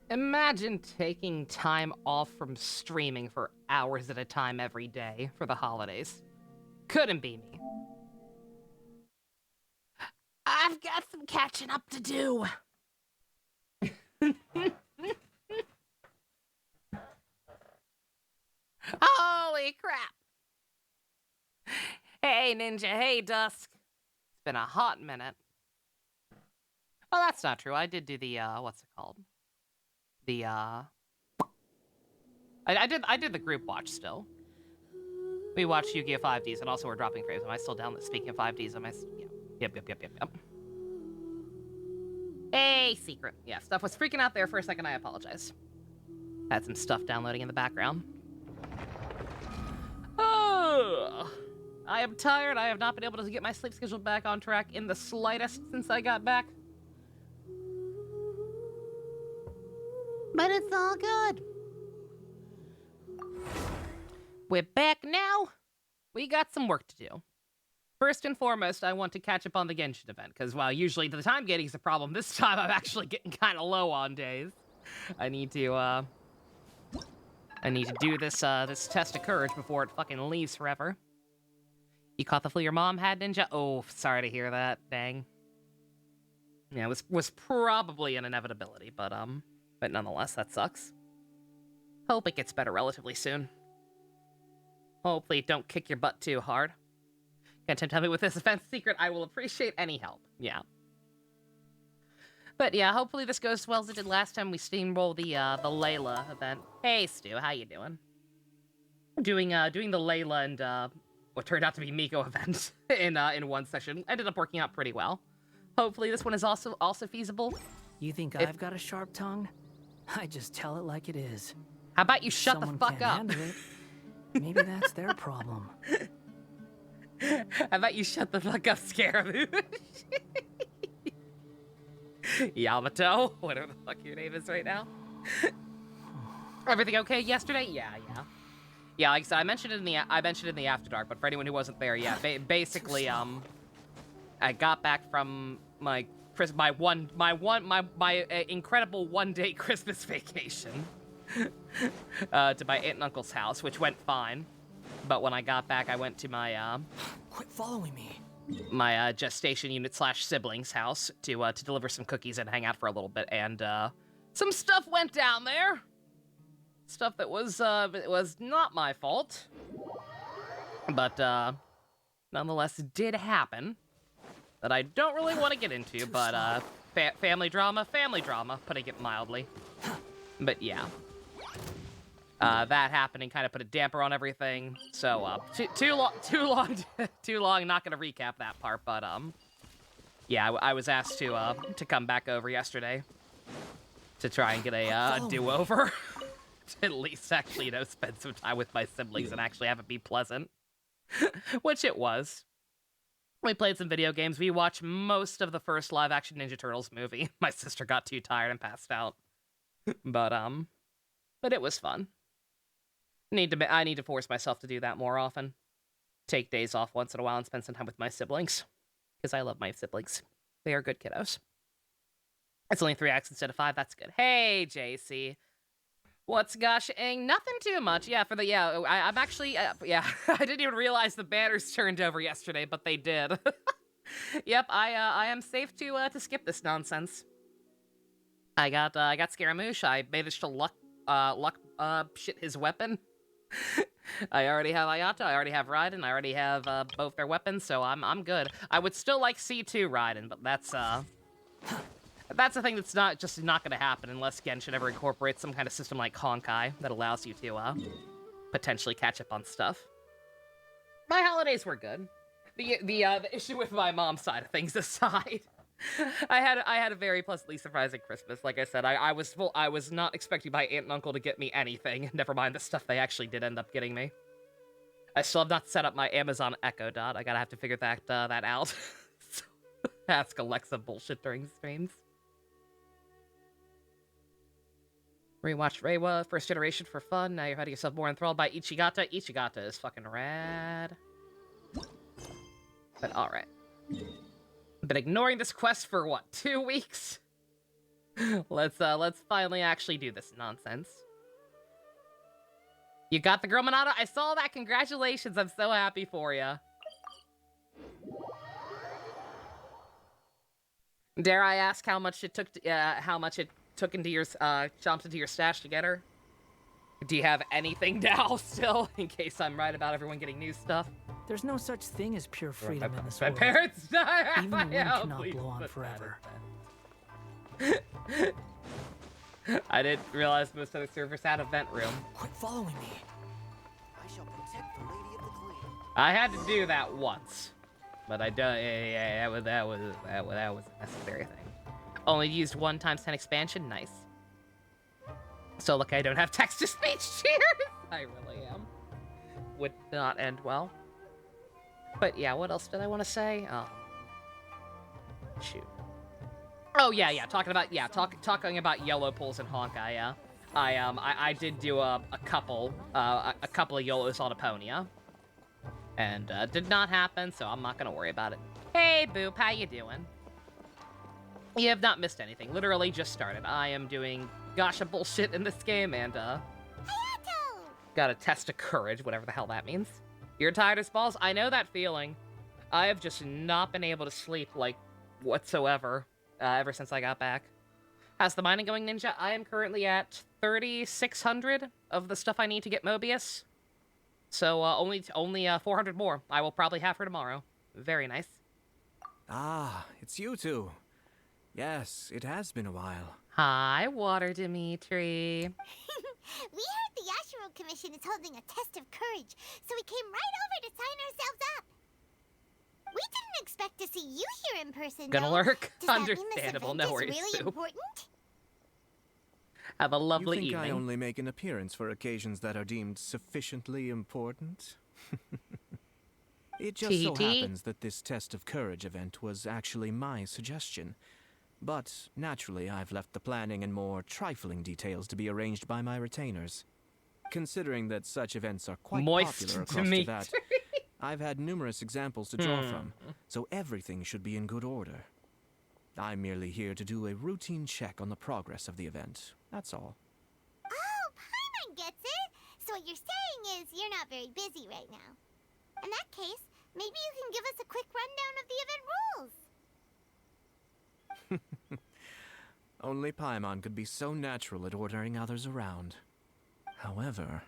Imagine taking time off from streaming for hours at a time every day for the holidays. Couldn't be me. I've got some catching up to do. Holy crap. Hey, Ninja. Hey, Dusk. It's been a hot minute. Oh, that's not true. I did do the, what's it called? The, I did the group watch still. We watched Yu-Gi-Oh! 5Ds, and also we're dropping frames. Am I still down? Speaking of 5Ds, am I... Yeah. Yep. Hey, secret. Yeah, stuff was freaking out there for a second. I apologize. Had some stuff downloading in the background. Oh, I am tired. I have not been able to get my sleep schedule back on track in the slightest since I got back. But it's all good. We're back now. We got some work to do. First and foremost, I want to catch up on the Genshin event, because while usually the time getting is a problem, this time I'm actually getting kind of low on days. I need to do this this test of courage before it fucking leaves forever. You caught the flu your mom had, Ninja? Oh, sorry to hear that. Dang. Yeah, it was probably an inevitability, but nonetheless, that sucks. Hope it gets better relatively soon. Hopefully, don't kick your butt too hard. Can't tell me with this offense secret, I will appreciate any help. Yeah. But yeah, hopefully this goes as well as it did last time we steamrolled the Layla event. Hey, Stu, how you doing? Doing the Layla and what turned out to be Miko event in one session. Ended up working out pretty well. Hopefully this one is also feasible. You think I've got a sharp tongue? I just tell it like it is. How about you shut the fuck up? Maybe that's their problem. How about you shut the fuck up, Scaramouche? Yamato, whatever the fuck your name is right now. Everything okay yesterday? Yeah. Yeah, like I said, I mentioned it in the After Dark, but for anyone who wasn't there, yeah, basically, I got back from my incredible one-day Christmas vacation to my aunt and uncle's house, which went fine. But when I got back, I went to my quit following me. My gestation unit / siblings' house to deliver some cookies and hang out for a little bit, and some stuff went down there. Stuff that was not my fault, but nonetheless did happen. That I don't really want to get into, but family drama, putting it mildly. But yeah. That happening kind of put a damper on everything. So, too long. Not gonna recap that part, but yeah, I was asked to come back over yesterday to try and get a do-over. To at least actually, spend some time with my siblings and actually have it be pleasant, which it was. We played some video games. We watched most of the first live-action Ninja Turtles movie. My sister got too tired and passed out, but it was fun. I need to force myself to do that more often. Take days off once in a while and spend some time with my siblings. Because I love my siblings. They are good kiddos. It's only 3 acts instead of 5. That's good. Hey, JC. What's gushing? Nothing too much. Yeah, I'm actually... yeah, I didn't even realize the banners turned over yesterday, but they did. Yep, I am safe to skip this nonsense. I got Scaramouche. I managed to luck shit his weapon. I already have Ayato, I already have Raiden, I already have both their weapons, so I'm good. I would still like C2 Raiden, but that's a thing that's not gonna happen unless Genshin ever incorporates some kind of system like Honkai that allows you to potentially catch up on stuff. My holidays were good. The issue with my mom's side of things aside. I had a very pleasantly surprising Christmas. Like I said, I was not expecting my aunt and uncle to get me anything. Never mind the stuff they actually did end up getting me. I still have not set up my Amazon Echo Dot. I gotta have to figure that out. So, ask Alexa bullshit during streams. Rewatched Reiwa First Generation for fun. Now you're finding yourself more enthralled by Ichigata. Ichigata is fucking rad. But alright. Been ignoring this quest for, what, 2 weeks? Let's finally actually do this nonsense. You got the girl Monado? I saw that. Congratulations. I'm so happy for you. Dare I ask how much it took into your jumped into your stash to get her? Do you have anything now still, in case I'm right about everyone getting new stuff? There's no such thing as pure freedom in this My world. parents die. Even the wind cannot blow on forever. I didn't realize most of the servers had a vent room. Quit following me. I shall protect the lady of the clan. I had to do that once, but I don't. Yeah, that was a necessary thing. Only used 1 × 10 expansion. Nice. So look, I don't have text to speech. Cheers. I really am. Would not end well. But yeah, what else did I want to say? Oh, shoot. Oh yeah. Talking about yellow pulls and Honkai. I did do a couple of YOLOs on Eponia, and did not happen, so I'm not gonna worry about it. Hey Boop, how you doing? You have not missed anything. Literally just started. I am doing gotcha bullshit in this game, and got a test of courage, whatever the hell that means. You're tired as balls? I know that feeling. I have just not been able to sleep, like, whatsoever, ever since I got back. How's the mining going, Ninja? I am currently at 3,600 of the stuff I need to get Mobius. So, only 400 more. I will probably have her tomorrow. Very nice. Ah, it's you two. Yes, it has been a while. Hi, Water Dimitri. We heard the Yashiro Commission is holding a test of courage, so we came right over to sign ourselves up. We didn't expect to see you here in person, Gonna though. lurk? Does that Understandable, mean no this worries, event is really Boop. important? Have a lovely you think evening. I only make an appearance for occasions that are deemed sufficiently important? It just so happens that this test of courage event was actually my suggestion. But, naturally, I've left the planning and more trifling details to be arranged by my retainers. Considering that such events are quite popular across Tibet, I've had numerous examples to draw from, so everything should be in good order. I'm merely here to do a routine check on the progress of the event, that's all. Oh, Paimon gets it! So what you're saying is you're not very busy right now. In that case, maybe you can give us a quick rundown of the event rules. Only Paimon could be so natural at ordering others around. However,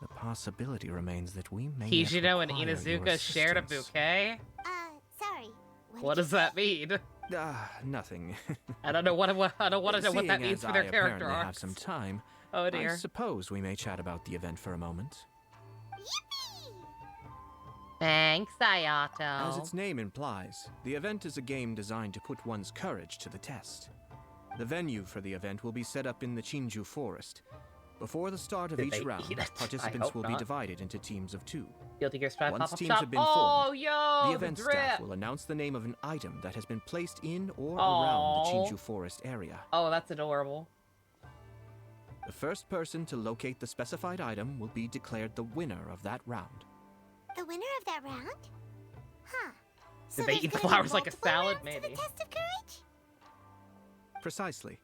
the possibility remains that we may Hijino and Inazuka shared a bouquet? Sorry. What does that mean? Nothing. I don't know what I don't want to know what that Seeing means as for their I character apparently have arcs. some time, Oh dear. I suppose we may chat about the event for a moment. Yippee! Thanks, Ayato. As its name implies, the event is a game designed to put one's courage to the test. The venue for the event will be set up in the Chinju Forest. Before the start of Did each they round, eat it? I participants hope will be not. divided into teams of 2. Guilty Gear Strive Once pop-up teams shop. have been Oh, formed, yo, the event drip. staff will announce the name of an item that has been placed in or Aw. around the Chinju Forest area. Oh, that's adorable. The first person to locate the specified item will be declared the winner of that round. The winner of that round? Huh. So Did they there's eat the gonna be flowers like a multiple salad? rounds to Maybe. the test of courage? Precisely.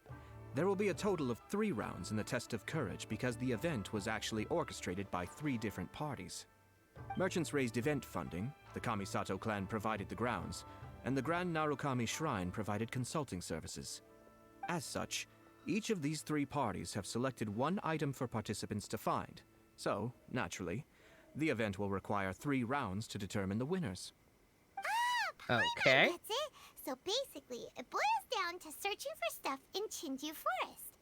There will be a total of 3 rounds in the test of courage because the event was actually orchestrated by 3 different parties. Merchants raised event funding, the Kamisato clan provided the grounds, and the Grand Narukami Shrine provided consulting services. As such, each of these 3 parties have selected one item for participants to find, so, naturally, the event will require 3 rounds to determine the winners. Okay. That's it. So basically, it boils down to searching for stuff in Chinju Forest.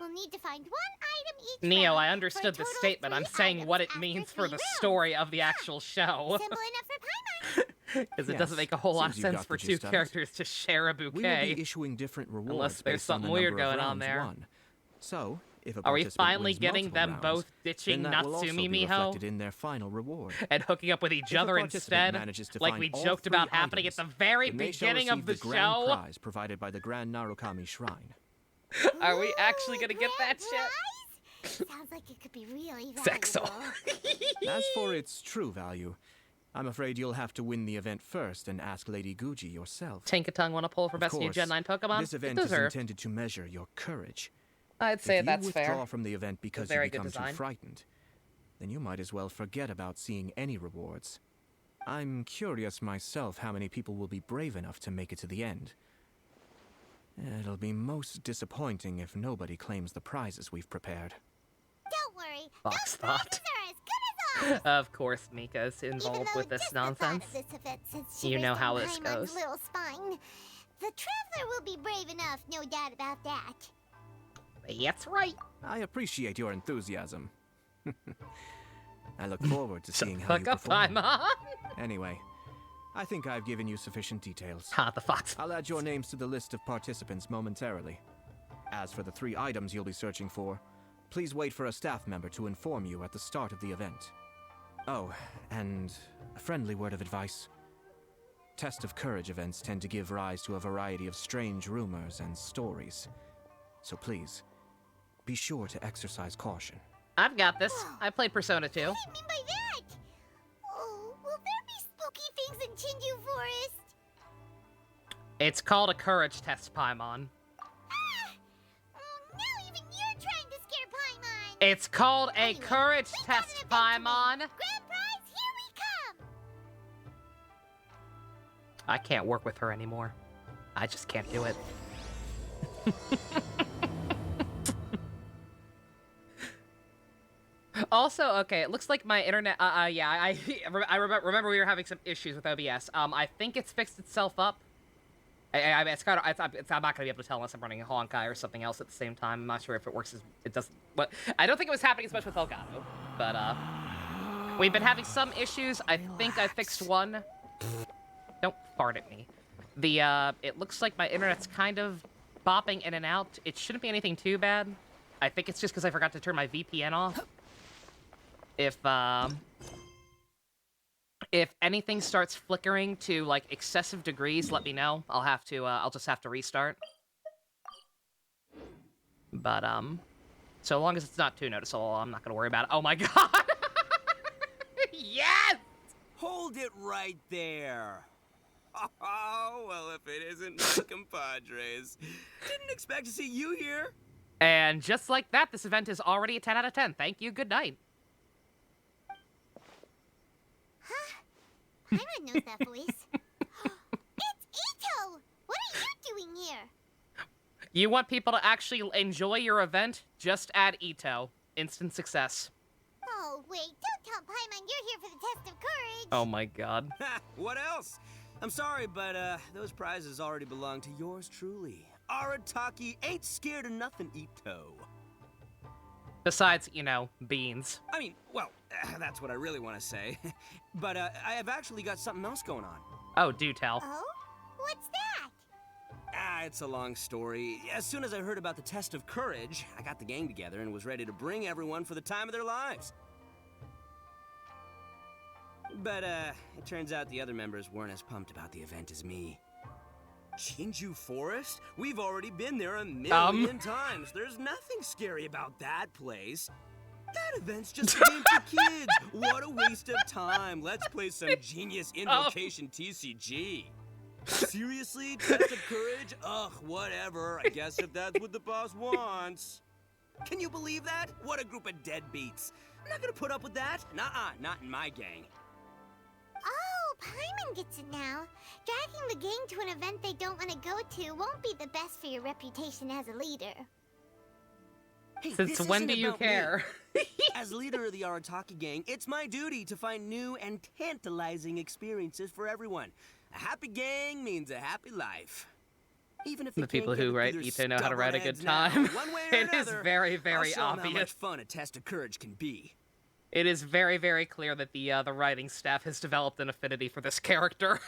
We'll need to find one item each Neo, round I for a understood the total of statement. 3 I'm saying items what it after means 3 for the rounds. story of the actual show. Simple enough for Paimon. Because it Yes, doesn't make a whole lot of seems you sense got for the 2 gist of it. characters to share a We will bouquet. be issuing different rewards Unless there's based on the something weird number of going on rounds there. won. So, if a Are we participant finally wins getting multiple them rounds, both then ditching that will also Natsumi be Miho reflected in their final reward. and hooking up with each If a other participant instead? manages to Like find we all joked 3 about happening at items, the very then they shall beginning of receive the grand show? prize provided by the Grand Narukami Shrine. Are we actually gonna get that Grand shit? prize? Sounds like it could be really valuable. Sexo. As for its true value, I'm afraid you'll have to win the event first and ask Lady Guji yourself. Tinkatongue want to pull for best new Gen 9 Pokemon? This event is intended to measure your courage. I'd say that's fair. If you withdraw from the event because you become too frightened, then you might as well forget about seeing any rewards. I'm curious myself how many people will be brave enough to make it to the end. It'll be most disappointing if nobody claims the prizes we've prepared. Don't worry, Fox those prizes are as good as ours. Of course, Mika's involved with this nonsense. This event, you know how this goes. Little spine. The Traveler will be brave enough, no doubt about that. That's right. I appreciate your enthusiasm. I look forward to seeing how you perform. Anyway, I think I've given you sufficient details. The fox. I'll add your names to the list of participants momentarily. As for the 3 items you'll be searching for, please wait for a staff member to inform you at the start of the event. Oh, and a friendly word of advice. Test of Courage events tend to give rise to a variety of strange rumors and stories. So please, be sure to exercise caution. I've got this. I played Persona 2. What do you mean by that? Oh, will there be spooky things in Chinju Forest? It's called a courage test, Paimon. Now even you're trying to scare Paimon. It's called a courage test, Paimon. Grand prize, here we come. I can't work with her anymore. I just can't do it. Also, okay, it looks like my internet, yeah, I remember we were having some issues with OBS. I think it's fixed itself up. I'm not gonna be able to tell unless I'm running a Honkai or something else at the same time. I'm not sure if it works as, it doesn't, but I don't think it was happening as much with Elgato. But, we've been having some issues. I think I fixed one. Don't fart at me. It looks like my internet's kind of bopping in and out. It shouldn't be anything too bad. I think it's just because I forgot to turn my VPN off. If anything starts flickering to, like, excessive degrees, let me know. I'll just have to restart. But, so long as it's not too noticeable, I'm not gonna worry about it. Oh my god! Yes! Hold it right there. Oh, well, if it isn't my compadres. Didn't expect to see you here. And just like that, this event is already a 10 out of 10. Thank you, good night. Huh? Paimon knows that voice. It's Ito! What are you doing here? You want people to actually enjoy your event? Just add Ito. Instant success. Oh, wait, don't tell Paimon you're here for the test of courage. Oh my god. What else? I'm sorry, but those prizes already belong to yours truly. Arataki ain't scared of nothing, Ito. Besides, you know, beans. I mean, well, that's what I really want to say. But I have actually got something else going on. Oh, do tell. Oh? What's that? It's a long story. As soon as I heard about the test of courage, I got the gang together and was ready to bring everyone for the time of their lives. But, it turns out the other members weren't as pumped about the event as me. Chinju Forest? We've already been there a million times. There's nothing scary about that place. That event's just a game for kids. What a waste of time. Let's play some genius invocation TCG. Seriously? Test of courage? Ugh, whatever. I guess if that's what the boss wants. Can you believe that? What a group of deadbeats. I'm not gonna put up with that. Nuh-uh, not in my gang. Oh, Paimon gets it now. Dragging the gang to an event they don't want to go to won't be the best for your reputation as a leader. Hey, since when do you care? As leader of the Arataki gang, it's my duty to find new and tantalizing experiences for everyone. A happy gang means a happy life. Even if the people who write Ito know how to write a good time. It is very, very I'll show 'em obvious. how much fun a test of courage can be. It is very, very clear that the writing staff has developed an affinity for this character.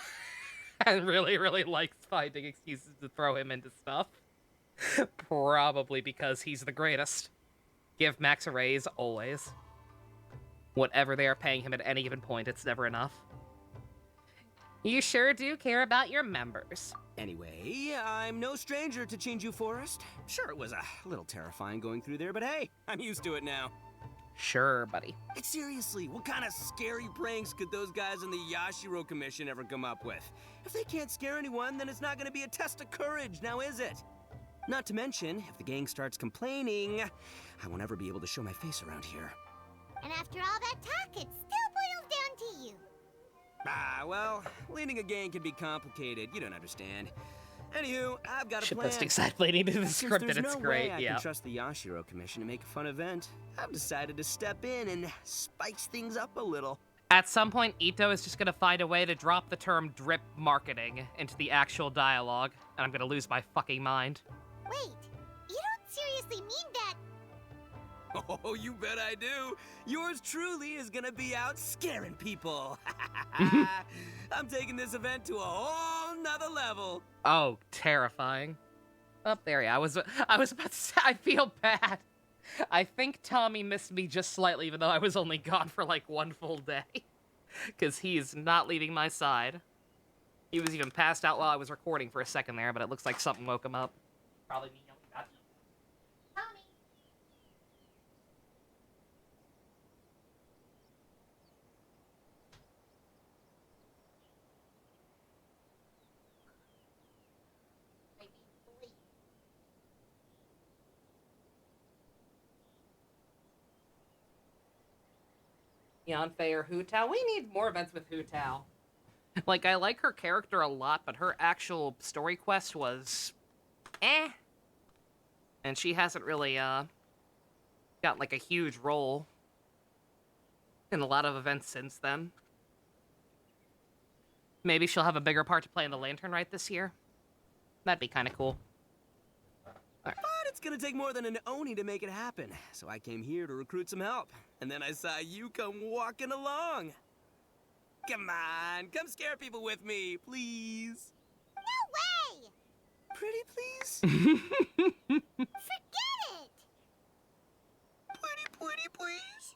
And really, really likes finding excuses to throw him into stuff. Probably because he's the greatest. Give Max a raise, always. Whatever they are paying him at any given point, it's never enough. You sure do care about your members. Anyway, I'm no stranger to Chinju Forest. Sure, it was a little terrifying going through there, but hey, I'm used to it now. Sure, buddy. Seriously, what kind of scary pranks could those guys in the Yashiro Commission ever come up with? If they can't scare anyone, then it's not going to be a test of courage, now is it? Not to mention, if the gang starts complaining, I won't ever be able to show my face around here. And after all that talk, it still boils down to you. Well, leading a gang can be complicated. You don't understand. Anywho, I've got a plan. Shitposting side bleeding to the Since script, there's and it's no great. way I Yeah. can trust the Yashiro Commission to make a fun event, I've decided to step in and spice things up a little. At some point, Ito is just gonna find a way to drop the term drip marketing into the actual dialogue, and I'm gonna lose my fucking mind. Wait, you don't seriously mean that? Oh, you bet I do. Yours truly is gonna be out scaring people. I'm taking this event to a whole nother level. Oh, terrifying. Oh, there he is. I was about to say, I feel bad. I think Tommy missed me just slightly, even though I was only gone for like one full day. Because he is not leaving my side. He was even passed out while I was recording for a second there, but it looks like something woke him up. Probably me yelling at you. Tommy. Yanfei or Hu Tao. We need more events with Hu Tao. Like, I like her character a lot, but her actual story quest was... eh. And she hasn't really, got, like, a huge role in a lot of events since then. Maybe she'll have a bigger part to play in the Lantern Rite this year. That'd be kind of cool. But it's gonna take more than an Oni to make it happen, so I came here to recruit some help. And then I saw you come walking along. Come on, come scare people with me, please. No way! Pretty please? Forget it! Pretty please?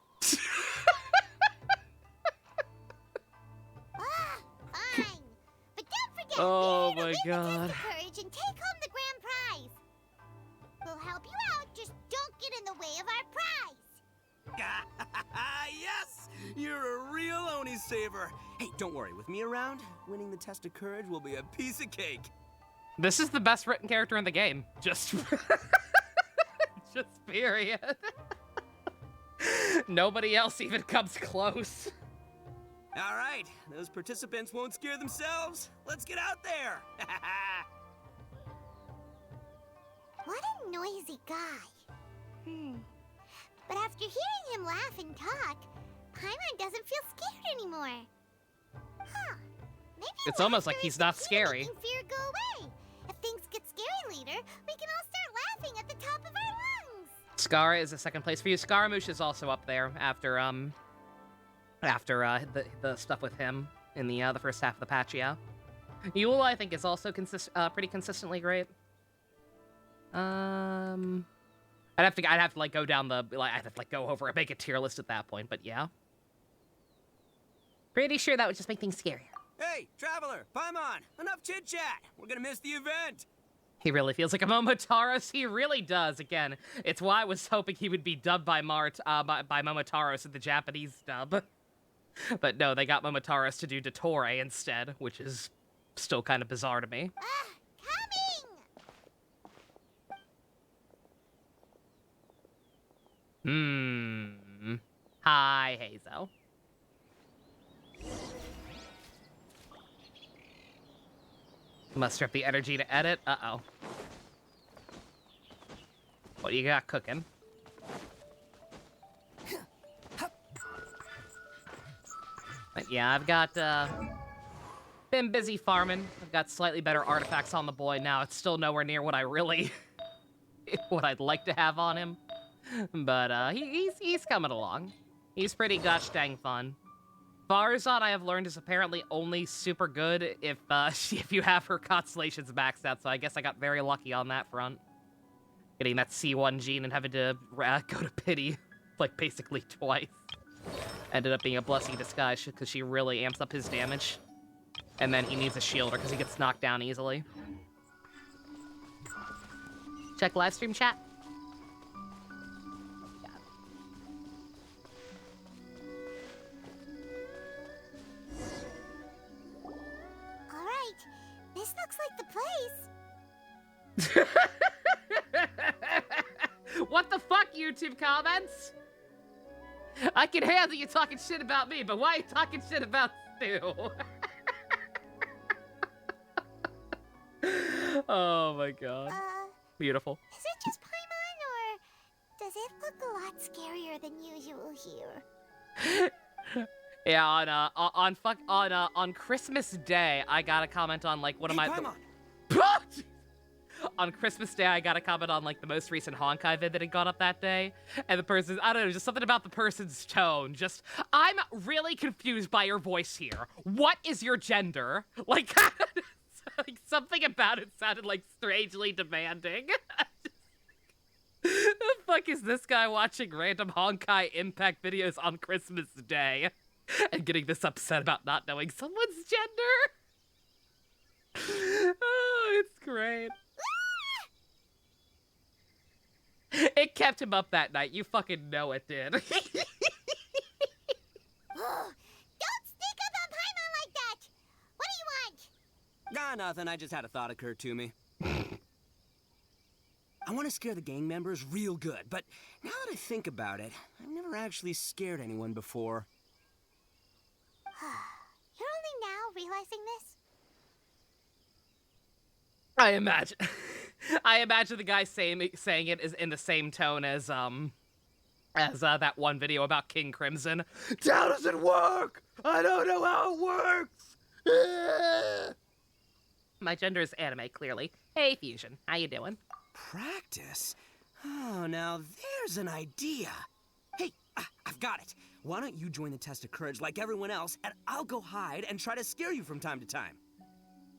Fine. But don't forget, Oh we're my here to win God. the test of courage and take home the grand prize. We'll help you out, just don't get in the way of our prize. Yes! You're a real Oni saver. Hey, don't worry, with me around, winning the test of courage will be a piece of cake. This is the best written character in the game. Just... just period. Nobody else even comes close. All right, those participants won't scare themselves. Let's get out there. What a noisy guy. But after hearing him laugh and talk, Paimon doesn't feel scared anymore. Huh. Maybe It's almost like laughter he's is the not key to scary. making fear go away. If things get scary later, we can all start laughing at the top of our lungs. Skara is a second place for you. Scaramouche is also up there after the stuff with him in the first half of the patch, yeah. Yule, I think, is also pretty consistently great. I'd have to like go down the I'd have to like go over and make a tier list at that point, but yeah. Pretty sure that would just make things scarier. Hey, Traveler, Paimon, enough chit-chat. We're gonna miss the event. He really feels like a Momotaros. He really does. Again, it's why I was hoping he would be dubbed by by Momotaros in the Japanese dub. But no, they got Momotaros to do Dottore instead, which is still kind of bizarre to me. Coming! Hi, Hazel. Muster up the energy to edit. Uh-oh. What do you got cooking? But yeah, I've got, been busy farming. I've got slightly better artifacts on the boy now. It's still nowhere near what I really... what I'd like to have on him. But, he's coming along. He's pretty gosh dang fun. Farzad, I have learned, is apparently only super good if you have her constellations maxed out, so I guess I got very lucky on that front. Getting that C1 gene and having to go to pity, like, basically twice. Ended up being a blessing in disguise, because she really amps up his damage. And then he needs a shielder, because he gets knocked down easily. Check live stream chat. What the fuck, YouTube comments? I can handle you talking shit about me, but why are you talking shit about Stu? Oh my god. Beautiful. Is it just Paimon, or does it look a lot scarier than usual here? Yeah, on Christmas Day, I got a comment on like one of my on Christmas Day, I got a comment on like the most recent Honkai vid that had gone up that day, and the person, I don't know, just something about the person's tone. Just, I'm really confused by your voice here. What is your gender? Like, like something about it sounded like strangely demanding. The fuck is this guy watching random Honkai Impact videos on Christmas Day and getting this upset about not knowing someone's gender? Oh, it's great. It kept him up that night. You fucking know it did. Don't sneak up on Paimon like that! What do you want? Nothing. I just had a thought occur to me. I want to scare the gang members real good, but now that I think about it, I've never actually scared anyone before. You're only now realizing this? I imagine the guy saying it is in the same tone as that one video about King Crimson. How does it work? I don't know how it works. My gender is anime, clearly. Hey, Fusion, how you doing? Practice? Oh, now there's an idea. Hey, I've got it. Why don't you join the test of courage like everyone else, and I'll go hide and try to scare you from time to time.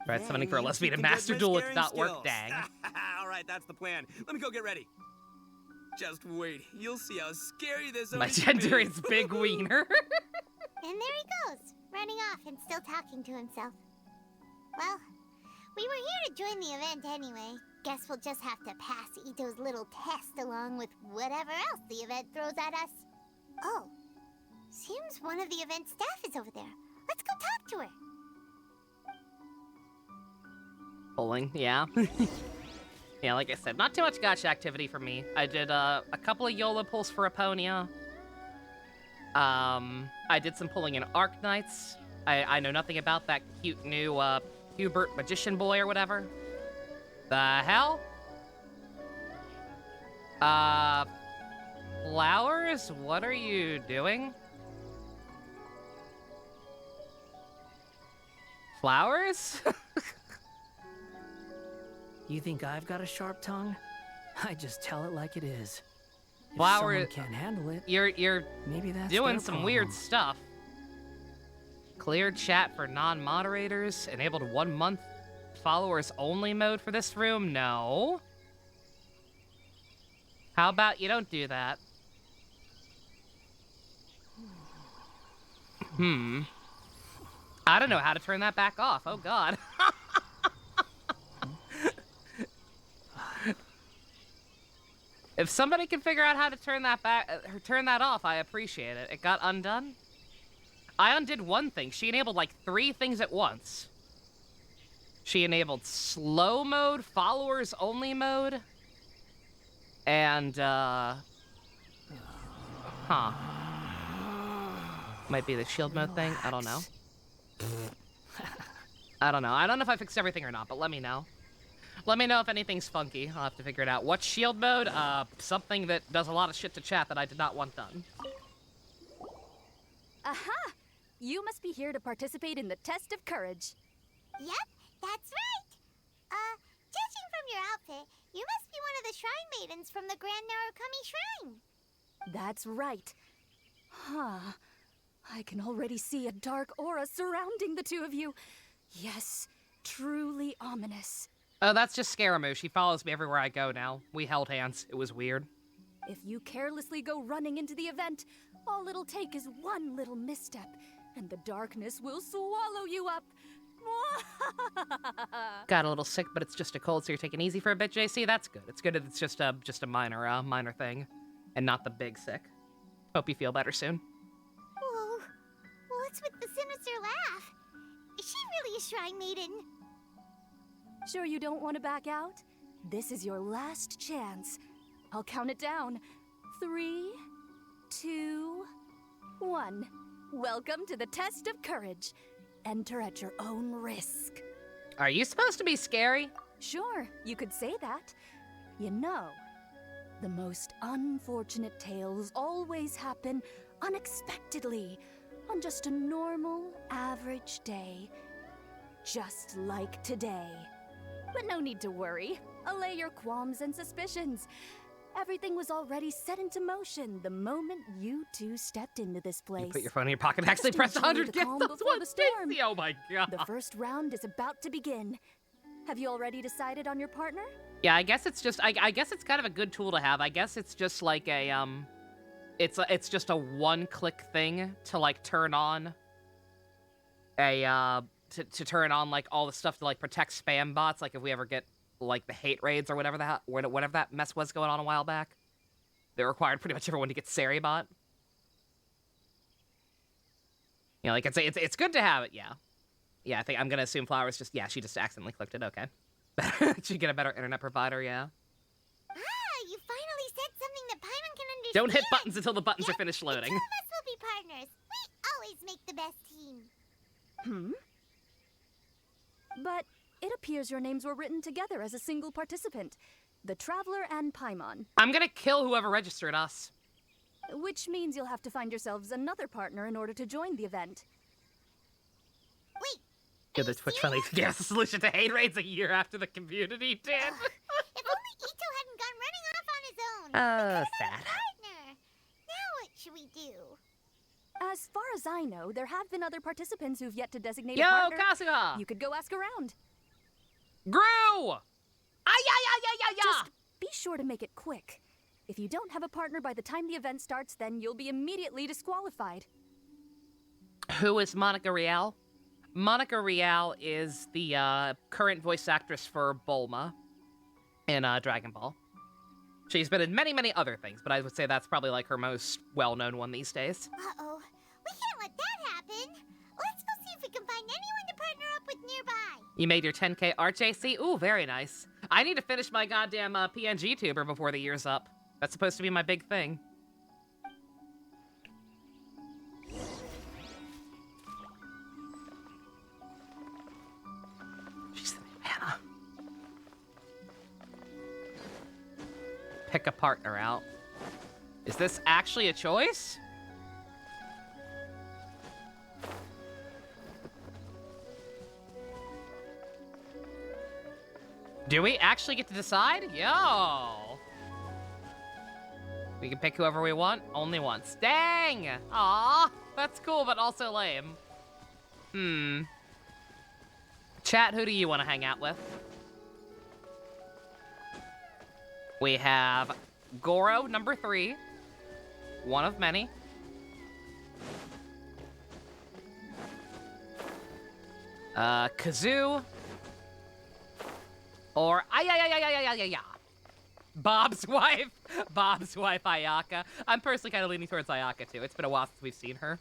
Right, summoning for a lesbian and master duel, it's not work, dang. All right, that's the plan. Let me go get ready. Just wait. You'll see how scary this is. My gender is Big Wiener. And there he goes, running off and still talking to himself. Well, we were here to join the event anyway. Guess we'll just have to pass Ito's little test along with whatever else the event throws at us. Oh, seems one of the event staff is over there. Let's go talk to her. Pulling, yeah. Yeah, like I said, not too much gacha activity for me. I did a couple of YOLO pulls for Aponia. I did some pulling in Arc Knights. I know nothing about that cute new Hubert Magician Boy or whatever. The hell? Flowers? What are you doing? Flowers? You think I've got a sharp tongue? I just tell it like it is. If Flower, someone can't handle it, you're maybe that's doing their some problem. weird stuff. Cleared chat for non-moderators. Enabled 1 month followers only mode for this room. No. How about you don't do that? I don't know how to turn that back off. Oh God. If somebody can figure out how to turn that off, I appreciate it. It got undone. I undid one thing. She enabled like 3 things at once. She enabled slow mode, followers only mode, and might be the shield mode thing. I don't know. I don't know. I don't know if I fixed everything or not, but let me know. Let me know if anything's funky. I'll have to figure it out. What's shield mode? Something that does a lot of shit to chat that I did not want done. Aha! You must be here to participate in the test of courage. Yep, that's right. Judging from your outfit, you must be one of the shrine maidens from the Grand Narukami Shrine. That's right. Huh. I can already see a dark aura surrounding the two of you. Yes, truly ominous. Oh, that's just Scaramouche. She follows me everywhere I go now. We held hands. It was weird. If you carelessly go running into the event, all it'll take is one little misstep, and the darkness will swallow you up. Got a little sick, but it's just a cold, so you're taking it easy for a bit, JC. That's good. It's good that it's just a minor thing, and not the big sick. Hope you feel better soon. Whoa, what's with the sinister laugh? Is she really a shrine maiden? Sure you don't want to back out? This is your last chance. I'll count it down. 3, 2, 1. Welcome to the test of courage. Enter at your own risk. Are you supposed to be scary? Sure, you could say that. You know, the most unfortunate tales always happen unexpectedly on just a normal, average day. Just like today. But no need to worry. Allay your qualms and suspicions. Everything was already set into motion the moment you two stepped into this place. You put your phone in your pocket and actually press 100 against those ones. Oh my god. The first round is about to begin. Have you already decided on your partner? Yeah, I guess it's just I guess it's kind of a good tool to have. I guess it's just like a it's just a one-click thing to like turn on a to turn on like all the stuff to like protect spam bots, like if we ever get like the hate raids or whatever that mess was going on a while back. They required pretty much everyone to get Saribot. You know, like it's good to have it, yeah. Yeah, I think I'm gonna assume Flowers just she just accidentally clicked it, okay. Should get a better internet provider, yeah. Ah, you finally said something that Paimon can understand. Don't hit buttons until the buttons are finished The loading. two of us will be partners. We always make the best team. But it appears your names were written together as a single participant. The Traveler and Paimon. I'm gonna kill whoever registered us. Which means you'll have to find yourselves another partner in order to join the event. Wait. Yeah, the Twitch friendly. Yes, the solution to hate raids a year after the community did. If only Ito hadn't gone running off on his own. We could've had Sad. a partner. Now what should we do? As far as I know, there have been other participants who've yet to designate Yo, a partner. Kasuga! You could go ask around. Grew! Ay! Just be sure to make it quick. If you don't have a partner by the time the event starts, then you'll be immediately disqualified. Who is Monica Rial? Monica Rial is the current voice actress for Bulma in Dragon Ball. She's been in many, many other things, but I would say that's probably like her most well-known one these days. Uh-oh. We can't let that happen. Let's go see if we can find anyone to partner up with nearby. You made your 10K art, JC? Ooh, very nice. I need to finish my goddamn PNG tuber before the year's up. That's supposed to be my big thing. She's the Hannah. Pick a partner out. Is this actually a choice? Do we actually get to decide? Yo! We can pick whoever we want, only once. Dang! Aw, that's cool, but also lame. Chat, who do you want to hang out with? We have Goro, number 3. One of many. Kazoo. Or Bob's wife. Bob's wife, Ayaka. I'm personally kind of leaning towards Ayaka, too. It's been a while since we've seen her.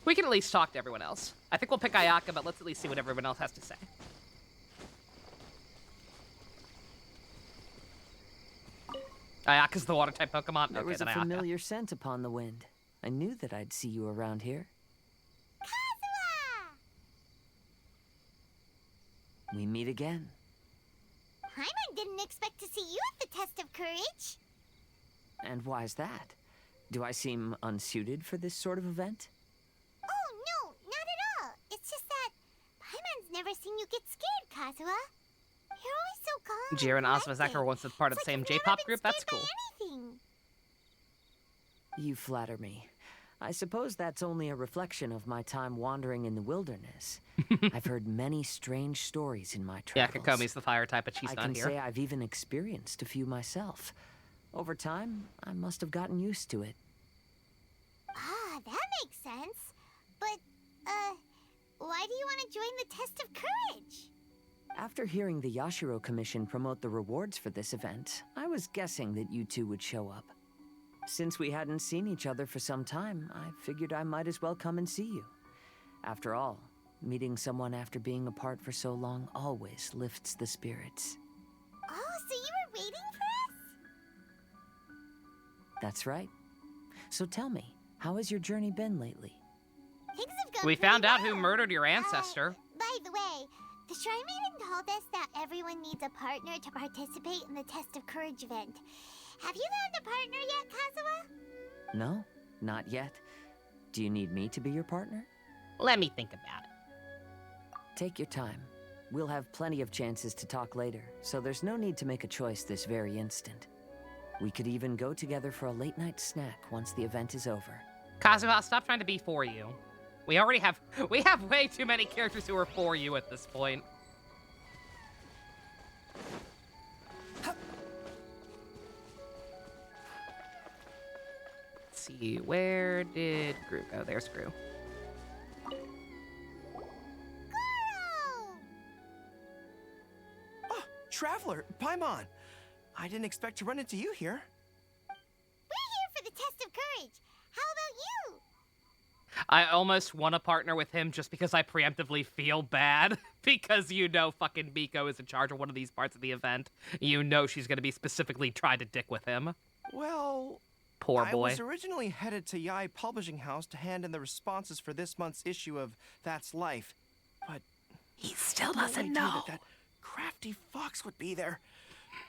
We can at least talk to everyone else. I think we'll pick Ayaka, but let's at least see what everyone else has to say. Ayaka's the water-type Pokemon? There Okay, was a then Ayaka. familiar scent upon the wind. I knew that I'd see you around here. Kazuha! We meet again. Paimon didn't expect to see you at the test of courage. And why's that? Do I seem unsuited for this sort of event? Oh, no, not at all. It's just that Paimon's never seen you get scared, Kazuha. You're always so calm. Jiren and collected. Asuma were once part of the It's like same you've never J-pop been group. That's scared cool. by anything. You flatter me. I suppose that's only a reflection of my time wandering in the wilderness. I've heard many strange stories in my Yeah, travels. Kakomi's the fire type, but she's I not can here. say I've even experienced a few myself. Over time, I must have gotten used to it. Ah, that makes sense. But, why do you want to join the test of courage? After hearing the Yashiro Commission promote the rewards for this event, I was guessing that you two would show up. Since we hadn't seen each other for some time, I figured I might as well come and see you. After all, meeting someone after being apart for so long always lifts the spirits. Oh, so you were waiting for us? That's right. So tell me, how has your journey been lately? Things have gone We pretty found out who well. murdered your ancestor. By the way, the Shrine Maiden told us that everyone needs a partner to participate in the Test of Courage event. Have you found a partner yet, Kazuha? No, not yet. Do you need me to be your partner? Let me think about it. Take your time. We'll have plenty of chances to talk later, so there's no need to make a choice this very instant. We could even go together for a late-night snack once the event is over. Kazuha, stop trying to be for you. We have way too many characters who are for you at this point. Let's see, where did Gru go? There's Gru. Goro! Oh, Traveler, Paimon. I didn't expect to run into you here. We're here for the Test of Courage. How about you? I almost want to partner with him just because I preemptively feel bad. Because you know fucking Miko is in charge of one of these parts of the event. You know she's going to be specifically trying to dick with him. Well, Poor boy. I was originally headed to Yai Publishing House to hand in the responses for this month's issue of That's Life. But He still no doesn't idea know. that crafty fox would be there.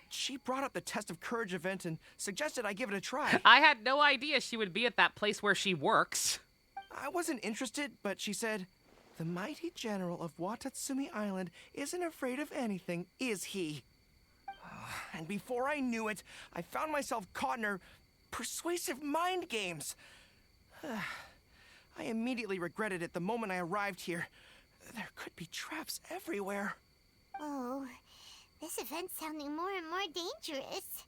She brought up the Test of Courage event and suggested I give it a try. I had no idea she would be at that place where she works. I wasn't interested, but she said, "The mighty general of Watatsumi Island isn't afraid of anything, is he?" And before I knew it, I found myself caught in her persuasive mind games. I immediately regretted it the moment I arrived here. There could be traps everywhere. Oh, this event's sounding more and more dangerous.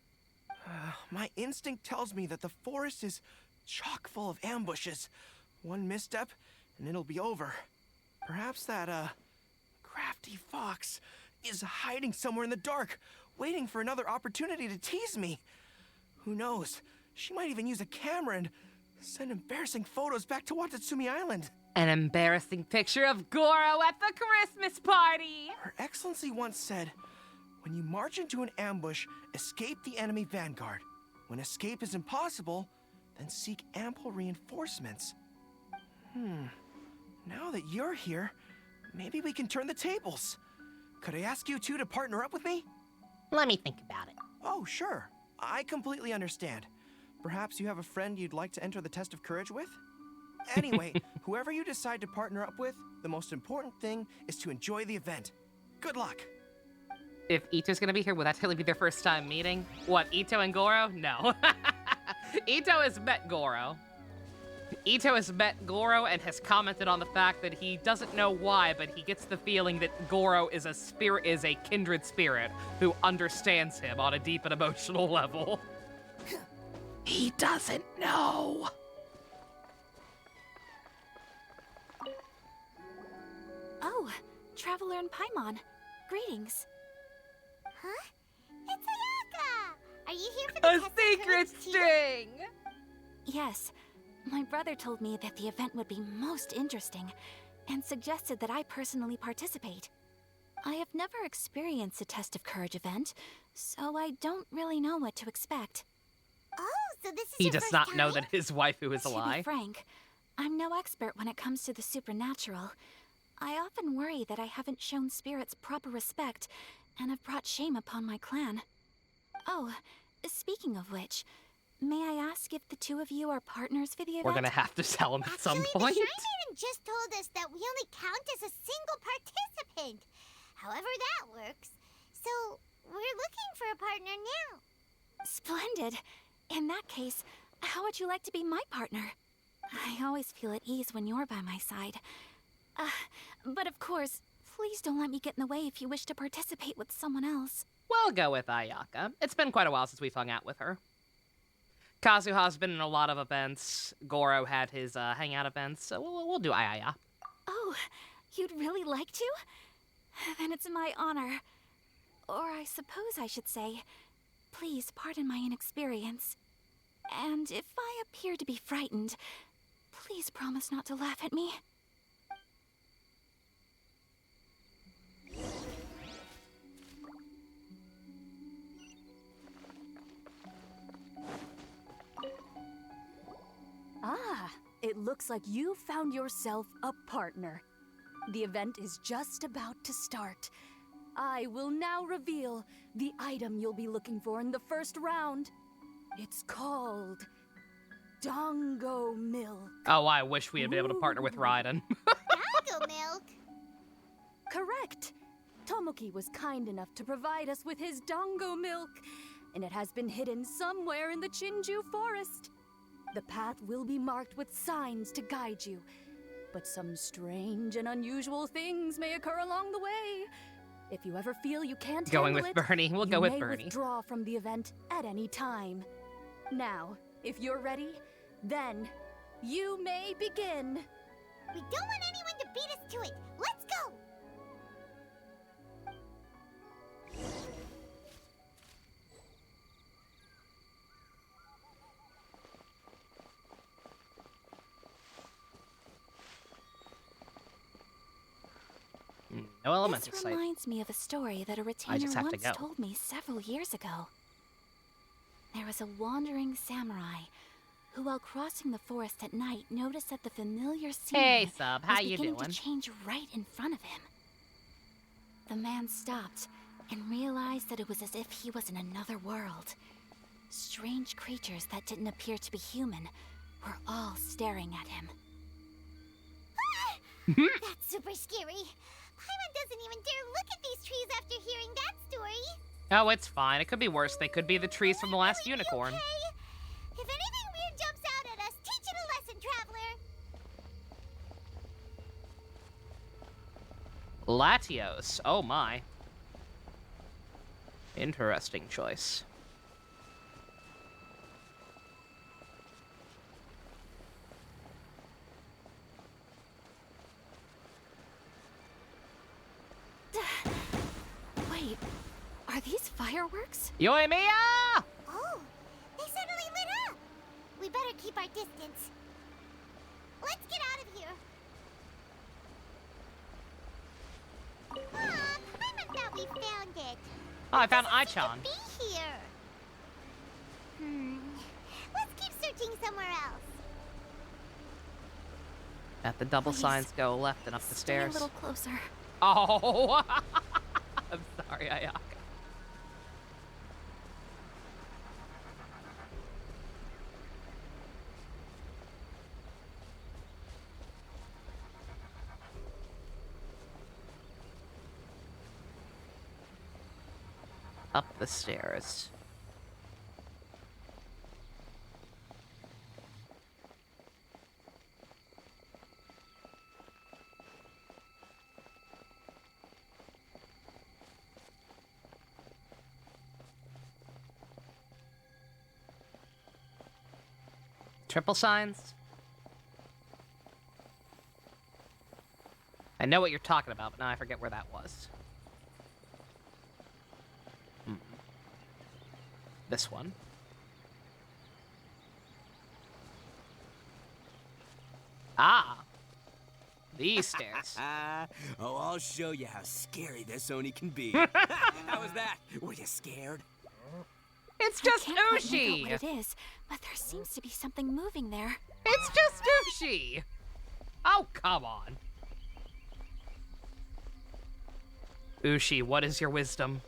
My instinct tells me that the forest is chock full of ambushes. One misstep, and it'll be over. Perhaps that, crafty fox is hiding somewhere in the dark, waiting for another opportunity to tease me. Who knows? She might even use a camera and send embarrassing photos back to Watatsumi Island. An embarrassing picture of Goro at the Christmas party. Her Excellency once said, "When you march into an ambush, escape the enemy vanguard. When escape is impossible, then seek ample reinforcements." Now that you're here, maybe we can turn the tables. Could I ask you two to partner up with me? Let me think about it. Oh, sure. I completely understand. Perhaps you have a friend you'd like to enter the Test of Courage with? Anyway, whoever you decide to partner up with, the most important thing is to enjoy the event. Good luck. If Ito's gonna be here, will that totally be their first time meeting? What, Ito and Goro? No. Ito has met Goro. Ito has met Goro and has commented on the fact that he doesn't know why, but he gets the feeling that Goro is a kindred spirit who understands him on a deep and emotional level. He doesn't know. Oh, Traveler and Paimon. Greetings. Huh? It's Ayaka! Are you here for the A Test of secret Courage too? string! Yes, my brother told me that the event would be most interesting and suggested that I personally participate. I have never experienced a Test of Courage event, so I don't really know what to expect. Oh, so this is He your does first not time? know that his waifu is To be alive. frank, I'm no expert when it comes to the supernatural. I often worry that I haven't shown spirits proper respect and have brought shame upon my clan. Oh, speaking of which, may I ask if the two of you are partners for the event? We're gonna have to tell him at some Actually, point. the Shrine Maiden just told us that we only count as a single participant. However that works. So, we're looking for a partner now. Splendid. In that case, how would you like to be my partner? I always feel at ease when you're by my side. But of course, please don't let me get in the way if you wish to participate with someone else. We'll go with Ayaka. It's been quite a while since we've hung out with her. Kazuha's been in a lot of events. Goro had his hangout events, so we'll do Ayaya. Oh, you'd really like to? Then it's my honor. Or I suppose I should say, please pardon my inexperience. And if I appear to be frightened, please promise not to laugh at me. looks like you found yourself a partner. The event is just about to start. I will now reveal the item you'll be looking for in the first round. It's called Dongo Milk. Oh, I wish we had been able to partner with Raiden. Dongo milk? Correct. Tomoki was kind enough to provide us with his Dongo Milk, and it has been hidden somewhere in the Chinju forest. The path will be marked with signs to guide you, but some strange and unusual things may occur along the way. If you ever feel you can't Going handle with Bernie. We'll go with you may Bernie. withdraw from the event at any time. Now, if you're ready, then you may begin. We don't want anyone to beat us to it. Let's go! No elemental This site. reminds me of a story that a I retainer just have to once go. told me several years ago. There was a wandering samurai who, while crossing the forest at night, noticed that the familiar Hey, scenery sub, was how you beginning doing? to change right in front of him. The man stopped and realized that it was as if he was in another world. Strange creatures that didn't appear to be human were all staring at him. That's super scary. Paimon doesn't even dare look at these trees after hearing that story. Oh, it's fine. It could be worse. They could be the trees from the last Will you be unicorn. okay? If anything weird jumps out at us, teach it a lesson, traveler. Latios. Oh my. Interesting choice. Wait, are these fireworks? Yoimiya! Oh, they suddenly lit up. We better keep our distance. Let's get out of here. Aw, Paimon thought we found it. Oh, I found Doesn't seem Aichan. to be here. Let's keep searching somewhere else. At the double Please. signs go left and up the Stay a stairs. little closer. Oh! I'm sorry, Ayaka. Up the stairs. Triple signs? I know what you're talking about, but now I forget where that was. This one. Ah! These stairs. Oh, I'll show you how scary this Oni can be. How was that? Were you scared? It's just Can't quite make out Ushi! what it is, but there seems to be something moving there. It's just Ushi! Oh, come on. Ushi, what is your wisdom?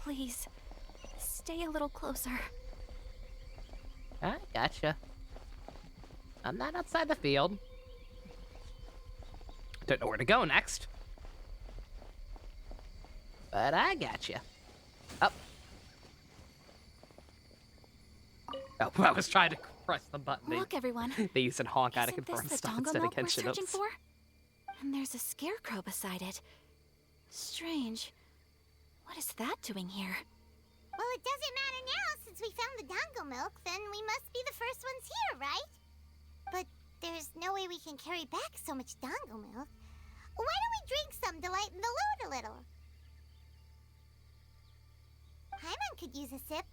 Please, stay a little closer. I gotcha. I'm not outside the field. Don't know where to go next. But I gotcha. Up. Oh, I was trying to press the button. Look, everyone. They use an honk out of Isn't confirm this the stuff dongo instead of milk we're Genshin searching notes. for? And there's a scarecrow beside it. Strange. What is that doing here? Well, it doesn't matter now since we found the Dongo milk, then we must be the first ones here, right? But there's no way we can carry back so much Dongo milk. Why don't we drink some to lighten the load a little? Paimon could use a sip.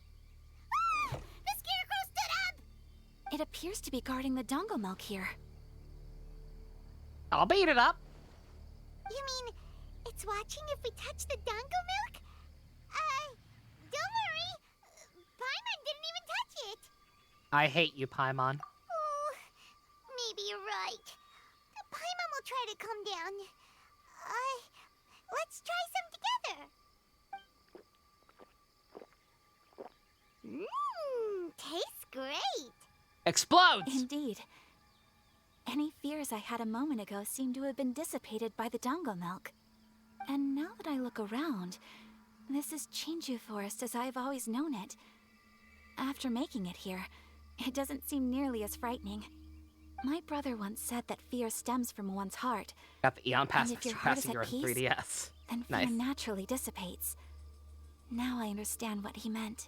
Ah! The scarecrow stood up! It appears to be guarding the dongo milk here. I'll beat it up. You mean it's watching if we touch the Dongo milk? Don't worry. Paimon didn't even touch it. I hate you, Paimon. Oh, down. Let's try some together. Tastes great. Explodes! Indeed. Any fears I had a moment ago seem to have been dissipated by the dango milk. And now that I look around, this is Chinju Forest as I've always known it. After making it here, it doesn't seem nearly as frightening. My brother once said that fear stems from one's heart. Got the Eon Pass And if your heart is passing at your peace, 3DS. then fear Nice. naturally dissipates. Now I understand what he meant.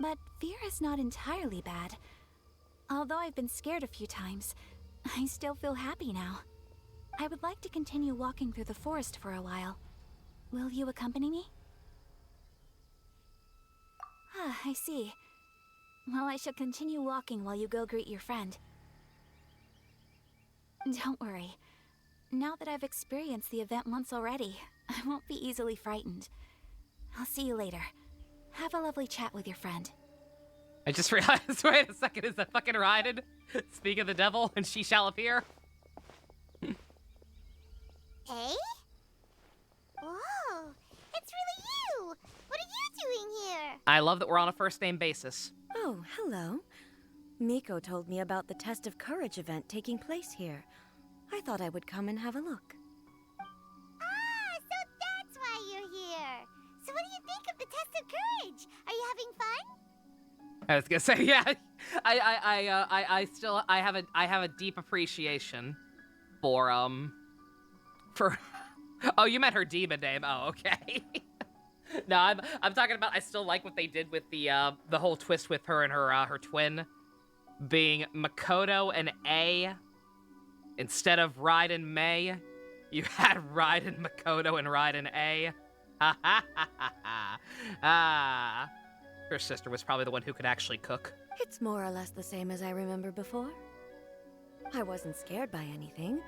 But fear is not entirely bad. Although I've been scared a few times, I still feel happy now. I would like to continue walking through the forest for a while. Will you accompany me? Ah, I see. Well, I shall continue walking while you go greet your friend. Don't worry. Now that I've experienced the event once already, I won't be easily frightened. I'll see you later. Have a lovely chat with your friend. I just realized, wait a second, is that fucking Raiden? Speak of the devil, and she shall appear? Hey? Whoa, it's really you! What are you doing here? I love that we're on a first name basis. Oh, hello. Miko told me about the Test of Courage event taking place here. I thought I would come and have a look. Ah, so that's why you're here. So what do you think of the Test of Courage? Are you having fun? I was gonna say, yeah, I have a deep appreciation for, oh, you meant her demon name. Oh, okay. No, I'm talking about, I still like what they did with the whole twist with her and her twin being Makoto and A instead of Raiden Mei. You had Raiden Makoto and Raiden A. Ha ha ha ha ha. Ah. Her sister was probably the one who could actually cook. It's more or less the same as I remember before. I wasn't scared by anything,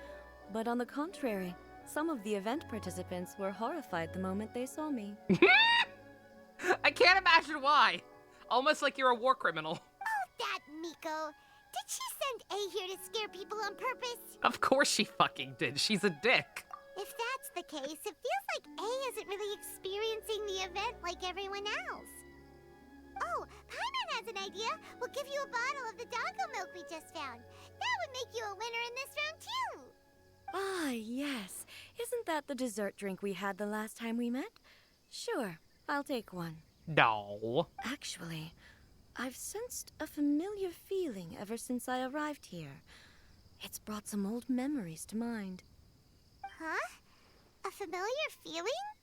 but on the contrary, some of the event participants were horrified the moment they saw me. I can't imagine why. Almost like you're a war criminal. Oh, that Miko. Did she send A here to scare people on purpose? Of course she fucking did. She's a dick. If that's the case, it feels like A isn't really experiencing the event like everyone else. Oh, Paimon has an idea. We'll give you a bottle of the dango milk we just found. That would make you a winner in this round, too. Ah, yes. Isn't that the dessert drink we had the last time we met? Sure, I'll take one. No. Actually, I've sensed a familiar feeling ever since I arrived here. It's brought some old memories to mind. Huh? A familiar feeling?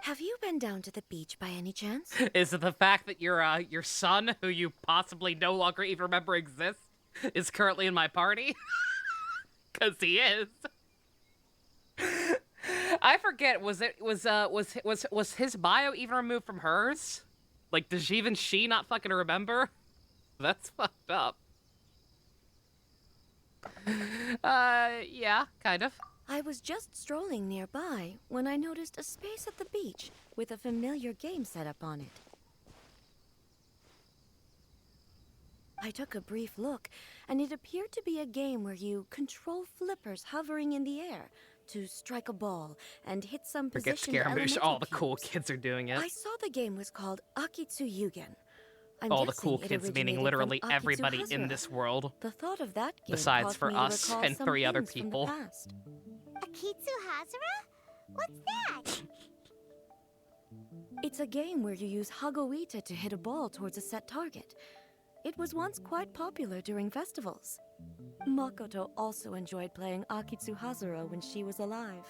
Have you been down to the beach by any chance? Is it the fact that your son, who you possibly no longer even remember exists, is currently in my party? Because he is. I forget. Was his bio even removed from hers? Like, does even she not fucking remember? That's fucked up. Yeah, kind of. I was just strolling nearby when I noticed a space at the beach with a familiar game set up on it. I took a brief look, and it appeared to be a game where you control flippers hovering in the air to strike a ball and hit some Forget positioned Scaramouche, elemental all the cool cubes. kids are doing it. I saw the game was called Akitsu Yugen. I'm All the guessing cool it kids meaning originated literally from Akitsu everybody in Hazura. this world. The thought of that game Besides caused for me to us recall and some 3 other things from the people. past. Akitsu Hazura? What's that? It's a game where you use Hagoita to hit a ball towards a set target. It was once quite popular during festivals. Makoto also enjoyed playing Akitsu Hazura when she was alive.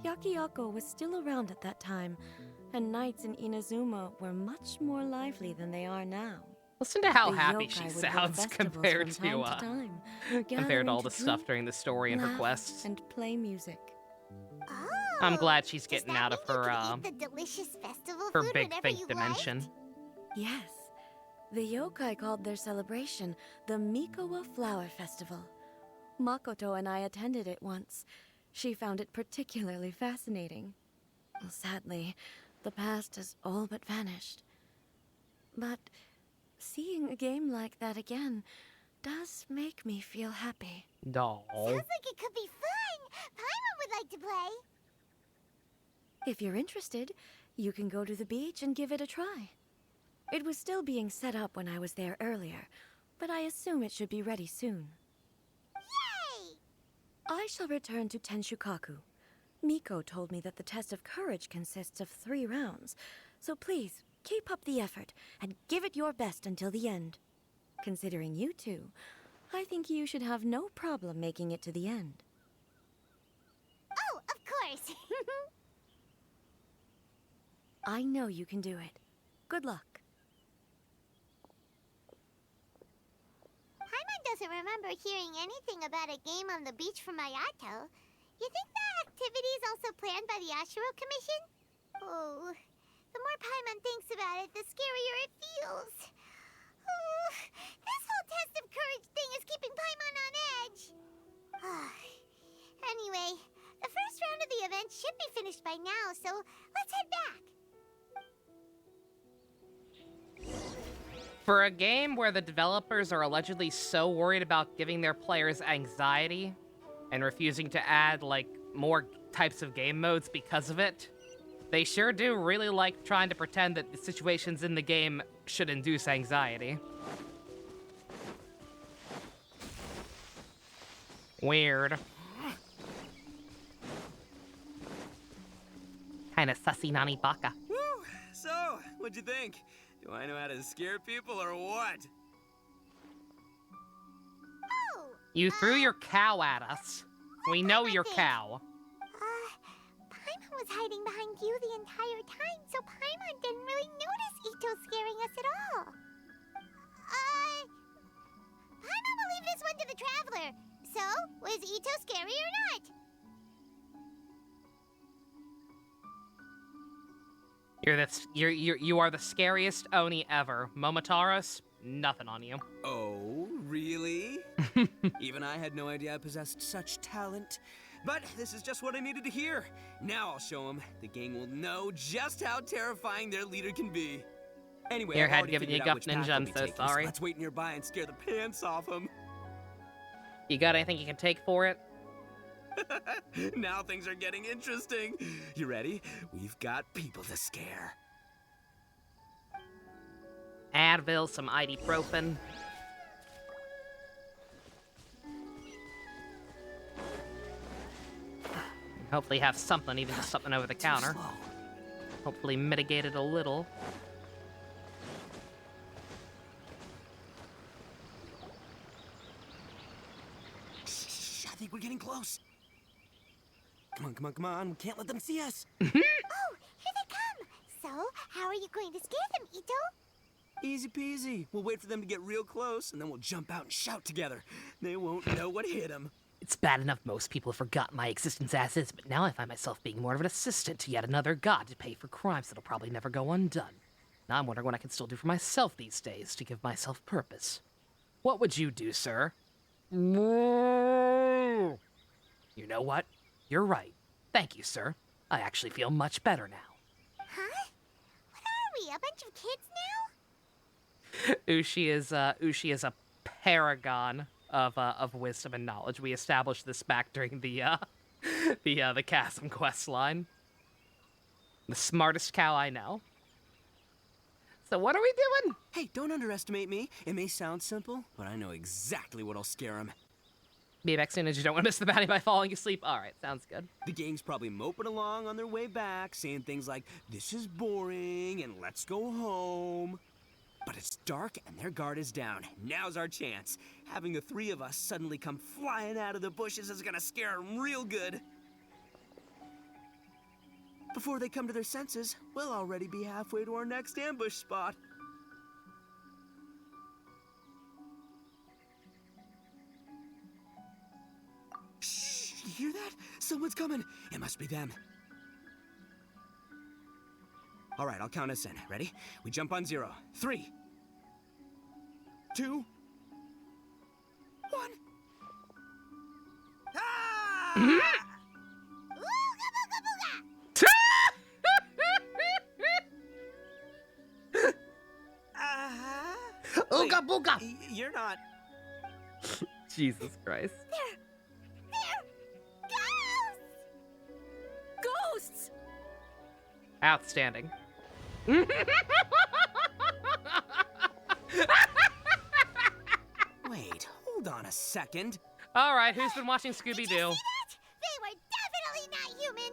Yakiako was still around at that time, and nights in Inazuma were much more lively than they are now. Listen to how The happy yokai she would hold sounds festivals compared from time to time, compared to gathering all the to stuff drink, during the story and her laugh, quests. and play music. Oh, I'm glad she's does getting that out of mean you her can eat the delicious festival her food big whenever think you dimension. liked? Yes. The yokai called their celebration the Mikowa Flower Festival. Makoto and I attended it once. She found it particularly fascinating. Sadly, the past has all but vanished. But seeing a game like that again does make me feel happy. No. Sounds like it could be fun. Paimon would like to play. If you're interested, you can go to the beach and give it a try. It was still being set up when I was there earlier, but I assume it should be ready soon. Yay! I shall return to Tenshukaku. Miko told me that the test of courage consists of 3 rounds, so please, keep up the effort and give it your best until the end. Considering you two, I think you should have no problem making it to the end. Oh, of course. I know you can do it. Good luck. Paimon doesn't remember hearing anything about a game on the beach from Ayato. You think the activity is also planned by the Ashiro Commission? Oh, the more Paimon thinks about it, the scarier it feels. Oh, this whole test of courage thing is keeping Paimon on edge. Anyway, the first round of the event should be finished by now, so let's head back. For a game where the developers are allegedly so worried about giving their players anxiety and refusing to add, like, more types of game modes because of it, they sure do really like trying to pretend that the situations in the game should induce anxiety. Weird. Kinda sussy nani baka. Woo! So, what'd you think? Do I know how to scare people or what? Oh! You threw your cow at us. We know your cow. Paimon was hiding behind you the entire time, so Paimon didn't really notice Ito scaring us at all. Paimon will leave this one to the Traveler. So, was Ito scary or not? You are the scariest Oni ever. Momotaros, nothing on you. Oh, really? Even I had no idea I possessed such talent. But this is just what I needed to hear. Now I'll show them. The gang will know just how terrifying their leader can be. Anyway, Your I've head already giving you figured out guff which path ninja, they'll I'm be so taking, sorry. let's wait nearby and scare the pants off them. You got anything you can take for it? Now things are getting interesting. You ready? We've got people to scare. Advil, some ibuprofen. Hopefully have something, even just something over the counter. Slow. Hopefully mitigate it a little. Shh, I think we're getting close. Come on, come on, come on. We can't let them see us. Oh, here they come. So, how are you going to scare them, Ito? Easy peasy. We'll wait for them to get real close, and then we'll jump out and shout together. They won't know what hit them. It's bad enough most people have forgotten my existence as is, but now I find myself being more of an assistant to yet another god to pay for crimes that'll probably never go undone. Now I'm wondering what I can still do for myself these days to give myself purpose. What would you do, sir? You know what? You're right. Thank you, sir. I actually feel much better now. Huh? What are we, a bunch of kids now? Ushi is a paragon of wisdom and knowledge. We established this back during the Chasm quest line. The smartest cow I know. So what are we doing? Hey, don't underestimate me. It may sound simple, but I know exactly what'll scare them. Be back soon as you don't want to miss the bounty by falling asleep. All right, sounds good. The gang's probably moping along on their way back, saying things like, "This is boring," and "Let's go home." But it's dark and their guard is down. Now's our chance. Having the 3 of us suddenly come flying out of the bushes is gonna scare them real good. Before they come to their senses, we'll already be halfway to our next ambush spot. Shh, you hear that? Someone's coming. It must be them. All right, I'll count us in. Ready? We jump on 0. 3, 2, 1. Ah! Ooga booga booga! Ooga booga! You're not. Jesus Christ. There! Guys! Outstanding. Wait, hold on a second. All right, who's been watching Scooby-Doo? Did you see that? They were definitely not human.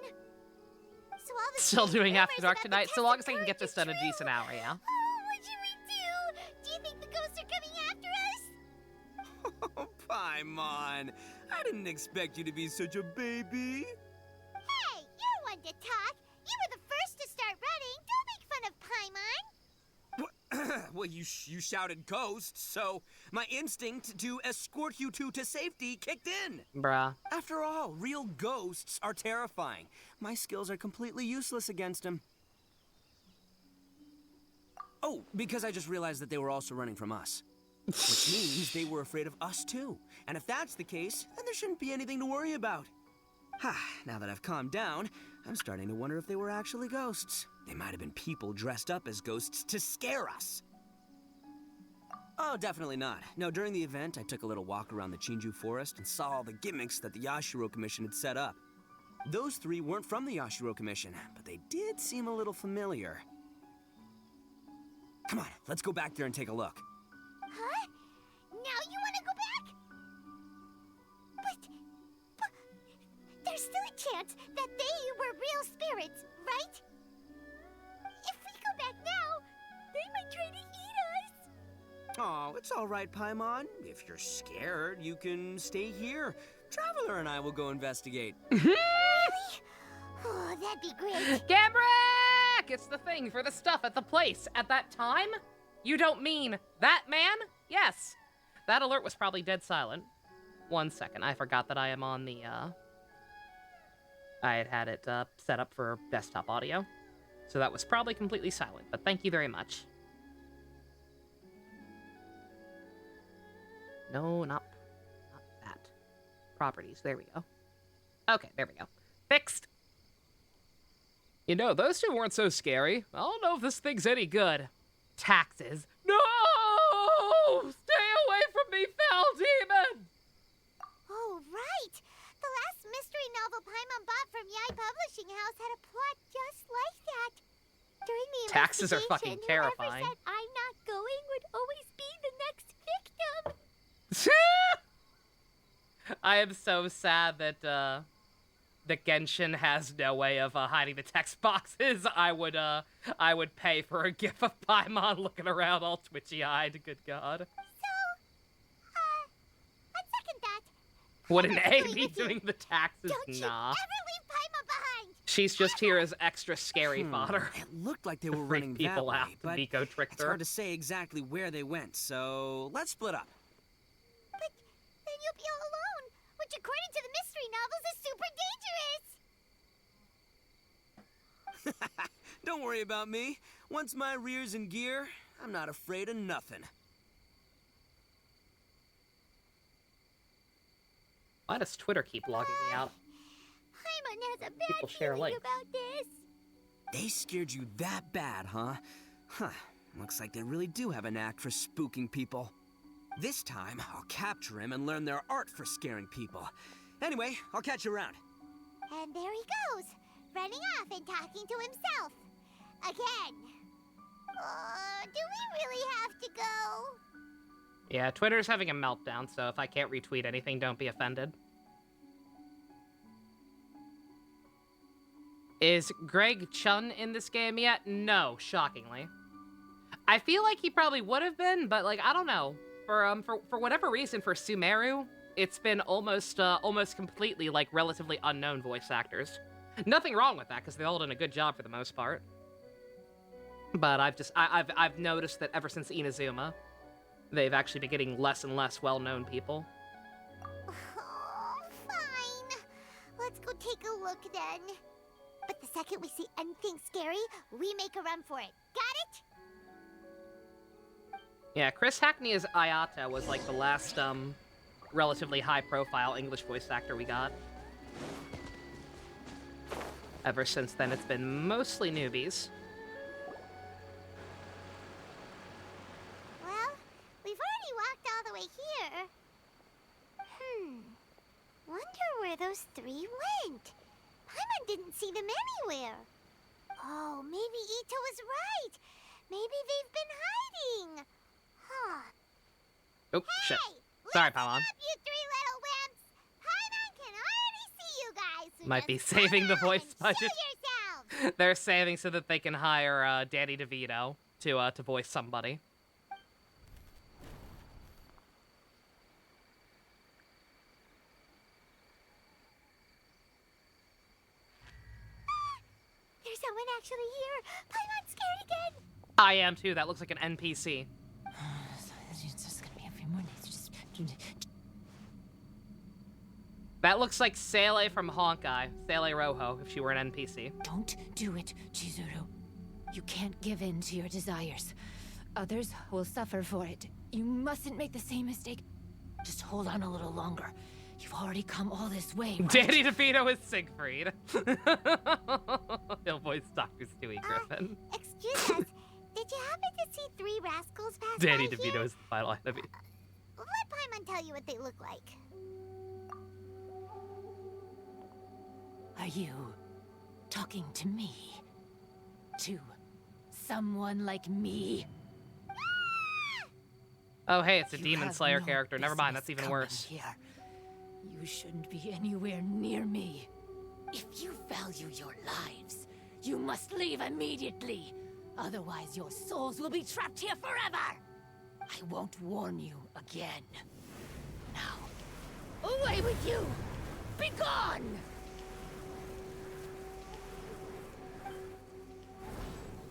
So all the Still strange doing After rumors Dark about the tonight, test so long of as I can get courage this are done in a true. decent hour, yeah. Oh, what should we do? Do you think the ghosts are coming after us? Oh, Paimon. I didn't expect you to be such a baby. Hey, you're one to talk. You were the first to start running. Don't make fun of Paimon. Well, you shouted ghosts, so my instinct to escort you two to safety kicked in. Bruh. After all, real ghosts are terrifying. My skills are completely useless against them. Oh, because I just realized that they were also running from us. Which means they were afraid of us too. And if that's the case, then there shouldn't be anything to worry about. Now that I've calmed down, I'm starting to wonder if they were actually ghosts. They might have been people dressed up as ghosts to scare us. Oh, definitely not. No, during the event, I took a little walk around the Chinju forest and saw all the gimmicks that the Yashiro Commission had set up. Those three weren't from the Yashiro Commission, but they did seem a little familiar. Come on, let's go back there and take a look. Huh? Now you want to go back? But there's still a chance that they were real spirits, right? If we go back now, they might try to eat us. Oh, it's all right, Paimon. If you're scared, you can stay here. Traveler and I will go investigate. Really? Oh, that'd be great. Gambrek! It's the thing for the stuff at the place at that time? You don't mean that man? Yes. That alert was probably dead silent. 1 second, I forgot that I am on the, I had it set up for desktop audio. So that was probably completely silent, but thank you very much. No, not that. Properties, there we go. Okay, there we go. Fixed. You know, those two weren't so scary. I don't know if this thing's any good. Taxes. No! Stay away from me, foul demon! Oh, right. The last mystery novel Paimon bought from Yai Publishing House had a plot just like that. During the Taxes are fucking investigation, terrifying. whoever said I'm not going would always be the next victim. I am so sad that Genshin has no way of hiding the text boxes. I would pay for a gif of Paimon looking around all twitchy-eyed. Good God. So, I'd second that. Would an A Paimon's be with you. doing the taxes? Don't you Nah. ever leave Paimon behind. She's just here as extra scary fodder. It looked like they were Freak running people that out. way, but Nico tricked it's her. hard to say exactly where they went, so let's split up. But then you'll be all alone, which according to the mystery novels is super dangerous. Don't worry about me. Once my rear's in gear, I'm not afraid of nothing. Why does Twitter keep logging me out? Paimon has a People bad share feeling links. about this. They scared you that bad, huh? Huh. Looks like they really do have a knack for spooking people. This time, I'll capture him and learn their art for scaring people. Anyway, I'll catch you around. And there he goes, running off and talking to himself. Again. Do we really have to go? Yeah, Twitter's having a meltdown, so if I can't retweet anything, don't be offended. Is Greg Chun in this game yet? No, shockingly. I feel like he probably would have been, but like I don't know. For whatever reason, for Sumeru, it's been almost completely like relatively unknown voice actors. Nothing wrong with that because they've all done a good job for the most part. But I've noticed that ever since Inazuma, they've actually been getting less and less well-known people. Oh, fine. Let's go take a look then. But the second we see anything scary, we make a run for it. Got it? Yeah, Chris Hackney as Ayata was like the last relatively high-profile English voice actor we got. Ever since then, it's been mostly newbies. Well, we've already walked all the way here. Wonder where those three went. Paimon didn't see them anywhere. Oh, maybe Ito was right. Maybe they've been hiding. Huh. Oh, shit. Hey! Sorry, Listen Paimon. up, you three little wimps! Paimon can already see you guys, so Might be just saving the come on voice and budget. show yourselves! They're saving so that they can hire Danny DeVito to voice somebody. There's someone actually here! Paimon's scared again! I am too. That looks like an NPC. It's just gonna be a few more days. That looks like Sele from Honkai. Sele Rojo, if she were an NPC. Don't do it, Chizuru. You can't give in to your desires. Others will suffer for it. You mustn't make the same mistake. Just hold on a little longer. You've already come all this way, right? Danny DeVito is Siegfried. He'll voice Dr. Stewie Griffin. Excuse us. Did you happen to see three rascals pass Danny by DeVito here? is the final enemy. Let Paimon tell you what they look like. Are you talking to me? To someone like me? Oh, hey, it's a You Demon have Slayer no character. Never mind, that's business even coming worse. Here. You shouldn't be anywhere near me. If you value your lives, you must leave immediately. Otherwise, your souls will be trapped here forever. I won't warn you again. Now, away with you! Be gone!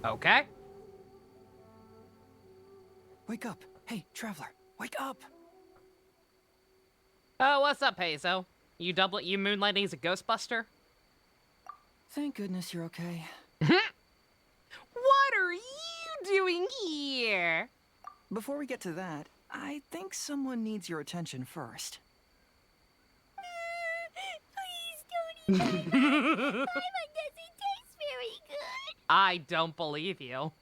Okay. Wake up. Hey, traveler, wake up. Oh, what's up, Hazo? You moonlighting as a Ghostbuster? Thank goodness you're okay. What are you doing here? Before we get to that, I think someone needs your attention first. Please don't eat Paimon doesn't taste very good. I don't believe you.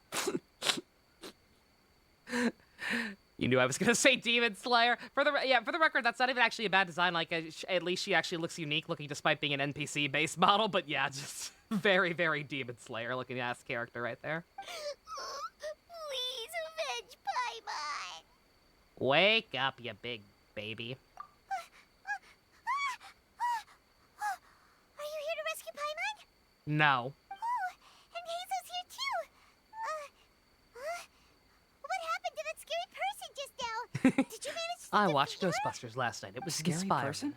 You knew I was gonna say Demon Slayer. For the record, that's not even actually a bad design. Like, at least she actually looks unique looking, despite being an NPC based model. But yeah, just very, very Demon Slayer looking ass character right there. Please avenge Paimon. Wake up, you big baby. Are you here to rescue Paimon? No. Oh, and Hazel's here too. What happened to that scary person just now? Did you manage to I watched defeat her? Ghostbusters last night. It was Scary inspiring. person?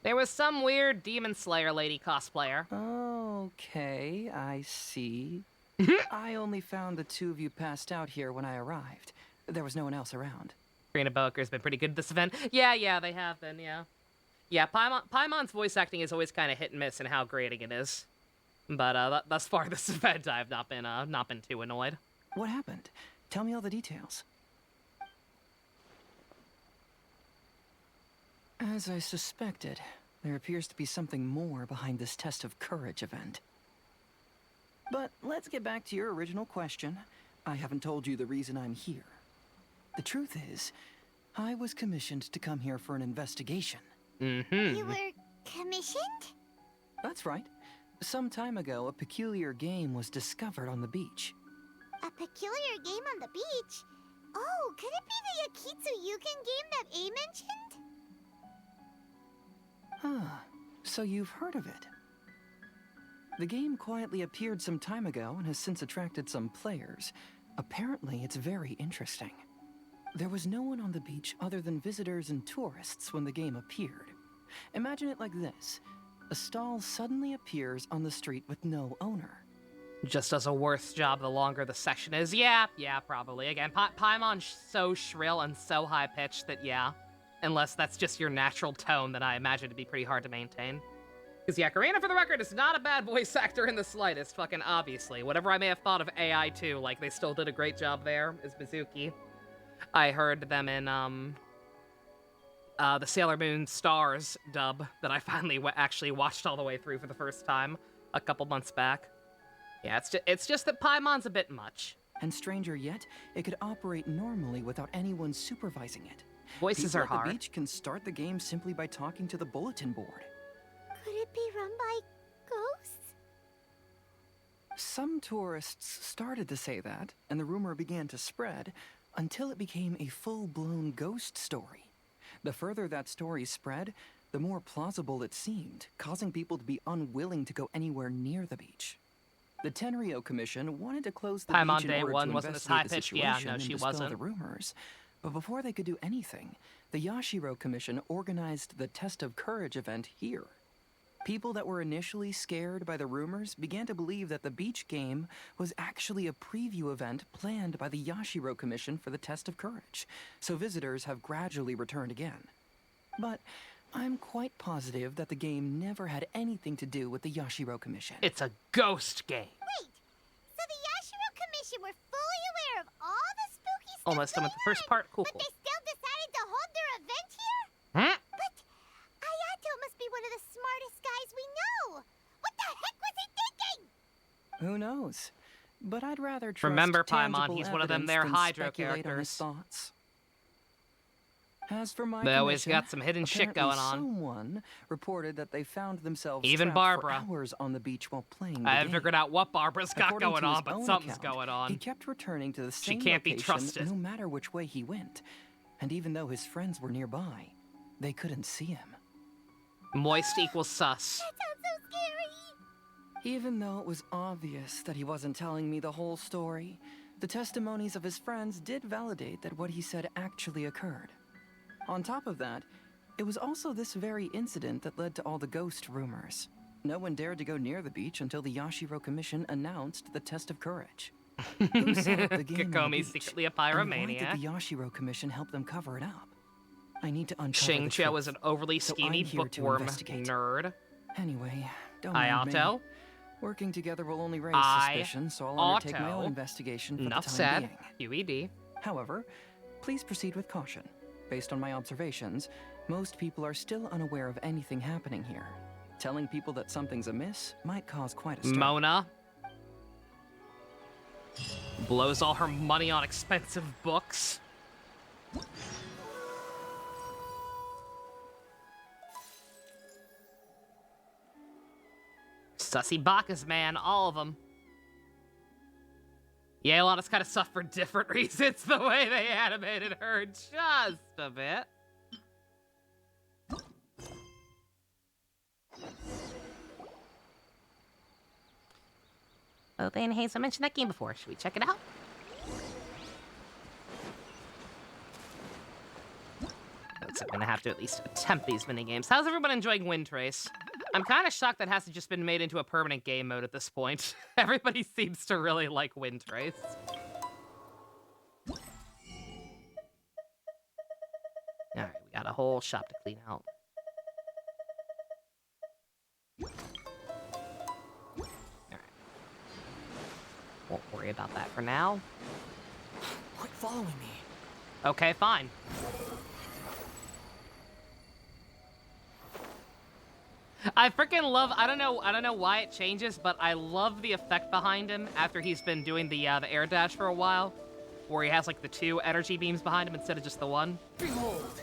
There was some weird Demon Slayer lady cosplayer. Okay, I see. I only found the two of you passed out here when I arrived. There was no one else around. Karina Boker's been pretty good at this event. Yeah, they have been, yeah. Yeah, Paimon's voice acting is always kind of hit and miss in how grating it is. But thus far this event, I've not been too annoyed. What happened? Tell me all the details. As I suspected, there appears to be something more behind this test of courage event. But let's get back to your original question. I haven't told you the reason I'm here. The truth is, I was commissioned to come here for an investigation. Mm-hmm. You were commissioned? That's right. Some time ago, a peculiar game was discovered on the beach. A peculiar game on the beach? Oh, could it be the Akitsu game that A mentioned? Ah, so you've heard of it. The game quietly appeared some time ago and has since attracted some players. Apparently, it's very interesting. There was no one on the beach other than visitors and tourists when the game appeared. Imagine it like this. A stall suddenly appears on the street with no owner. Just does a worse job the longer the session is. Yeah, probably. Again, Paimon's so shrill and so high-pitched that, yeah. Unless that's just your natural tone, then I imagine it'd be pretty hard to maintain. Because, yeah, Karina, for the record, is not a bad voice actor in the slightest, fucking obviously. Whatever I may have thought of AI 2, like, they still did a great job there, as Mizuki. I heard them in, the Sailor Moon Stars dub that I finally actually watched all the way through for the first time a couple months back. Yeah, it's just that Paimon's a bit much. And stranger yet, it could operate normally without anyone supervising it. Voices People are at the hard. beach can start the game simply by talking to the bulletin board. Could it be run by ghosts? Some tourists started to say that, and the rumor began to spread until it became a full-blown ghost story. The further that story spread, the more plausible it seemed, causing people to be unwilling to go anywhere near the beach. The Tenryo Commission wanted to close the Paimon beach in Day order 1 to wasn't as investigate the high-pitched. Yeah, situation no, and she dispel wasn't. the rumors. But before they could do anything, the Yashiro Commission organized the Test of Courage event here. People that were initially scared by the rumors began to believe that the beach game was actually a preview event planned by the Yashiro Commission for the Test of Courage, so visitors have gradually returned again. But I'm quite positive that the game never had anything to do with the Yashiro Commission. It's a ghost game. Wait, so the Yashiro Commission were fully aware of all the spooky stuff Almost done with the first part. Cool, but cool. they still decided to hold their event here? Huh? But Ayato must be one of the smartest guys we know. What the heck was he thinking? Who knows? But I'd rather trust Remember, Paimon, tangible he's one of them evidence there than Hydro speculate on his characters. thoughts. As for my They always commission, got some hidden shit apparently going on. Someone reported that they found themselves Even trapped Barbara. for hours on the beach while playing the I haven't game. figured out what Barbara's got According going to his on, but own something's account, going He on. kept returning to the She same can't be location trusted. no matter which way he went. And even though his friends were nearby, they couldn't see him. Moist equals sus. That sounds so scary. Even though it was obvious that he wasn't telling me the whole story, the testimonies of his friends did validate that what he said actually occurred. On top of that, it was also this very incident that led to all the ghost rumors. No one dared to go near the beach until the Yashiro Commission announced the Test of Courage. Who set up the game on the Kakomi's beach? secretly a And why pyromaniac. did the Yashiro Commission help them cover it up? I need to uncover the Shingcho truth. is an overly So skinny I'm here to bookworm investigate. nerd. Anyway, don't mind me. Ayato. Working together will only raise I suspicion, so I'll undertake my auto. own investigation for Enough the time said. being. QED. However, please proceed with caution. Based on my observations, most people are still unaware of anything happening here. Telling people that something's amiss might cause quite a stir. Mona. Blows all her money on expensive books. Sussy Bacchus, man, all of them. Yeah, a lot of us kind of suffer for different reasons the way they animated her just a bit. Open Haze, I mentioned that game before. Should we check it out? Looks like I'm gonna have to at least attempt these minigames. How's everyone enjoying Wind Trace? I'm kind of shocked that hasn't just been made into a permanent game mode at this point. Everybody seems to really like Wind Trace. Alright, we got a whole shop to clean out. Alright. Won't worry about that for now. Quit following me. Okay, fine. I freaking love, I don't know why it changes, but I love the effect behind him after he's been doing the air dash for a while, where he has like the 2 energy beams behind him instead of just the 1. Behold!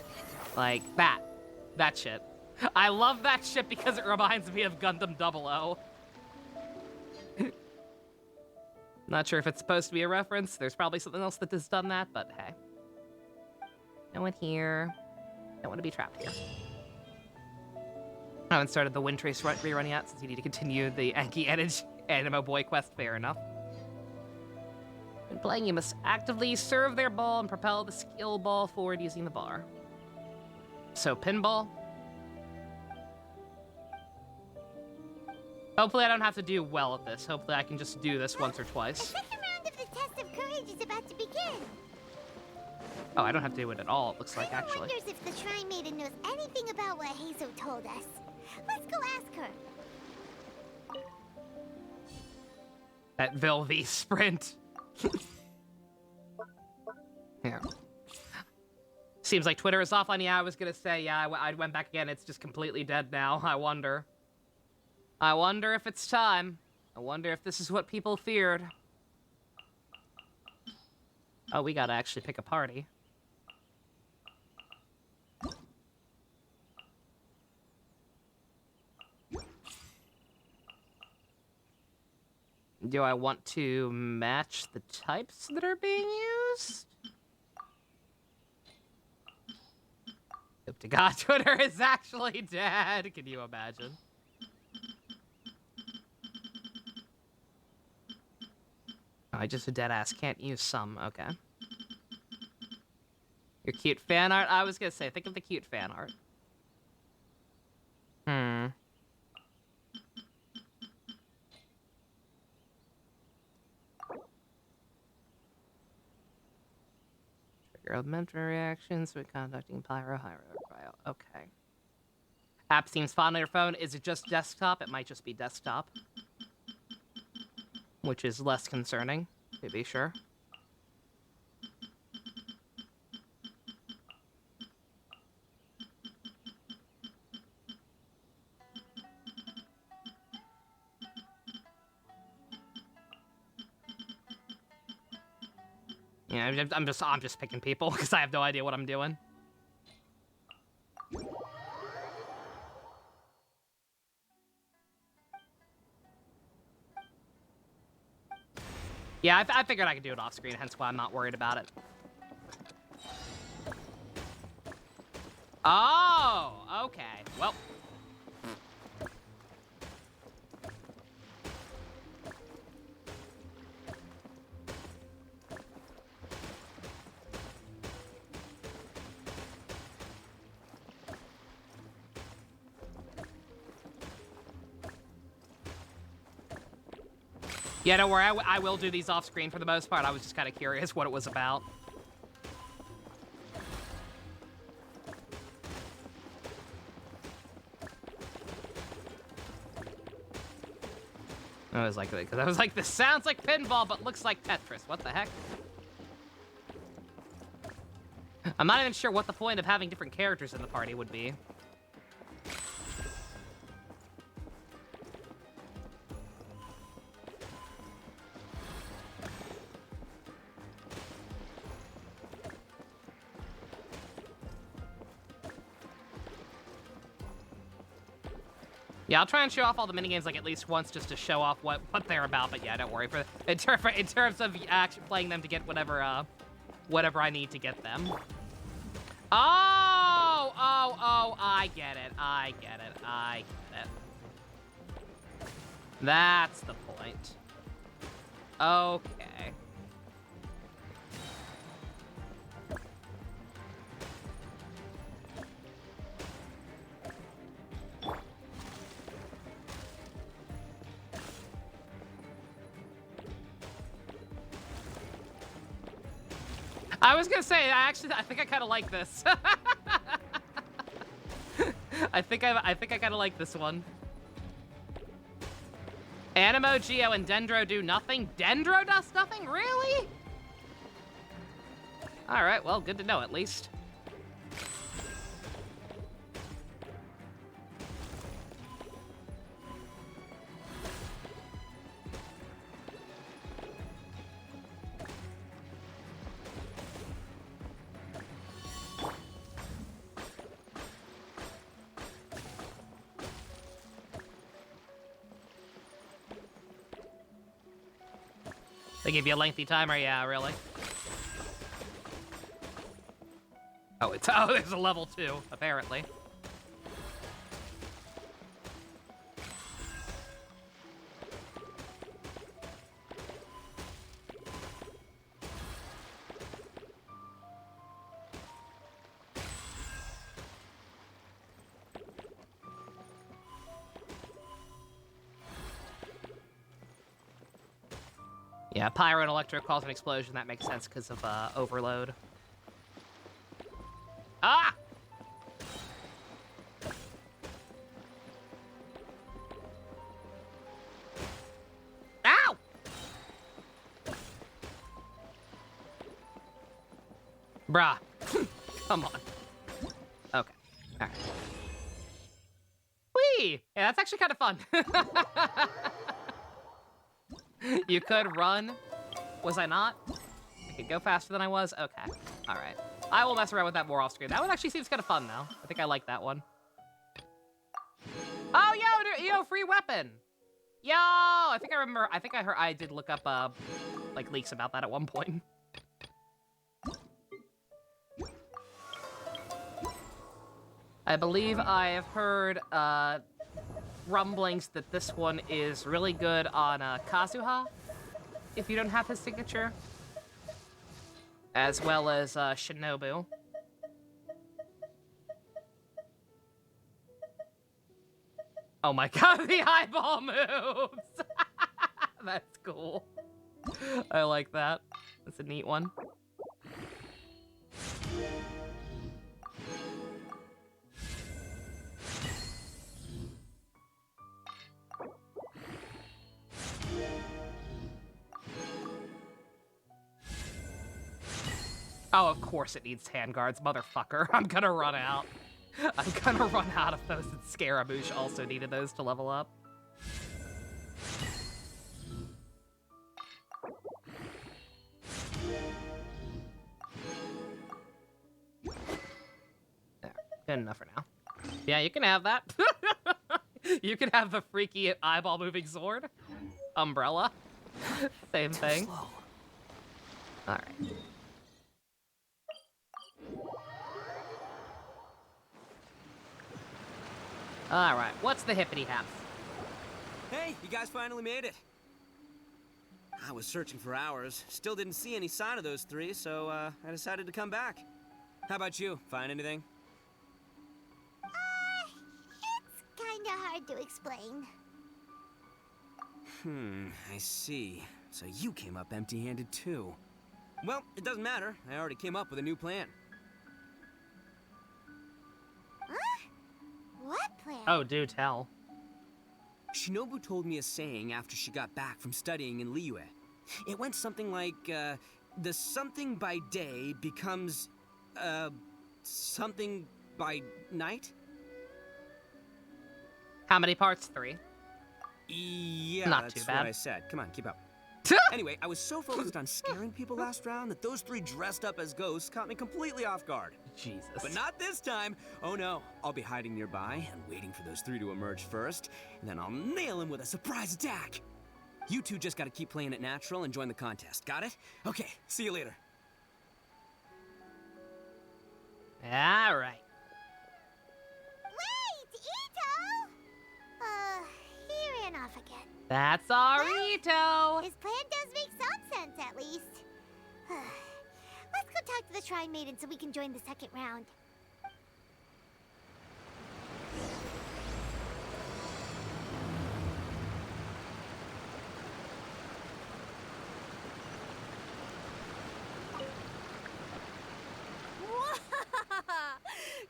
Like that shit. I love that shit because it reminds me of Gundam 00. Not sure if it's supposed to be a reference. There's probably something else that has done that, but hey. No one here. Don't want to be trapped here. I haven't started the Wind Trace rerun yet, since you need to continue the Anki Animo Boy quest. Fair enough. When playing, you must actively serve their ball and propel the skill ball forward using the bar. So, pinball. Hopefully I don't have to do well at this. Hopefully I can just do this once or The twice. second round of the Test of Courage is about to begin. Oh, I don't have to do it at all, it looks like, Paimon actually. wonders if the Shrine Maiden knows anything about what Hazo told us. Let's go ask her. That Vilvi sprint. Yeah. Seems like Twitter is offline. Yeah, I was gonna say, yeah, I went back again. It's just completely dead now. I wonder if it's time. I wonder if this is what people feared. Oh, we gotta actually pick a party. Do I want to match the types that are being used? Hope to God Twitter is actually dead. Can you imagine? Oh, I just a dead ass can't use some. Okay. Your cute fan art? I was gonna say, think of the cute fan art. Trigger elementary reactions when conducting pyro. Okay. App seems fine on your phone. Is it just desktop? It might just be desktop. Which is less concerning, to be sure. Yeah, I'm just picking people because I have no idea what I'm doing. Yeah, I figured I could do it off screen, hence why I'm not worried about it. Oh, okay. Well. Yeah, don't worry, I will do these off screen for the most part. I was just kind of curious what it was about. I was like, because I was like, this sounds like pinball, but looks like Tetris. What the heck? I'm not even sure what the point of having different characters in the party would be. Yeah, I'll try and show off all the minigames like at least once just to show off what they're about. But yeah, don't worry. In terms of actually playing them to get whatever I need to get them. Oh, I get it. I get it. That's the point. Okay. I was gonna say, I think I kind of like this. I think I kind of like this one. Animo, Geo, and Dendro do nothing. Dendro does nothing, really? All right, well, good to know at least. They give you a lengthy timer? Yeah, really? Oh, there's a level 2, apparently. Yeah, pyro and electro cause an explosion. That makes sense because of overload. Ah! Ow! Bruh. Come on. Okay. All right. Whee! Yeah, that's actually kind of fun. You could run. Was I not? I could go faster than I was? Okay. All right. I will mess around with that more off screen. That one actually seems kind of fun, though. I think I like that one. Oh, yo, free weapon. Yo, I think I did look up, like, leaks about that at one point. I believe I have heard, rumblings that this one is really good on, Kazuha, if you don't have his signature. As well as, Shinobu. Oh my god, the eyeball moves! That's cool. I like that. That's a neat one. Oh, of course it needs handguards, motherfucker. I'm gonna run out. I'm gonna run out of those, and Scaramouche also needed those to level up. There, good enough for now. Yeah, you can have that. You can have the freaky eyeball moving sword. Umbrella. Same thing. Alright. Alright, what's the hippity hap? Hey, you guys finally made it. I was searching for hours, still didn't see any sign of those three, so I decided to come back. How about you? Find anything? It's kinda hard to explain. I see. So you came up empty-handed too. Well, it doesn't matter. I already came up with a new plan. What plan? Oh, do tell. Shinobu told me a saying after she got back from studying in Liyue. It went something like, the something by day becomes, something by night? How many parts? 3? Yeah, Not that's too bad. what I said. Come on, keep up. Anyway, I was so focused on scaring people last round that those three dressed up as ghosts caught me completely off guard. Jesus. But not this time. Oh no, I'll be hiding nearby and waiting for those three to emerge first, and then I'll nail them with a surprise attack. You two just gotta keep playing it natural and join the contest. Got it? Okay, see you later. Alright. Wait, Ito! He ran off again. That's Arito! His plan does make some sense, at least. Let's go talk to the Shrine Maiden so we can join the second round.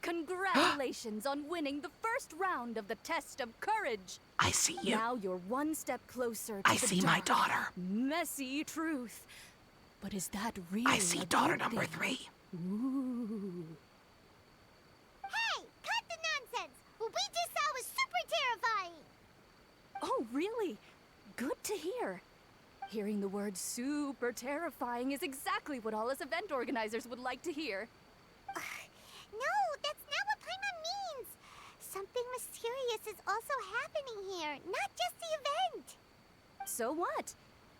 Congratulations on winning the first round of the test of courage. I see you. Now you're one step closer to I the see my dark, daughter. messy truth. But is that really I see a daughter good number thing? 3. Ooh. Hey, cut the nonsense! What we just saw was super terrifying! Oh, really? Good to hear. Hearing the word super terrifying is exactly what all us event organizers would like to hear. No, that's not what Paimon means! Something mysterious is also happening here, not just the event! So what?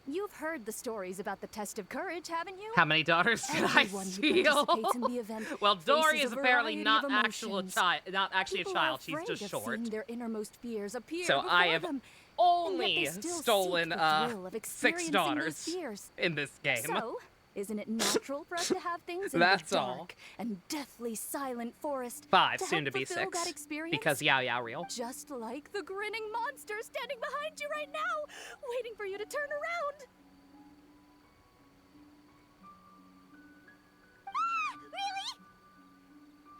You've heard the stories about the test of courage, haven't you? How many daughters did I Everyone who steal? participates in the event Well, Dory faces is a apparently variety not of emotions. not actually People a child. are She's afraid just of short. seeing their innermost fears appear So before I have them, and only yet they still stolen seek the thrill of 6 experiencing daughters those fears. in this game. So, isn't it natural for us to have things in That's the all. dark and deathly silent forest 5, to soon to help be fulfill 6. that experience? Because Yao Yao real. Just like the grinning monster standing behind you right now, waiting for you to turn around. Really?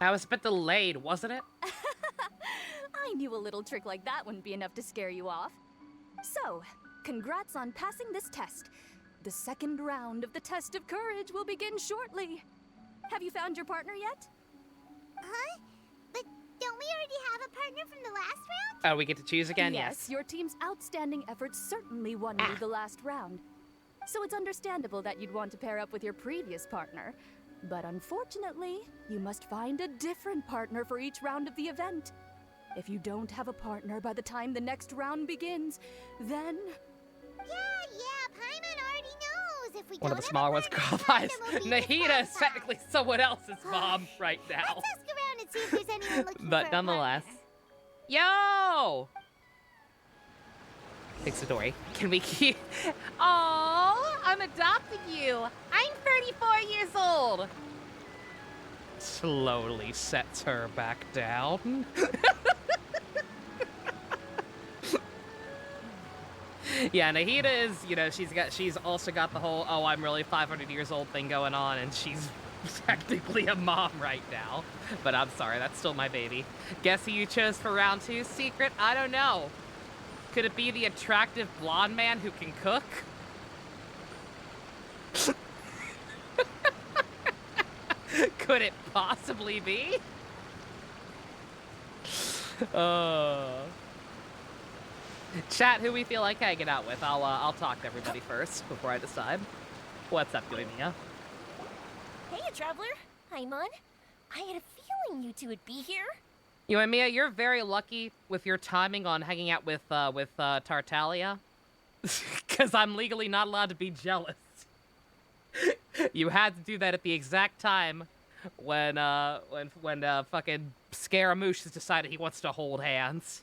That was a bit delayed, wasn't it? I knew a little trick like that wouldn't be enough to scare you off. So, congrats on passing this test. The second round of the test of courage will begin shortly. Have you found your partner yet? Huh? But don't we already have a partner from the last round? Oh, we get to choose again? Yes, your team's outstanding efforts certainly won you the last round. So it's understandable that you'd want to pair up with your previous partner. But unfortunately, you must find a different partner for each round of the event. If you don't have a partner by the time the next round begins, then... Yeah, Paimon already knows. If we One of don't the smaller ones, have a girl partner, eyes. then we'll be Nahida is disqualified. technically someone else's mom right now. Let's ask around and see if there's anyone looking for But a nonetheless. partner. Yo! Thanks, Dory. Can we keep... Aww, I'm adopting you. I'm 34 years old. Slowly sets her back down. Yeah, Nahida is, you know, she's also got the whole, oh, I'm really 500 years old thing going on, and she's technically a mom right now. But I'm sorry, that's still my baby. Guess who you chose for round 2? Secret? I don't know. Could it be the attractive blonde man who can cook? Could it possibly be? Chat, who we feel like hanging out with. I'll talk to everybody first before I decide. What's up, Mia? Hey, Traveler. Paimon. I had a feeling you two would be here. Mia, you're very lucky with your timing on hanging out with Tartaglia. Because I'm legally not allowed to be jealous. You had to do that at the exact time when fucking Scaramouche has decided he wants to hold hands.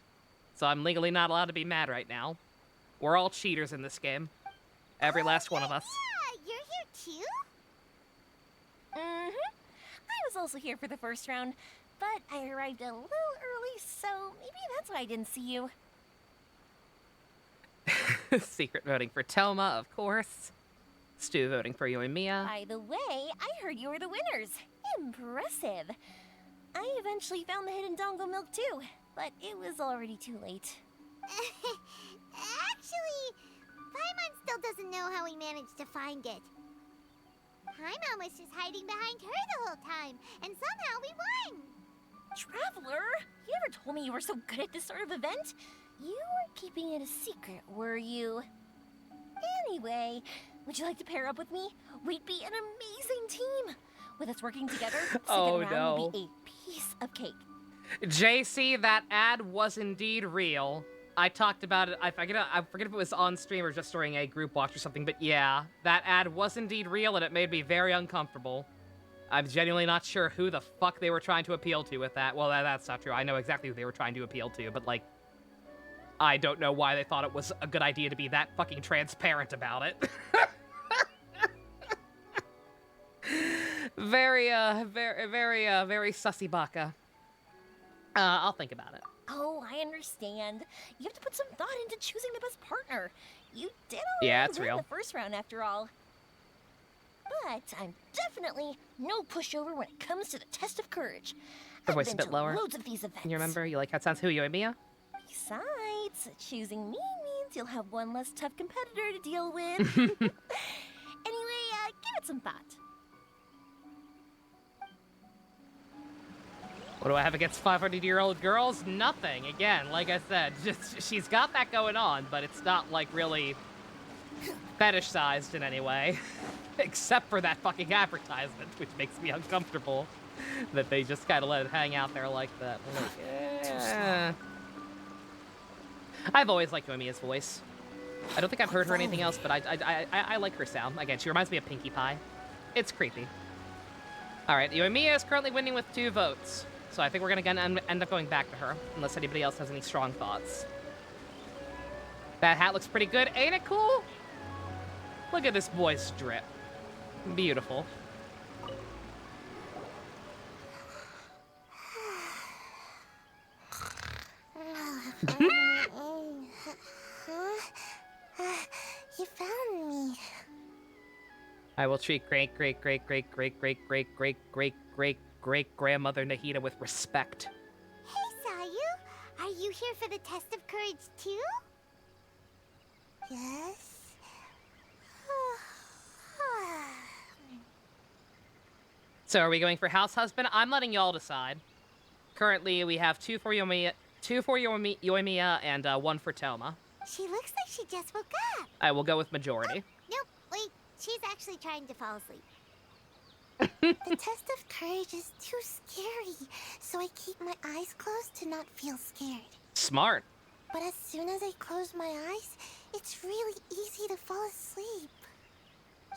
So I'm legally not allowed to be mad right now. We're all cheaters in this game. Every last one of us. Yeah, you're here too? Mm-hmm. I was also here for the first round, but I arrived a little early, so maybe that's why I didn't see you. Secret voting for Toma, of course. Stu voting for Mia. By the way, I heard you were the winners. Impressive. I eventually found the hidden Dongo milk too, but it was already too late. Actually, Paimon still doesn't know how we managed to find it. Paimon was just hiding behind her the whole time, and somehow we won. Traveler, you never told me you were so good at this sort of event. You weren't keeping it a secret, were you? Anyway, would you like to pair up with me? We'd be an amazing team. With us working together, Oh, second round will be a piece of cake. JC, that ad was indeed real. I talked about it. I forget if it was on stream or just during a group watch or something, but yeah, that ad was indeed real, and it made me very uncomfortable. I'm genuinely not sure who the fuck they were trying to appeal to with that. Well, that's not true. I know exactly who they were trying to appeal to, but, like, I don't know why they thought it was a good idea to be that fucking transparent about it. Very sussy baka. I'll think about it. Oh, I understand. You have to put some thought into choosing the best partner. You did it's win real. the first round after all. But I'm definitely no pushover when it comes to the test of courage. Her I've voice a been bit to lower. loads of these events. Can you remember? You like how it sounds? Who, Mia? Besides, choosing me means you'll have one less tough competitor to deal with. Anyway, give it some thought. What do I have against 500-year-old girls? Nothing. Again, like I said, just she's got that going on, but it's not, like, really fetish-sized in any way. Except for that fucking advertisement, which makes me uncomfortable. That they just kind of let it hang out there like that. Like, yeah. I've always liked Mia's voice. I don't think I've heard her anything else, but I like her sound. Again, she reminds me of Pinkie Pie. It's creepy. Alright, Mia is currently winning with 2 votes. So I think we're gonna end up going back to her, unless anybody else has any strong thoughts. That hat looks pretty good. Ain't it cool? Look at this boy's drip. Beautiful. You found me. I will treat great-great-great-great-great-great-great-great-great-great-grandmother Nahida with respect. Hey, Sayu. Are you here for the test of courage, too? Yes. So are we going for house husband? I'm letting y'all decide. Currently, we have 2 for Yoimiya, and 1 for Toma. She looks like she just woke up. I will go with majority. Nope, wait. She's actually trying to fall asleep. The test of courage is too scary, so I keep my eyes closed to not feel scared. Smart. But as soon as I close my eyes, it's really easy to fall asleep.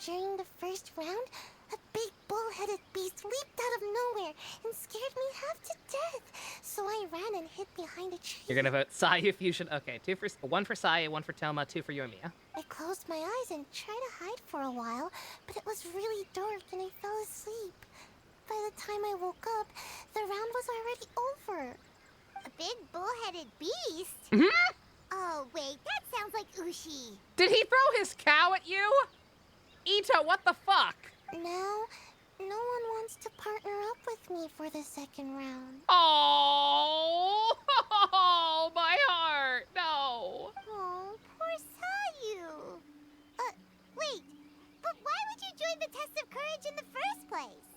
During the first round, a big bull-headed beast leaped out of nowhere and scared me half to death, so I ran and hid behind a tree. You're gonna vote Saya Fusion. Okay, one for Saya, one for Toma, 2 for Yoimiya. I closed my eyes and tried to hide for a while, but it was really dark and I fell asleep. By the time I woke up, the round was already over. A big bull-headed beast? Mm-hmm. Oh, wait, that sounds like Ushi. Did he throw his cow at you? Ito, what the fuck? Now, no one wants to partner up with me for the second round. Oh, my heart, no. Oh, poor Sayu. Wait, but why would you join the test of courage in the first place?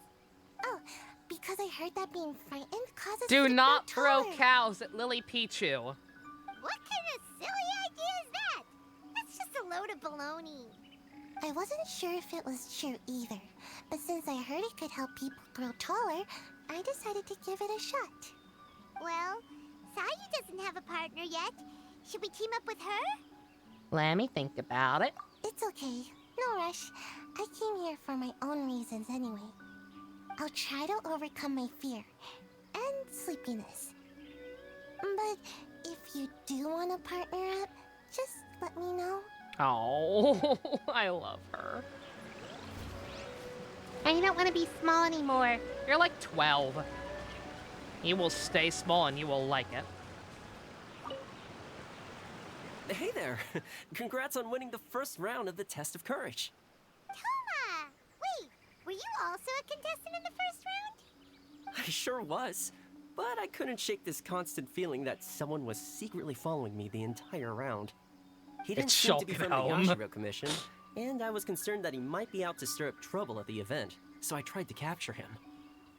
Oh, because I heard that being frightened causes Do me to not grow throw taller. cows at Lily Pichu. What kind of silly idea is that? That's just a load of baloney. I wasn't sure if it was true either, but since I heard it could help people grow taller, I decided to give it a shot. Well, Sayu doesn't have a partner yet. Should we team up with her? Let me think about it. It's okay, no rush. I came here for my own reasons anyway. I'll try to overcome my fear and sleepiness. But if you do want to partner up, just let me know. Oh, I love her. I don't want to be small anymore. You're like 12. You will stay small and you will like it. Hey there! Congrats on winning the first round of the Test of Courage. Toma! Wait, were you also a contestant in the first round? I sure was, but I couldn't shake this constant feeling that someone was secretly following me the entire round. He didn't seem to be from the Yashiro Commission, and I was concerned that he might be out to stir up trouble at the event, so I tried to capture him.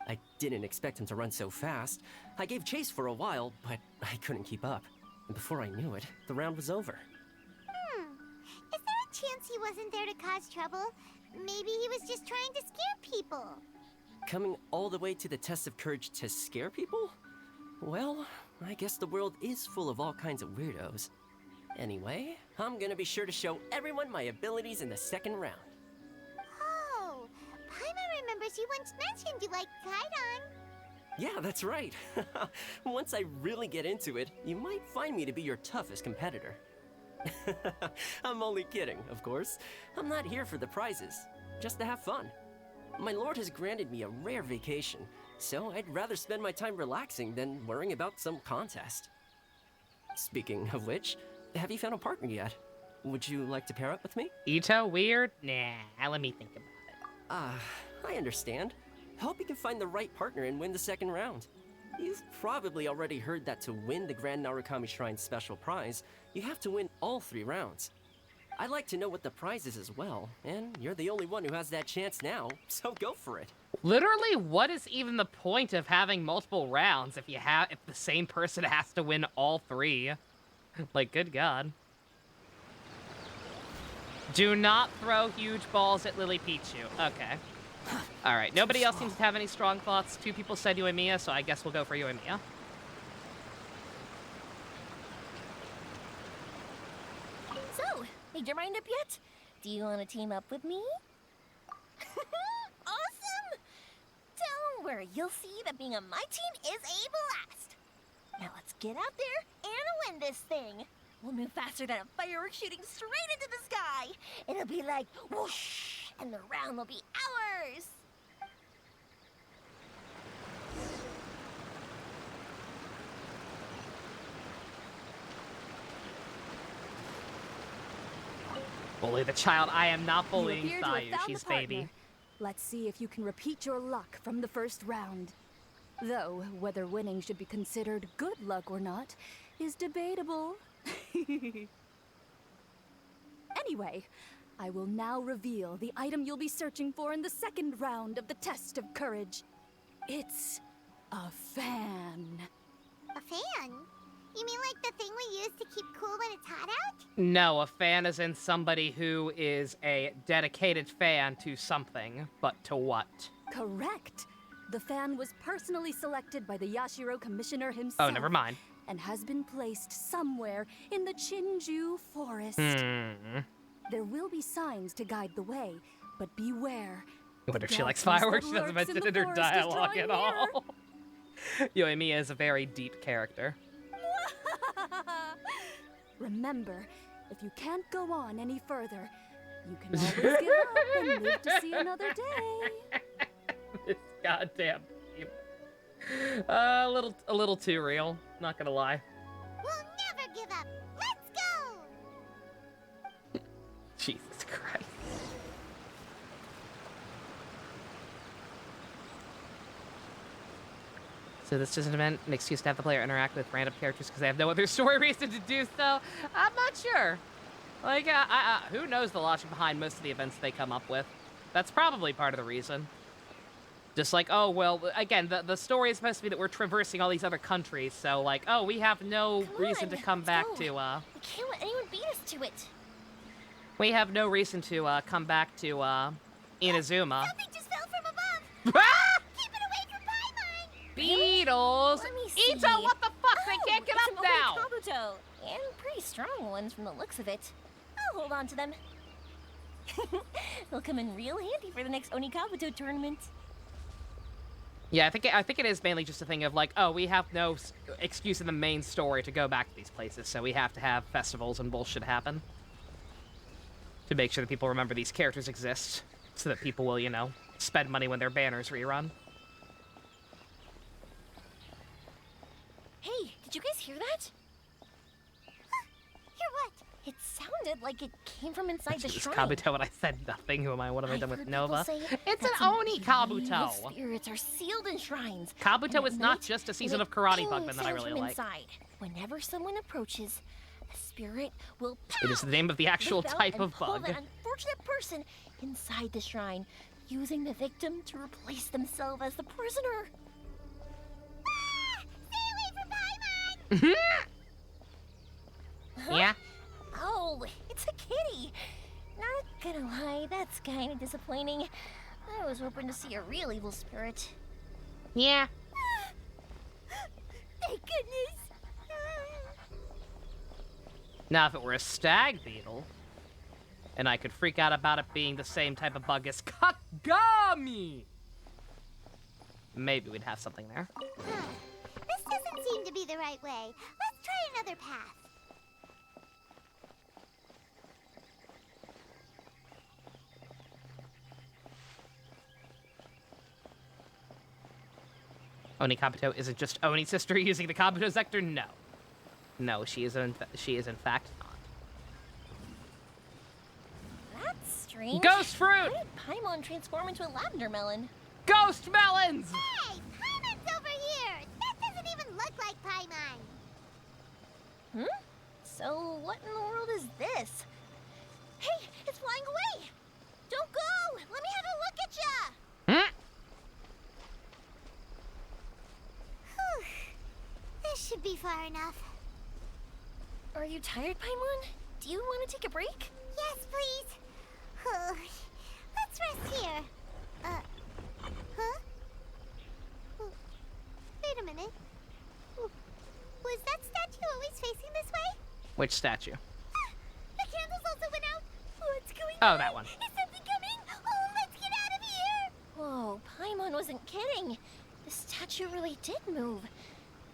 I didn't expect him to run so fast. I gave chase for a while, but I couldn't keep up. And before I knew it, the round was over. Is there a chance he wasn't there to cause trouble? Maybe he was just trying to scare people. Coming all the way to the Test of Courage to scare people? Well, I guess the world is full of all kinds of weirdos. Anyway, I'm gonna be sure to show everyone my abilities in the second round. Oh, Paimon remembers you once mentioned you liked Kaidan. Yeah, that's right. Once I really get into it, you might find me to be your toughest competitor. I'm only kidding, of course. I'm not here for the prizes, just to have fun. My lord has granted me a rare vacation, so I'd rather spend my time relaxing than worrying about some contest. Speaking of which, have you found a partner yet? Would you like to pair up with me? Ito, weird? Nah, let me think about it. I understand. Hope you can find the right partner and win the second round. You've probably already heard that to win the Grand Narukami Shrine special prize, you have to win all 3 rounds. I'd like to know what the prize is as well, and you're the only one who has that chance now, so go for it. Literally, what is even the point of having multiple rounds if the same person has to win all 3? Like, good God. Do not throw huge balls at Lily Pichu. Okay. Alright, nobody else seems to have any strong thoughts. 2 people said Yoimiya, so I guess we'll go for Yoimiya. So, made your mind up yet? Do you want to team up with me? Awesome! Don't worry, you'll see that being on my team is a blast. Now let's get out there and win this thing. We'll move faster than a firework shooting straight into the sky. It'll be like whoosh, and the round will be ours. Bully the child. I am not bullying You appear to have Sayu. found She's the partner. baby. Let's see if you can repeat your luck from the first round. Though, whether winning should be considered good luck or not is debatable. Anyway, I will now reveal the item you'll be searching for in the second round of the Test of Courage. It's a fan. A fan? You mean like the thing we use to keep cool when it's hot out? No, a fan is in somebody who is a dedicated fan to something, but to what? Correct. The fan was personally selected by the Yashiro Commissioner himself. Oh, never mind. And has been placed somewhere in the Chinju Forest. There will be signs to guide the way, but beware. I wonder if she likes fireworks. She doesn't mention it in her dialogue at all. Yoimiya is a very deep character. Remember, if you can't go on any further, you can always give up and live to see another day. This goddamn game. A little too real, not gonna lie. We'll never give up. Let's go. Jesus Christ. So this is an excuse to have the player interact with random characters because they have no other story reason to do so. I'm not sure. Like, who knows the logic behind most of the events they come up with? That's probably part of the reason. Just like, oh, well, again, the story is supposed to be that we're traversing all these other countries, so like, oh, we have no reason to come back to, We can't let anyone beat us to it. We have no reason to, come back to, Inazuma. Something just fell from above. Ah! Keep it away from Paimon. Beetles! Let me see. Ito, what the fuck? They can't get it's up an now! old Kabuto, and pretty strong ones from the looks of it. I'll hold on to them. They'll come in real handy for the next Oni Kabuto tournament. Yeah, I think it is mainly just a thing of like, oh, we have no excuse in the main story to go back to these places, so we have to have festivals and bullshit happen to make sure that people remember these characters exist, so that people will, you know, spend money when their banners rerun. Hey, did you guys hear that? Hear what? It sounded like it came from inside the It's shrine. Kabuto, and I said nothing. Who am I? What have I done with heard Nova? people say It's that an some Oni evil Kabuto. spirits are sealed in shrines. Kabuto and is at not night, just a season they of Karate ping Bugman that I sounds really from like. inside. Whenever someone approaches, a spirit will It is the name of the actual lift out type and of pull bug. that unfortunate person inside the shrine, using the victim to replace themselves as the prisoner. Stay away from Paimon. Yeah? Oh, it's a kitty. Not gonna lie, that's kind of disappointing. I was hoping to see a real evil spirit. Yeah. Thank goodness. Now, if it were a stag beetle, and I could freak out about it being the same type of bug as Kagami, maybe we'd have something there. This doesn't seem to be the right way. Let's try another path. Oni Kabuto isn't just Oni's sister using the Kabuto sector? No. No, she is in fact not. That's strange. Ghost fruit! Why did Paimon transform into a lavender melon? Ghost melons! Hey, Paimon's over here. That doesn't even look like Paimon. So what in the world is this? Hey, it's flying away! Don't go! Let me have a look at ya! Whew. This should be far enough. Are you tired, Paimon? Do you want to take a break? Yes, please. Let's rest here. Huh? Oh, wait a minute. Was that statue always facing this way? Which statue? The candles also went out. What's going Oh, on? that one. Is something coming? Oh, let's get out of here. Whoa, Paimon wasn't kidding. The statue really did move.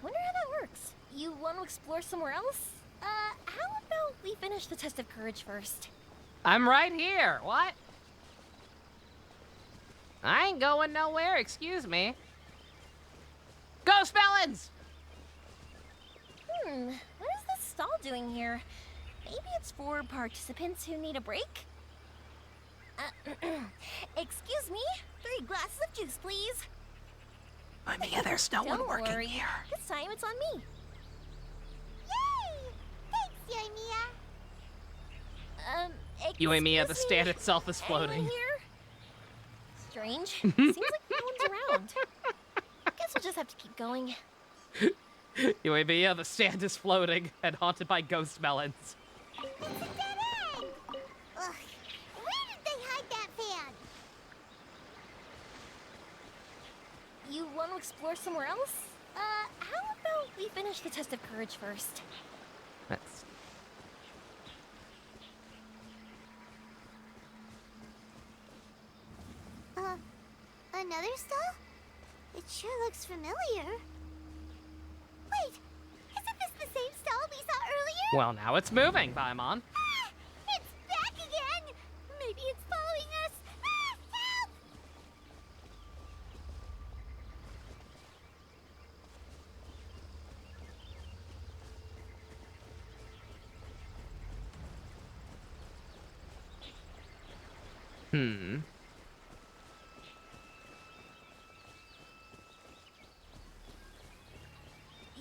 Wonder how that works. You want to explore somewhere else? How about we finish the test of courage first? I'm right here. What? I ain't going nowhere, excuse me. Ghost melons! What is this stall doing here? Maybe it's for participants who need a break? Excuse me? 3 glasses of juice, please. Yoimiya, there's no one Don't working worry. here. This time it's on me. Yay! Thanks, Yoimiya. Yoimiya, the excuse stand me? itself is floating. Anyone here? Strange. Seems like no one's around. Guess we'll just have to keep going. Yoimiya, the stand is floating and haunted by ghost melons. It's a dead end. Ugh. Where did they hide that fan? explore somewhere else? How about we finish the test of courage first? Let's... Another stall? It sure looks familiar. Wait, isn't this the same stall we saw earlier? Well, now it's moving, Paimon. Ah, it's back again! Maybe it's following us. Ah, help!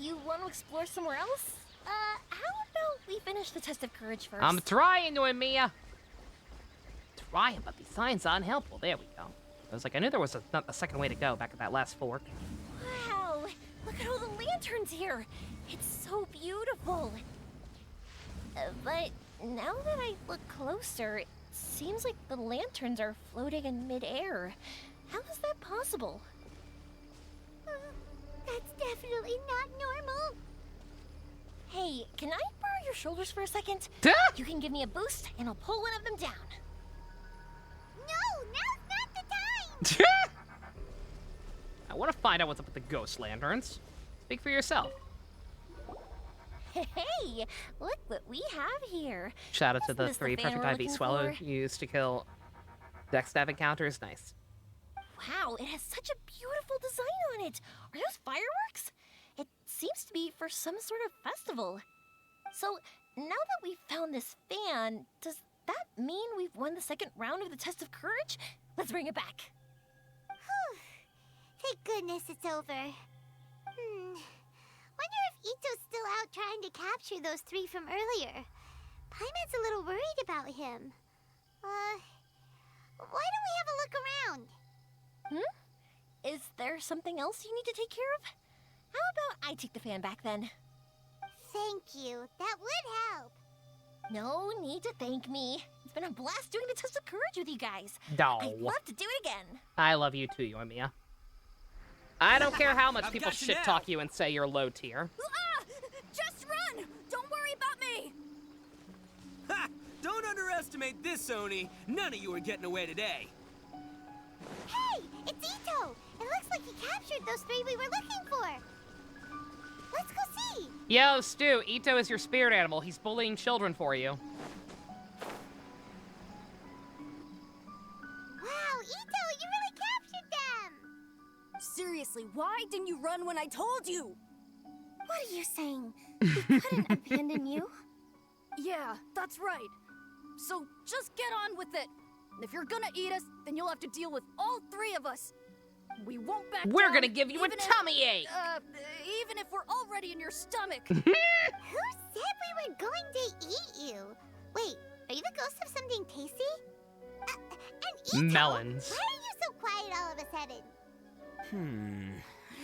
You want to explore somewhere else? How about we finish the test of courage first? I'm trying to, Mia. Trying, but the sign's unhelpful. There we go. I was like, I knew there was a second way to go back at that last fork. Wow, look at all the lanterns here. It's so beautiful. But now that I look closer, it seems like the lanterns are floating in midair. How is that possible? That's definitely not normal. Hey, can I borrow your shoulders for a second? You can give me a boost, and I'll pull one of them down. No, now's not the time. I want to find out what's up with the ghost lanterns. Speak for yourself. Hey, look what we have here. Shout out to the Isn't this 3 fan perfect we're IV looking swallow for? used to kill Dex-Stav encounters. Nice. Wow, it has such a beautiful design on it. Are those fireworks? It seems to be for some sort of festival. So, now that we've found this fan, does that mean we've won the second round of the test of courage? Let's bring it back. Whew. Thank goodness it's over. Wonder if Ito's still out trying to capture those 3 from earlier. Paimon's a little worried about him. Why don't we have a look around? Is there something else you need to take care of? How about I take the fan back then? Thank you. That would help. No need to thank me. It's been a blast doing the test of courage with you guys. No. I'd love to do it again. I love you too, Yoimiya. I don't care how much I've people got you shit now. talk you and say you're low tier. Just run! Don't worry about me! Ha! Don't underestimate this, Oni. None of you are getting away today. Hey, it's Ito. It looks like he captured those 3 we were looking for. Let's go see. Yo, Stu, Ito is your spirit animal. He's bullying children for you. Wow, Ito, you really captured them. Seriously, why didn't you run when I told you? What are you saying? We couldn't abandon you? Yeah, that's right. So just get on with it. If you're gonna eat us, then you'll have to deal with all 3 of us. We won't back We're down, gonna give you a even if- tummy ache. Even if we're already in your stomach. Who said we were going to eat you? Wait, are you the ghost of something tasty? And Ito, Melons. why are you so quiet all of a sudden? I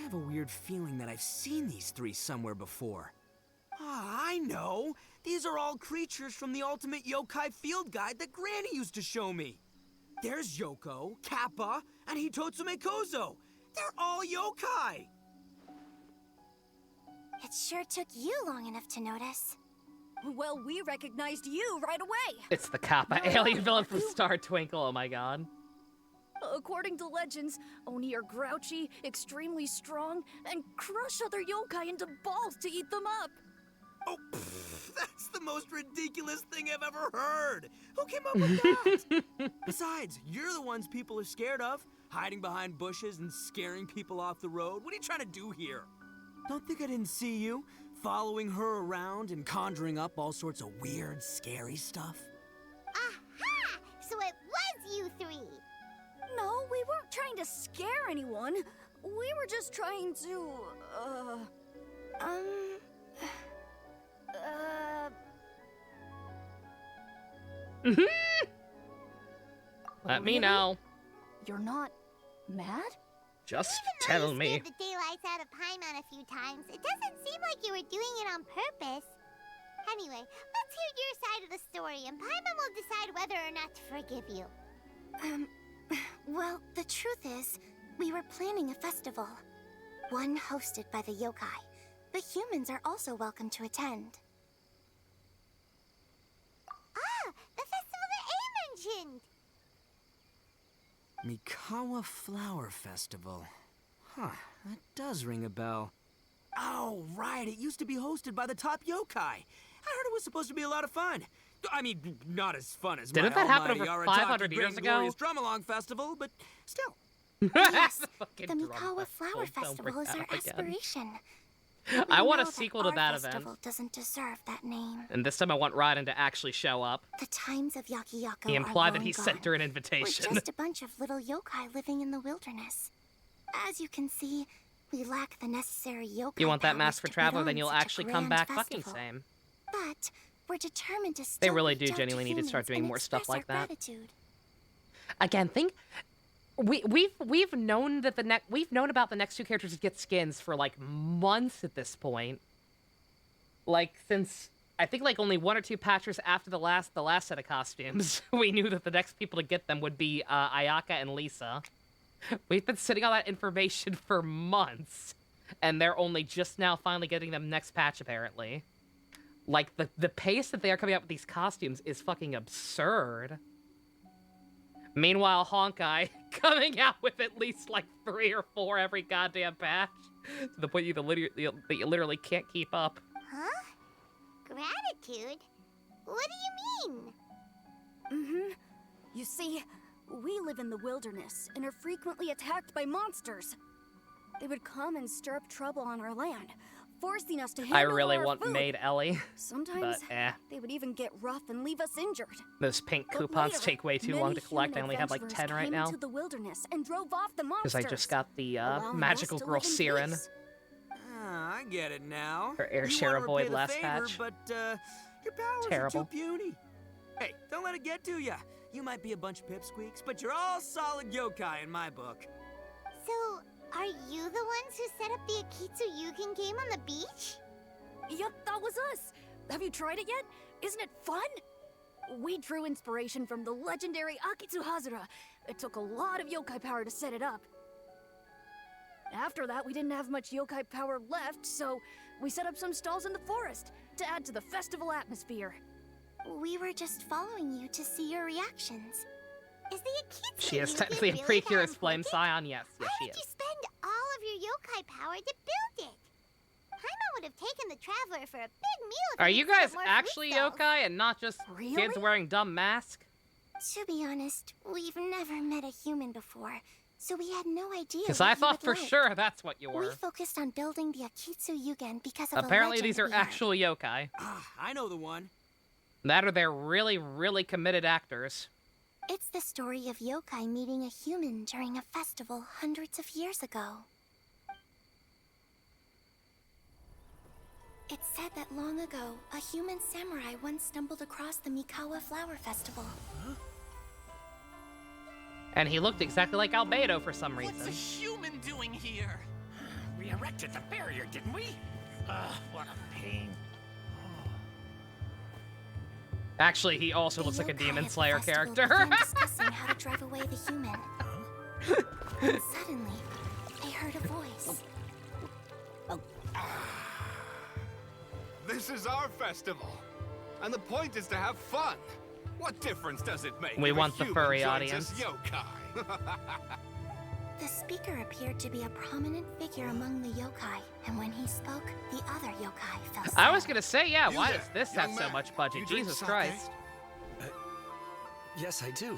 have a weird feeling that I've seen these 3 somewhere before. I know! These are all creatures from the Ultimate Yokai Field Guide that Granny used to show me. There's Yoko, Kappa, and Hitotsume Kozo. They're all yokai! It sure took you long enough to notice. Well, we recognized you right away. It's the Kappa alien villain from Star Twinkle. Oh my god. According to legends, Oni are grouchy, extremely strong, and crush other yokai into balls to eat them up. Oh, that's the most ridiculous thing I've ever heard! Who came up with that? Besides, you're the ones people are scared of, hiding behind bushes and scaring people off the road. What are you trying to do here? Don't think I didn't see you, following her around and conjuring up all sorts of weird, scary stuff. Aha! So it was you 3. No, we weren't trying to scare anyone. We were just trying to, Let me know. You're not mad? Just Even though tell you me. scared the daylights out of Paimon a few times, it doesn't seem like you were doing it on purpose. Anyway, let's hear your side of the story, and Paimon will decide whether or not to forgive you. Well, the truth is, we were planning a festival. one hosted by the yokai, but humans are also welcome to attend. Ah, the festival that A mentioned! Mikawa Flower Festival. Huh, that does ring a bell. Oh, right, it used to be hosted by the top yokai. I heard it was supposed to be a lot of fun. I mean, not as fun as Didn't my that happen almighty over Arataki 500 Great years and ago? Glorious Drum-along Festival, but still. Yes, Fucking the drum Mikawa Flower festival. Don't bring Festival is that our up again. aspiration. I We want a know sequel to our that event. festival doesn't deserve that name. And this time I want Raiden to actually show up. The times of Yakiyako He are implied that long he gone. sent her an invitation. We're just a bunch of little yokai living in the wilderness. As you can see, we lack the necessary yokai You want that powers mask for to put Traveler, on then you'll such a actually come grand back festival. fucking same. But we're determined to They still really reach do out to genuinely need to start humans doing and more stuff express like our that. gratitude. Again, we've known that we've known about the next two characters to get skins for like months at this point. Like since I think like only 1 or 2 patches after the last set of costumes, we knew that the next people to get them would be Ayaka and Lisa. We've been sitting on that information for months, and they're only just now finally getting them next patch apparently. Like the pace that they are coming out with these costumes is fucking absurd. Meanwhile, Honkai coming out with at least like 3 or 4 every goddamn patch, to the point you literally can't keep up. Huh? Gratitude? What do you mean? Mm-hmm. You see, we live in the wilderness and are frequently attacked by monsters. They would come and stir up trouble on our land, forcing us to hand I over really our want food. Maid Ellie. Sometimes But, they would even get rough and leave us injured. Those pink But coupons later, take way too many long to collect. I human only have like adventurers 10 right came now. into the wilderness and drove off the monsters. Because I just got the allowing magical us to girl live in Siren. peace. I get it now. Her air You share want to avoid repay the last favor, patch. But your powers Terrible. are too puny. Hey, don't let it get to ya. You might be a bunch of pipsqueaks, but you're all solid yokai in my book. So, are you the ones who set up the Akitsu Yugen game on the beach? Yep, that was us. Have you tried it yet? Isn't it fun? We drew inspiration from the legendary Akitsu Hazura. It took a lot of yokai power to set it up. After that, we didn't have much yokai power left, so we set up some stalls in the forest to add to the festival atmosphere. We were just following you to see your reactions. Is the Akitsu She is Yugen technically a really Precurus that Flame important? Scion, yes. Yes, Why she did is. you spend all of your yokai power to build it? Paimon would have taken the Traveler for a big meal if Are he'd you set up guys more food actually stalls. yokai and not just Really? kids wearing dumb masks? To be honest, we've never met a human before, so we had no idea. Because what I you thought would for like. sure that's what you We were. focused on building the Akitsu Yugen because of Apparently a legend these are we heard. actual yokai. Ah, I know the one. That or they're really, really committed actors. It's the story of yokai meeting a human during a festival hundreds of years ago. It's said that long ago, a human samurai once stumbled across the Mikawa Flower Festival. And he looked exactly like Albedo for some What's a reason. human doing here? We erected the barrier, didn't we? What a pain. Actually, he also The looks like a yokai Demon at the Slayer festival character. began discussing how to drive away the human. And suddenly, they heard a voice. This is our festival, and the point is to have fun. What difference does it make? We if a want the human furry joins audience. us yokai? The speaker appeared to be a prominent figure among the yokai, and when he spoke, the other yokai fell I silent. was gonna say, yeah, You why there, does this young have so man. much budget? You drink Jesus sake? Christ. Yes, I do.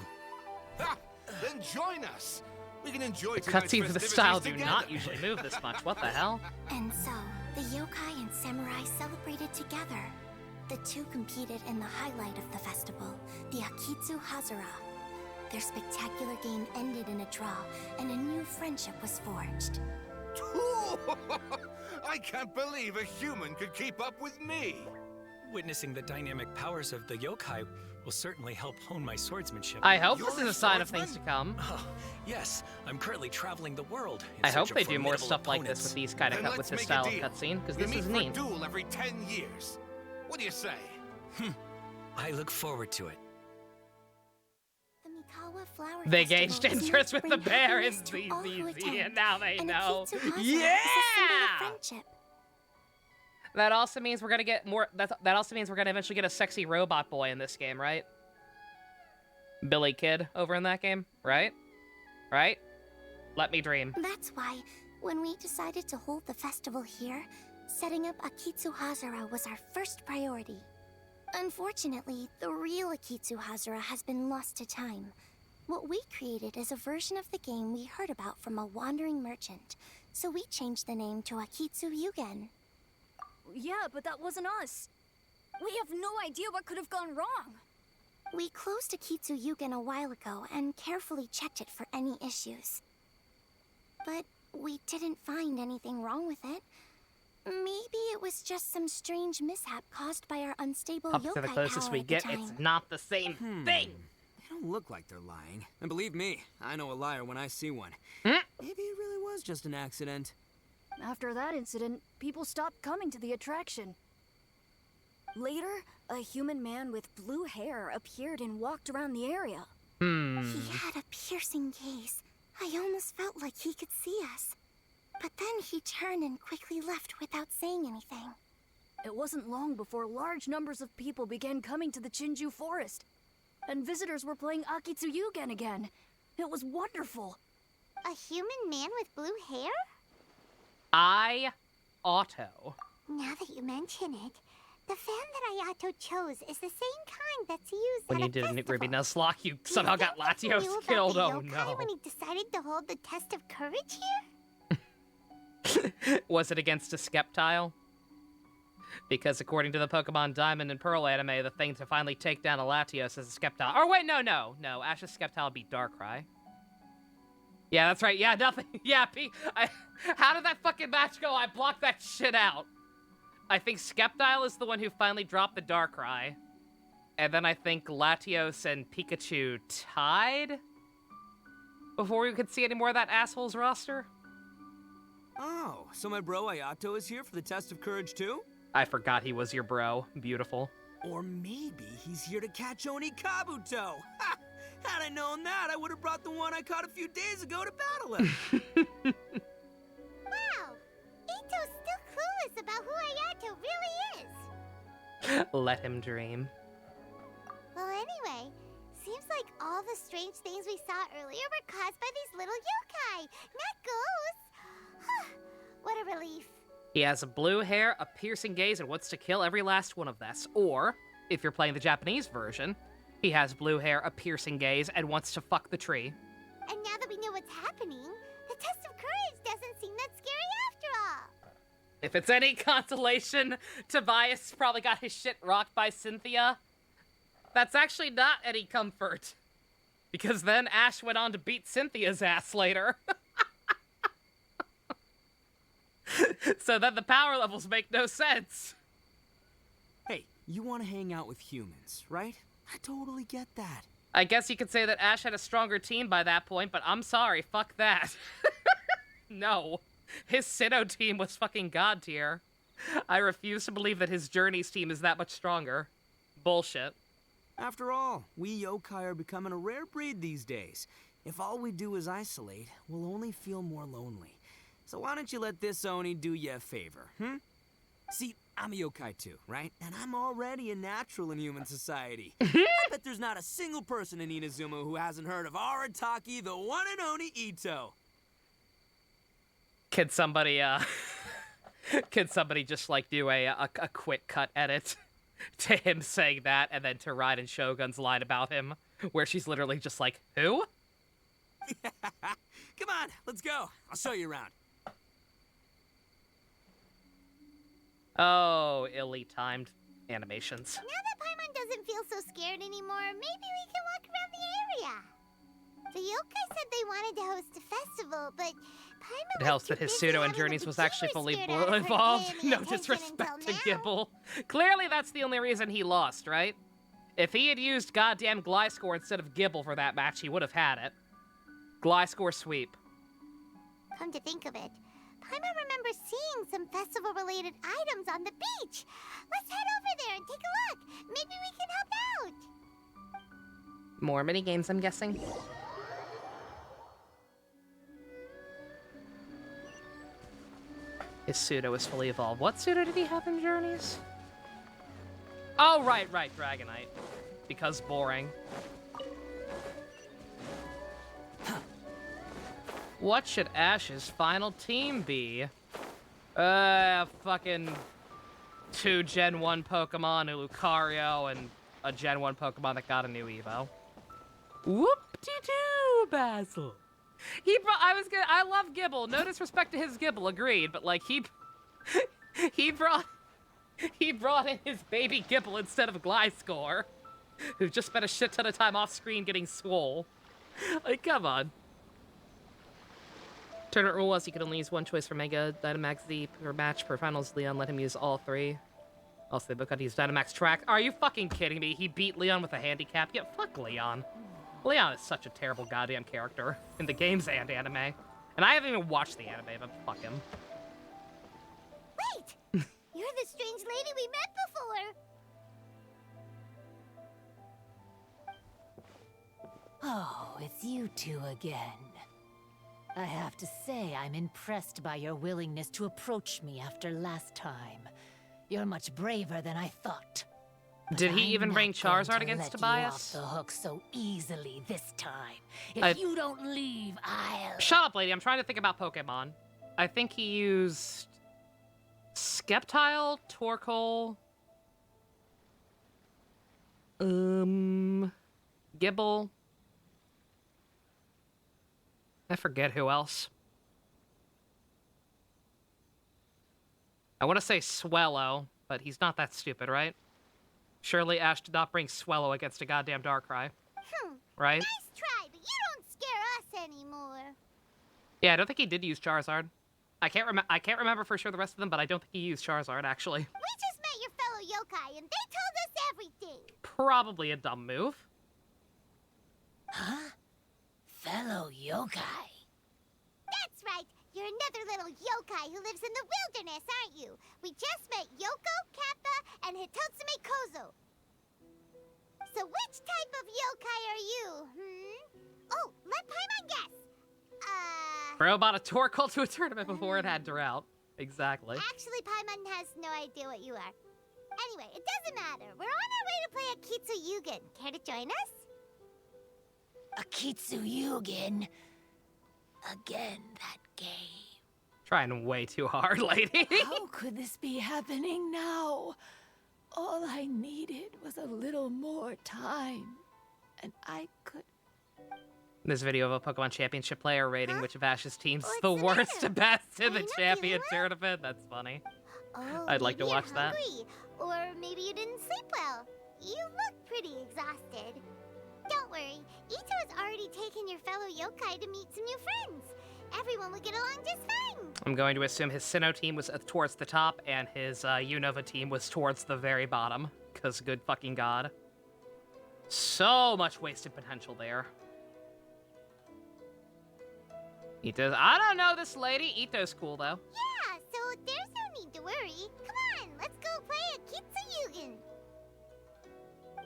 Ha! Then join us. We can enjoy The tonight's cutscenes of the festivities style do together. not usually move this much. What the hell? And so, the yokai and samurai celebrated together. The two competed in the highlight of the festival, the Akitsu Hazura. Their spectacular game ended in a draw, and a new friendship was forged. I can't believe a human could keep up with me. Witnessing the dynamic powers of the yokai will certainly help hone my swordsmanship. I hope this is a sign of things to come. Oh, yes, I'm currently traveling the world. in I hope search they of do more formidable stuff like this opponents. with these kind of Then with let's this make style a of deal. cutscene, because We this meet is for neat. a duel every 10 years. What do you say? I look forward to it. The Mikawa flower They festival gauged is interest with meant the to bring bear in happiness to all who ZZZ, attend, and now they and know. Akitsu Hazara Yeah! is a symbol of friendship. That also means we're gonna get more. That also means we're gonna eventually get a sexy robot boy in this game, right? Billy Kid over in that game, right? Right? Let me dream. That's why, when we decided to hold the festival here, setting up Akitsu Hazara was our first priority. Unfortunately, the real Akitsu Hazara has been lost to time. What we created is a version of the game we heard about from a wandering merchant, so we changed the name to Akitsu Yugen. Yeah, but that wasn't us. We have no idea what could have gone wrong. We closed Akitsu Yugen a while ago and carefully checked it for any issues. But we didn't find anything wrong with it. Maybe it was just some strange mishap caused by our unstable Up to the yokai closest power we at the get, time. it's not the same thing. They don't look like they're lying. And believe me, I know a liar when I see one. Hmm? Maybe it really was just an accident. After that incident, people stopped coming to the attraction. Later, a human man with blue hair appeared and walked around the area. He had a piercing gaze. I almost felt like he could see us. But then he turned and quickly left without saying anything. It wasn't long before large numbers of people began coming to the Chinju forest. And visitors were playing Akitsu Yugen again. It was wonderful. A human man with blue hair? Auto. Now that you mention it, the fan that Ayato chose is the same kind that's used When at you a did a festival. Ruby Nuzlocke, you somehow got Is that what you knew Latios about killed. the Oh yokai no. when he decided to hold the test of courage here? Was it against a Skeptile? Because according to the Pokemon Diamond and Pearl anime, the thing to finally take down a Latios is a Skeptile. Or wait, no. Ash's Skeptile beat Darkrai. Yeah, that's right. Yeah, nothing. Yeah, how did that fucking match go? I blocked that shit out. I think Skeptile is the one who finally dropped the Darkrai. And then I think Latios and Pikachu tied? Before we could see any more of that asshole's roster? Oh, so my bro Ayato is here for the test of courage too? I forgot he was your bro. Beautiful. Or maybe he's here to catch Oni Kabuto. Ha! Had I known that, I would have brought the one I caught a few days ago to battle him. Wow! Ito's still clueless about who Ayato really is. Let him dream. Well, anyway, seems like all the strange things we saw earlier were caused by these little yokai, not ghosts. What a relief. He has blue hair, a piercing gaze, and wants to kill every last one of us. Or, if you're playing the Japanese version, he has blue hair, a piercing gaze, and wants to fuck the tree. And now that we know what's happening, the test of courage doesn't seem that scary after all. If it's any consolation, Tobias probably got his shit rocked by Cynthia. That's actually not any comfort. Because then Ash went on to beat Cynthia's ass later. So then the power levels make no sense. Hey, you want to hang out with humans, right? I totally get that. I guess you could say that Ash had a stronger team by that point, but I'm sorry, fuck that. No. His Sinnoh team was fucking god tier. I refuse to believe that his Journey's team is that much stronger. Bullshit. After all, we yokai are becoming a rare breed these days. If all we do is isolate, we'll only feel more lonely. So why don't you let this Oni do you a favor, See, I'm a yokai too, right? And I'm already a natural in human society. I bet there's not a single person in Inazuma who hasn't heard of Arataki, the one and only Ito. Could somebody just like do a quick cut edit to him saying that, and then to Raiden Shogun's line about him, where she's literally just like, who? Come on, let's go. I'll show you around. Oh, illy timed animations. Now that Paimon doesn't feel so scared anymore, maybe we can walk around the area. The yokai said they wanted to host a festival, but Paimon It helps that his pseudo and Journeys was actually fully involved. No disrespect to Gibble. Clearly that's the only reason he lost, right? If he had used goddamn Gliscor instead of Gibble for that match, he would have had it. Gliscor sweep. Come to think of it, Paimon remembers seeing some festival-related items on the beach. Let's head over there and take a look. Maybe we can help out. More minigames, I'm guessing. His pseudo is fully evolved. What pseudo did he have in Journeys? Oh, right, Dragonite. Because boring. What should Ash's final team be? Fucking 2 Gen 1 Pokemon, a Lucario, and a Gen 1 Pokemon that got a new Evo. Whoop-de-doo, Basil. I love Gibble. No disrespect to his Gibble, agreed, but like he brought in his baby Gibble instead of Gliscor, who just spent a shit ton of time off screen getting swole. Like, come on. Tournament rule was he could only use one choice for Mega Dynamax Z per match per finals. Leon let him use all 3. Also, they both got to use Dynamax Track. Are you fucking kidding me? He beat Leon with a handicap? Yeah, fuck Leon. Leon is such a terrible goddamn character in the games and anime. And I haven't even watched the anime, but fuck him. Wait! You're the strange lady we met before! Oh, it's you two again. I have to say, I'm impressed by your willingness to approach me after last time. You're much braver than I thought. Did he even bring Charizard against Tobias? Off the hook so easily this time. If you don't leave, I'll... Shut up, lady. I'm trying to think about Pokemon. I think he used Sceptile, Torkoal, Gibble. I forget who else. I want to say Swellow, but he's not that stupid, right? Surely Ash did not bring Swellow against a goddamn Darkrai. Right? Nice try, but you don't scare us anymore. Yeah, I don't think he did use Charizard. I can't remember for sure the rest of them, but I don't think he used Charizard, actually. We just met your fellow yokai, and they told us everything. Probably a dumb move. Huh? Fellow yokai? That's right. You're another little yokai who lives in the wilderness, aren't you? We just met Yoko, Kappa, and Hitotsume Kozo. So which type of yokai are you, Oh, let Paimon guess. Bro bought a Torkoal to a tournament before it had Drought. Exactly. Actually, Paimon has no idea what you are. Anyway, it doesn't matter. We're on our way to play Akitsu Yugen. Care to join us? Akitsu Yugen. Again, that game. Trying way too hard, lady. How could this be happening now? All I needed was a little more time, and I could... This video of a Pokemon Championship player rating which of Ash's teams is the worst to best in the champion tournament. That's funny. Oh, I'd like to watch that. Hungry. Or maybe you didn't sleep well. You look pretty exhausted. Don't worry, Ito has already taken your fellow yokai to meet some new friends. Everyone will get along just fine. I'm going to assume his Sinnoh team was towards the top and his Unova team was towards the very bottom. Because good fucking god. So much wasted potential there. Ito's... I don't know this lady. Ito's cool, though. Yeah, so there's no need to worry. Come on, let's go play Akitsu Yugen.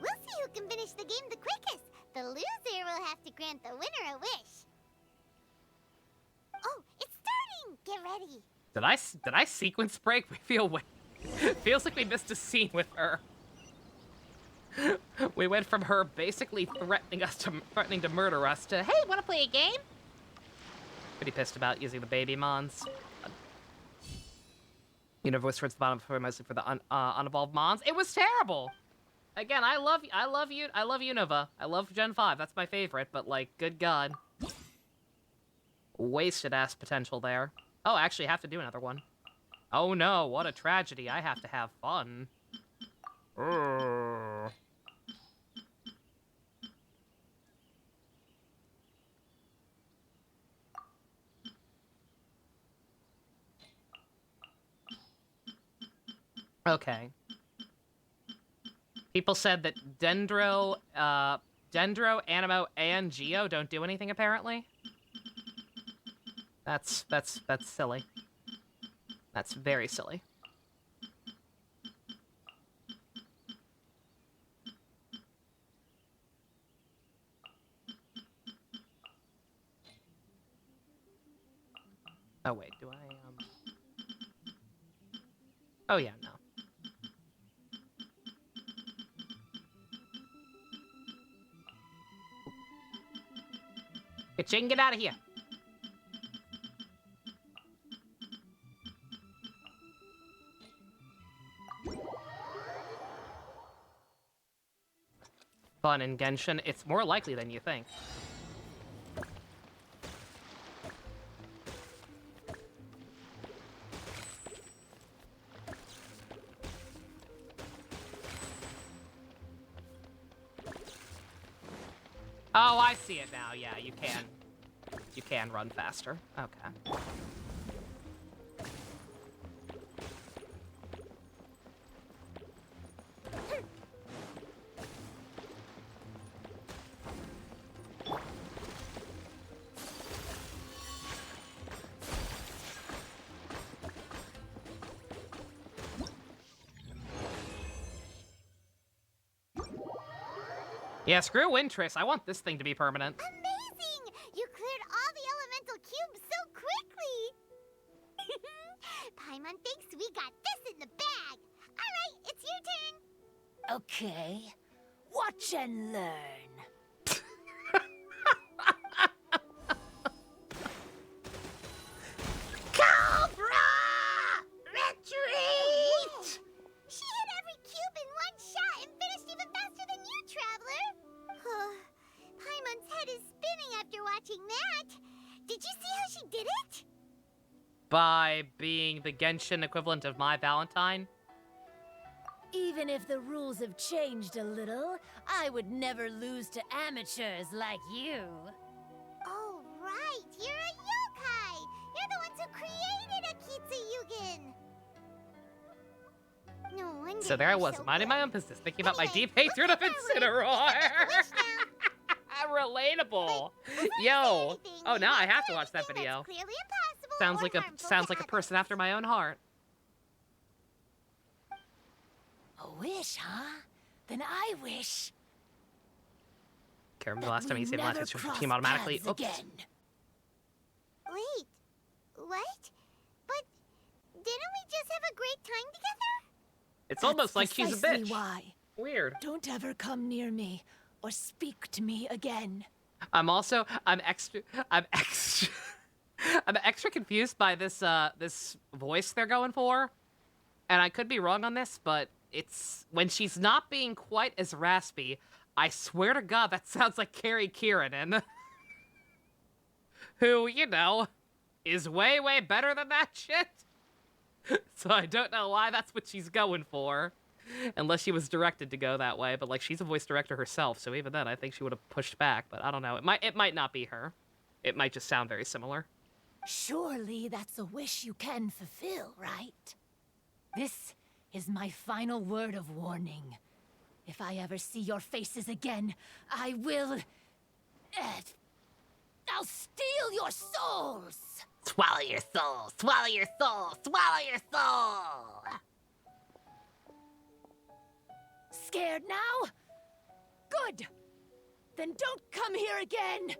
We'll see who can finish the game the quickest. The loser will have to grant the winner a wish. Oh, it's starting! Get ready. Did I sequence break? We feels like we missed a scene with her. We went from her basically threatening to murder us to, hey, wanna play a game? Pretty pissed about using the baby mons. Voice towards the bottom mostly for the unevolved mons. It was terrible. Again, I love Unova. I love Gen 5. That's my favorite, but like, good god. Wasted ass potential there. Oh, I actually have to do another one. Oh no, what a tragedy. I have to have fun. Okay. People said that Dendro, Animo, and Geo don't do anything, apparently. That's silly. That's very silly. Oh, wait, do I, Oh yeah, no. Chicken, get out of here. Fun in Genshin, it's more likely than you think. Oh, I see it now. Yeah, you can. You can run faster. Okay. Yeah, screw Wintris. I want this thing to be permanent. Amazing! You cleared all the elemental cubes so quickly! Paimon thinks we got this in the bag. Alright, it's your turn. Okay. Watch and learn. Cobra! Retreat! She hit every cube in one shot and finished even faster than you, Traveler. Paimon's head is spinning after watching that. Did you see how she did it? By being the Genshin equivalent of my Valentine? Even if the rules have changed a little, I would never lose to amateurs like you. Oh, right. You're a yokai. You're the ones who created Akitsu Yugen. No wonder. So there I was, minding my own business, thinking about my deep hatred of Incineroar. Relatable. Yo. Oh, now I have to watch that video. Sounds like a person after my own heart. A wish, huh? Then I wish. Can't remember the last time you said the last team automatically. Oops. Again. Wait, what? But didn't we just have a great time together? It's almost like she's a bitch. Why. Weird. Don't ever come near me or speak to me again. I'm extra confused by this this voice they're going for. And I could be wrong on this, but it's when she's not being quite as raspy, I swear to God that sounds like Carrie Kieran, who, you know, is way, way better than that shit. So I don't know why that's what she's going for. Unless she was directed to go that way, but like she's a voice director herself, so even then I think she would have pushed back, but I don't know. It might not be her. It might just sound very similar. Surely that's a wish you can fulfill, right? This is my final word of warning. If I ever see your faces again, I will... I'll steal your souls! Swallow your soul! Swallow your soul! Swallow your soul! Scared now? Good! Then don't come here again!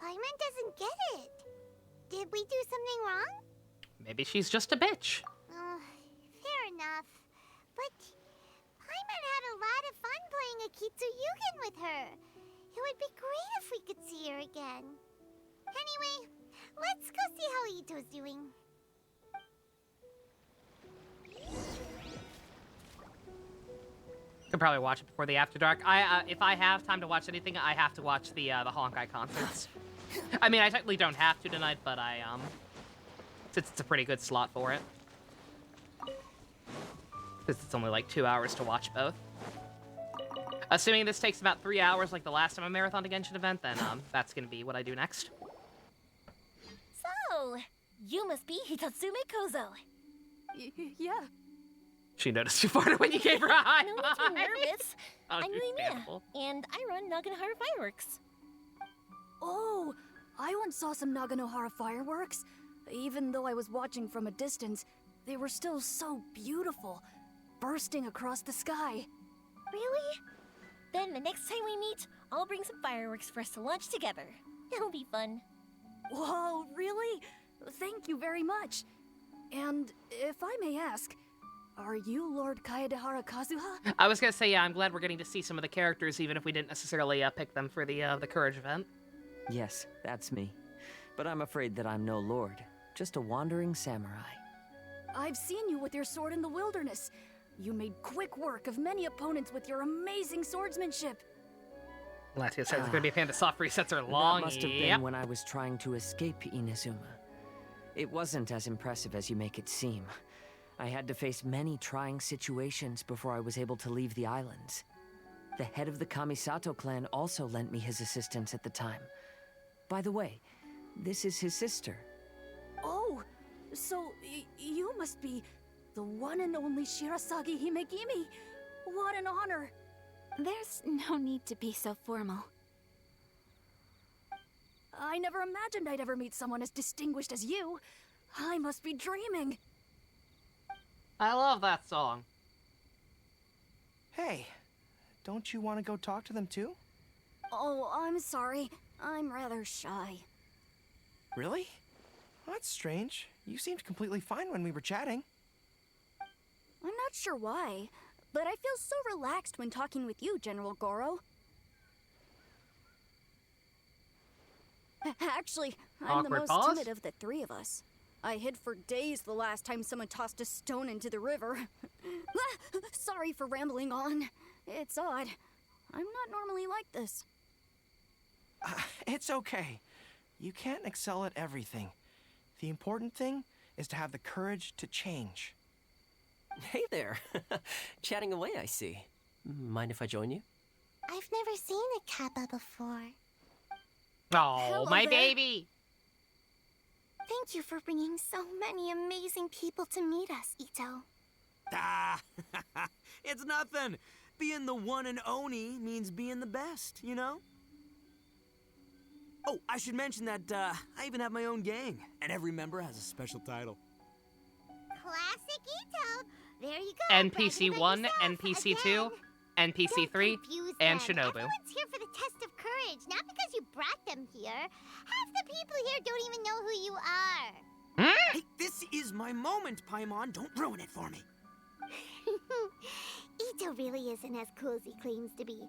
Paimon doesn't get it. Did we do something wrong? Maybe she's just a bitch. Fair enough. But Paimon had a lot of fun playing Akitsu Yugen with her. It would be great if we could see her again. Anyway, let's go see how Ito's doing. Could probably watch it before the After Dark. If I have time to watch anything, I have to watch the Honkai concerts. I mean, I technically don't have to tonight, but since it's a pretty good slot for it. Because it's only like 2 hours to watch both. Assuming this takes about 3 hours like the last time I marathoned a Genshin event, then that's gonna be what I do next. So, you must be Hitatsume Kozo. Yeah. She noticed you farted when you gave her a high No five. need to be nervous. I'm Understandable. Yuimiya, and I run Naganohara Fireworks. Oh, I once saw some Naganohara fireworks. Even though I was watching from a distance, they were still so beautiful, bursting across the sky. Really? Then the next time we meet, I'll bring some fireworks for us to launch together. It'll be fun. Whoa, really? Thank you very much. And if I may ask, are you Lord Kaedehara Kazuha? I was gonna say, yeah, I'm glad we're getting to see some of the characters, even if we didn't necessarily pick them for the Courage event. Yes, that's me. But I'm afraid that I'm no lord, just a wandering samurai. I've seen you with your sword in the wilderness. You made quick work of many opponents with your amazing swordsmanship. Latios says it's gonna be a fan. The soft resets are long. That must have been when I was trying to escape Inazuma. It wasn't as impressive as you make it seem. I had to face many trying situations before I was able to leave the islands. The head of the Kamisato clan also lent me his assistance at the time. By the way, this is his sister. Oh, so you must be the one and only Shirasagi Himegimi. What an honor. There's no need to be so formal. I never imagined I'd ever meet someone as distinguished as you. I must be dreaming. I love that song. Hey, don't you want to go talk to them too? Oh, I'm sorry. I'm rather shy. Really? That's strange. You seemed completely fine when we were chatting. I'm not sure why, but I feel so relaxed when talking with you, General Goro. Actually, I'm the most timid of the three of us. I hid for days the last time someone tossed a stone into the river. Sorry for rambling on. It's odd. I'm not normally like this. It's okay. You can't excel at everything. The important thing is to have the courage to change. Hey there. Chatting away, I see. Mind if I join you? I've never seen a Kappa before. Oh, Hello my there. baby! Thank you for bringing so many amazing people to meet us, Ito. Ah, it's nothing. Being the one and only means being the best, you know? Oh, I should mention that I even have my own gang, and every member has a special title. Classic Ito. There you go. NPC 1, NPC 2, NPC 3, and Shinobu. Everyone's here for the test of courage, not because you brought them here. Half the people here don't even know who you are. Hey, this is my moment, Paimon. Don't ruin it for me. Ito really isn't as cool as he claims to be.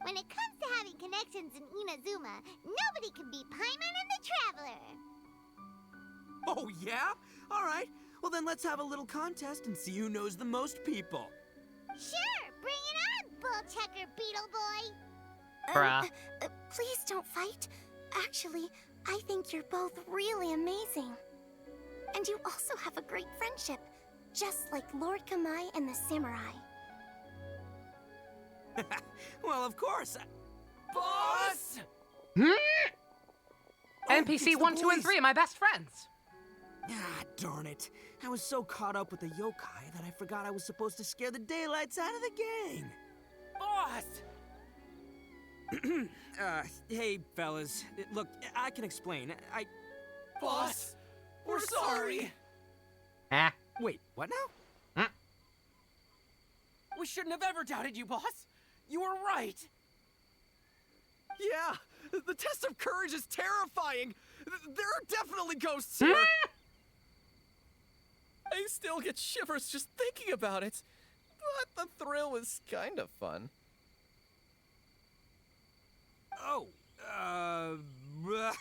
When it comes to having connections in Inazuma, nobody can beat Paimon and the Traveler. Oh, yeah? All right. Well, then let's have a little contest and see who knows the most people. Sure, bring it on, Bull Checker Beetle Boy. Bruh. Please don't fight. Actually, I think you're both really amazing. And you also have a great friendship, just like Lord Kamai and the Samurai. Well, of course. Boss! NPC 1, 2, and 3 are my best friends. Ah, darn it. I was so caught up with the yokai that I forgot I was supposed to scare the daylights out of the gang. Boss! Hey, fellas. Look, I can explain. Boss! We're sorry! Ah. Wait, what now? We shouldn't have ever doubted you, boss! You were right! Yeah! The test of courage is terrifying! There are definitely ghosts here! I still get shivers just thinking about it. But the thrill was kind of fun. Oh, well,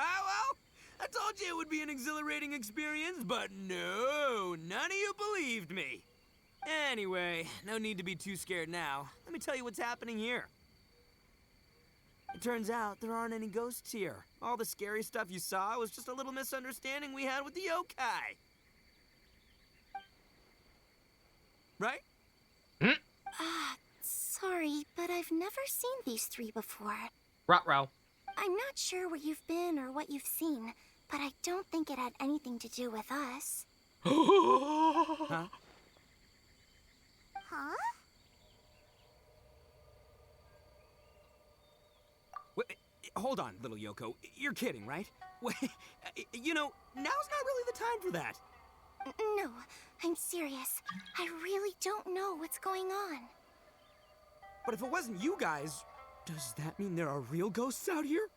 I told you it would be an exhilarating experience, but no, none of you believed me. Anyway, no need to be too scared now. Let me tell you what's happening here. It turns out there aren't any ghosts here. All the scary stuff you saw was just a little misunderstanding we had with the yokai. Right? Sorry, but I've never seen these three before. Ruh-roh. I'm not sure where you've been or what you've seen, but I don't think it had anything to do with us. Huh? Huh? Wait, hold on, little Yoko. You're kidding, right? Wait, you know, now's not really the time for that. No, I'm serious. I really don't know what's going on. But if it wasn't you guys, does that mean there are real ghosts out here?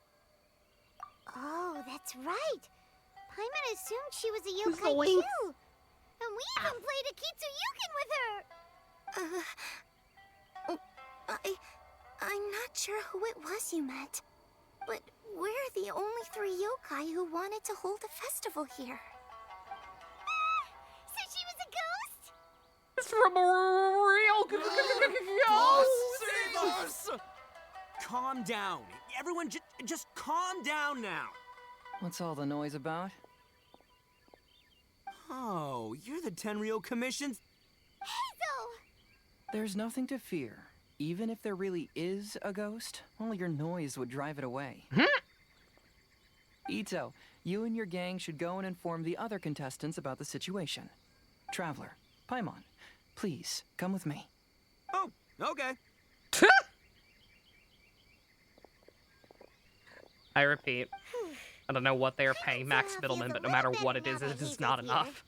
Oh, that's right. Paimon assumed she was a yokai too. And we even played Akitsu with her. I'm not sure who it was you met. But we're the only 3 yokai who wanted to hold a festival here. So she was a ghost? It's from a real ghost! Calm down. Everyone just calm down now. What's all the noise about? Oh, you're the Tenryou Commission's... Hazel! There's nothing to fear. Even if there really is a ghost, only your noise would drive it away. Ito, you and your gang should go and inform the other contestants about the situation. Traveler, Paimon, please, come with me. Oh, okay. I repeat, I don't know what they are paying Max Middleman, but no matter what it is not enough.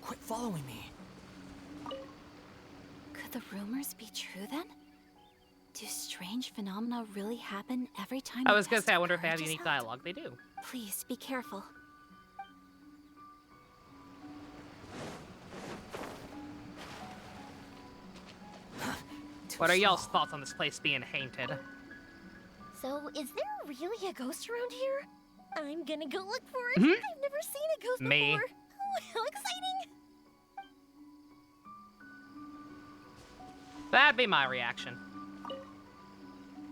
Quit following me. Could the rumors be true then? Do strange phenomena really happen every time? I was gonna say, I wonder if they have unique dialogue. They do. Please be careful. What are y'all's thoughts on this place being haunted? So, is there really a ghost around here? I'm gonna go look for it. Mhm. I've never seen a ghost Me. before. Oh, how exciting! That'd be my reaction.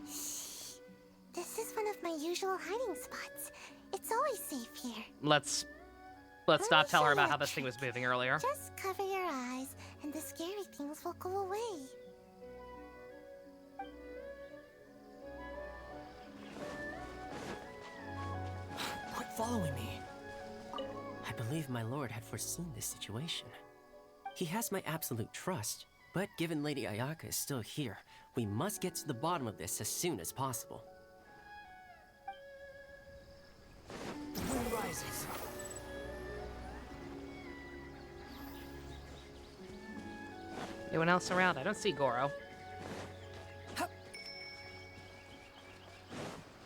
This is one of my usual hiding spots. It's always safe here. Let's not tell her about how this thing was moving earlier. Just cover your eyes, and the scary things will go away. Quit following me. I believe my lord had foreseen this situation. He has my absolute trust, but given Lady Ayaka is still here, we must get to the bottom of this as soon as possible. The moon rises. Anyone else around? I don't see Goro.